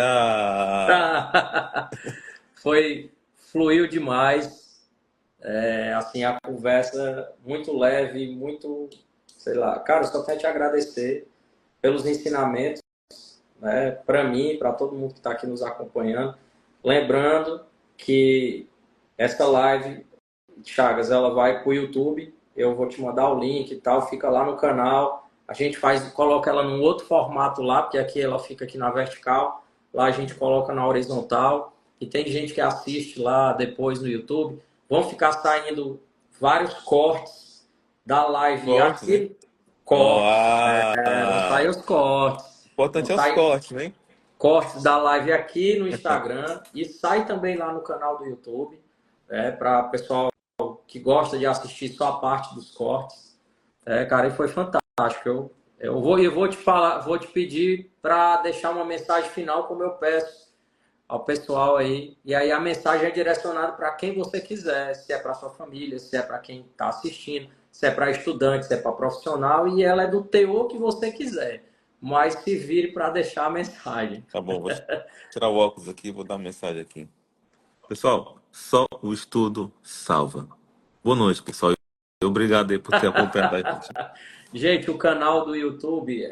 [SPEAKER 1] fluiu demais. Assim, a conversa muito leve, muito, sei lá. Cara, eu só quero te agradecer pelos ensinamentos, né, para mim, para todo mundo que está aqui nos acompanhando. Lembrando que essa live, Chagas, ela vai para o YouTube. Eu vou te mandar o link e tal, fica lá no canal. a gente coloca ela num outro formato lá, porque aqui ela fica aqui na vertical, lá a gente coloca na horizontal, e tem gente que assiste lá depois no YouTube. Vão ficar saindo vários cortes da live
[SPEAKER 2] Cortes, hein?
[SPEAKER 1] aqui,
[SPEAKER 2] Ó,
[SPEAKER 1] cortes, vão sair os cortes, vão
[SPEAKER 2] importante é os
[SPEAKER 1] sair
[SPEAKER 2] cortes, né?
[SPEAKER 1] cortes da live aqui no Instagram e sai também lá no canal do YouTube, para pessoal que gosta de assistir só a parte dos cortes. Cara, e foi fantástico. Eu vou te falar, vou te pedir para deixar uma mensagem final, como eu peço ao pessoal aí. E aí a mensagem é direcionada para quem você quiser, se é para sua família, se é para quem está assistindo, se é para estudante, se é para profissional, e ela é do teor que você quiser. Mas se vire para deixar a mensagem.
[SPEAKER 2] Tá bom, vou tirar o óculos aqui e vou dar uma mensagem aqui. Pessoal, só o estudo salva. Boa noite, pessoal. Obrigado aí por ter acompanhado a gente.
[SPEAKER 1] Gente, o canal do YouTube,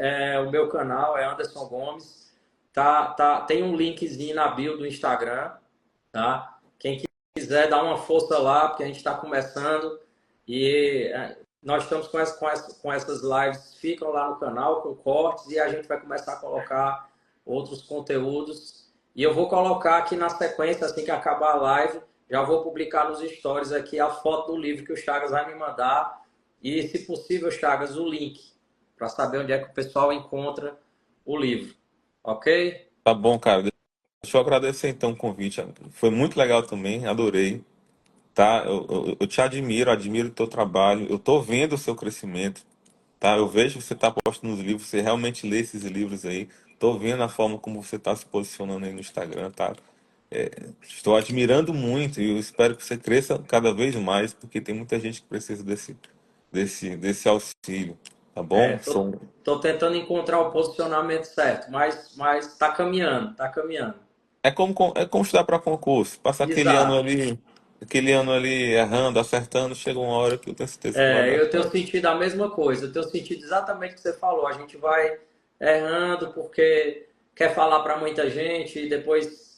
[SPEAKER 1] o meu canal é Anderson Gomes. Tem um linkzinho na bio do Instagram, tá? Quem quiser dar uma força lá, porque a gente está começando e nós estamos com essas lives, ficam lá no canal com cortes e a gente vai começar a colocar outros conteúdos. E eu vou colocar aqui na sequência, assim que acabar a live, já vou publicar nos stories aqui a foto do livro que o Chagas vai me mandar e, se possível, Chagas, o link para saber onde é que o pessoal encontra o livro. Ok?
[SPEAKER 2] Tá bom, cara. Deixa eu agradecer então o convite. Foi muito legal também, adorei. Tá? Eu te admiro o teu trabalho. Eu tô vendo o seu crescimento, tá? Eu vejo que você tá postando os livros, você realmente lê esses livros aí. Tô vendo a forma como você tá se posicionando aí no Instagram, tá? Estou admirando muito e eu espero que você cresça cada vez mais, porque tem muita gente que precisa desse auxílio, tá bom?
[SPEAKER 1] Tô tentando encontrar o posicionamento certo, mas tá caminhando, tá caminhando.
[SPEAKER 2] É como estudar para concurso. Passa
[SPEAKER 1] Exato.
[SPEAKER 2] aquele ano ali errando, acertando, chega uma hora que eu tenho certeza que vai dar
[SPEAKER 1] Eu tenho
[SPEAKER 2] certo.
[SPEAKER 1] sentido a mesma coisa, eu tenho sentido exatamente o que você falou. A gente vai errando porque quer falar para muita gente e depois,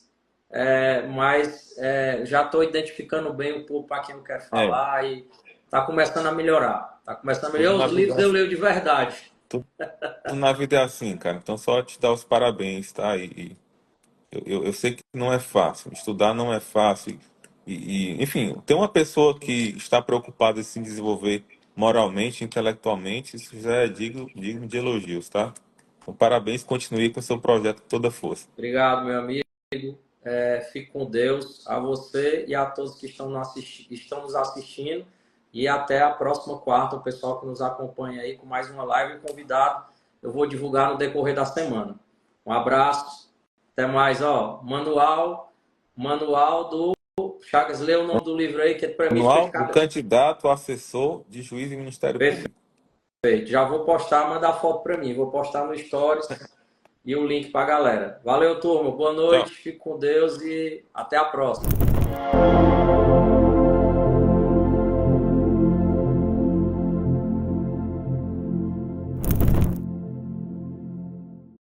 [SPEAKER 1] já estou identificando bem o público para quem eu quero
[SPEAKER 2] É,
[SPEAKER 1] falar e está começando a melhorar. Está começando a
[SPEAKER 2] tudo
[SPEAKER 1] melhorar.
[SPEAKER 2] na
[SPEAKER 1] Os
[SPEAKER 2] vida,
[SPEAKER 1] livros eu leio de verdade.
[SPEAKER 2] tudo na vida é assim, cara. Então só te dar os parabéns, tá? E eu sei que não é fácil. Estudar não é fácil. Enfim, ter uma pessoa que está preocupada em se desenvolver moralmente, intelectualmente, isso já é digno de elogios, tá? Então, parabéns, continue com o seu projeto com toda força.
[SPEAKER 1] Obrigado, meu amigo. Fique com Deus, a você e a todos que estão nos assistindo. E até a próxima quarta, o pessoal que nos acompanha aí com mais uma live convidado. Eu vou divulgar no decorrer da semana. Um abraço, até mais. Ó, manual do Chagas, lê o nome do livro aí, que para mim fica de
[SPEAKER 2] Manual do
[SPEAKER 1] cabeça.
[SPEAKER 2] candidato a assessor de juiz e Ministério Público.
[SPEAKER 1] Perfeito. Já vou postar, mandar foto para mim. Vou postar no Stories e o link para a galera. Valeu, turma. Boa
[SPEAKER 2] Tchau.
[SPEAKER 1] noite, fique com Deus e até a próxima.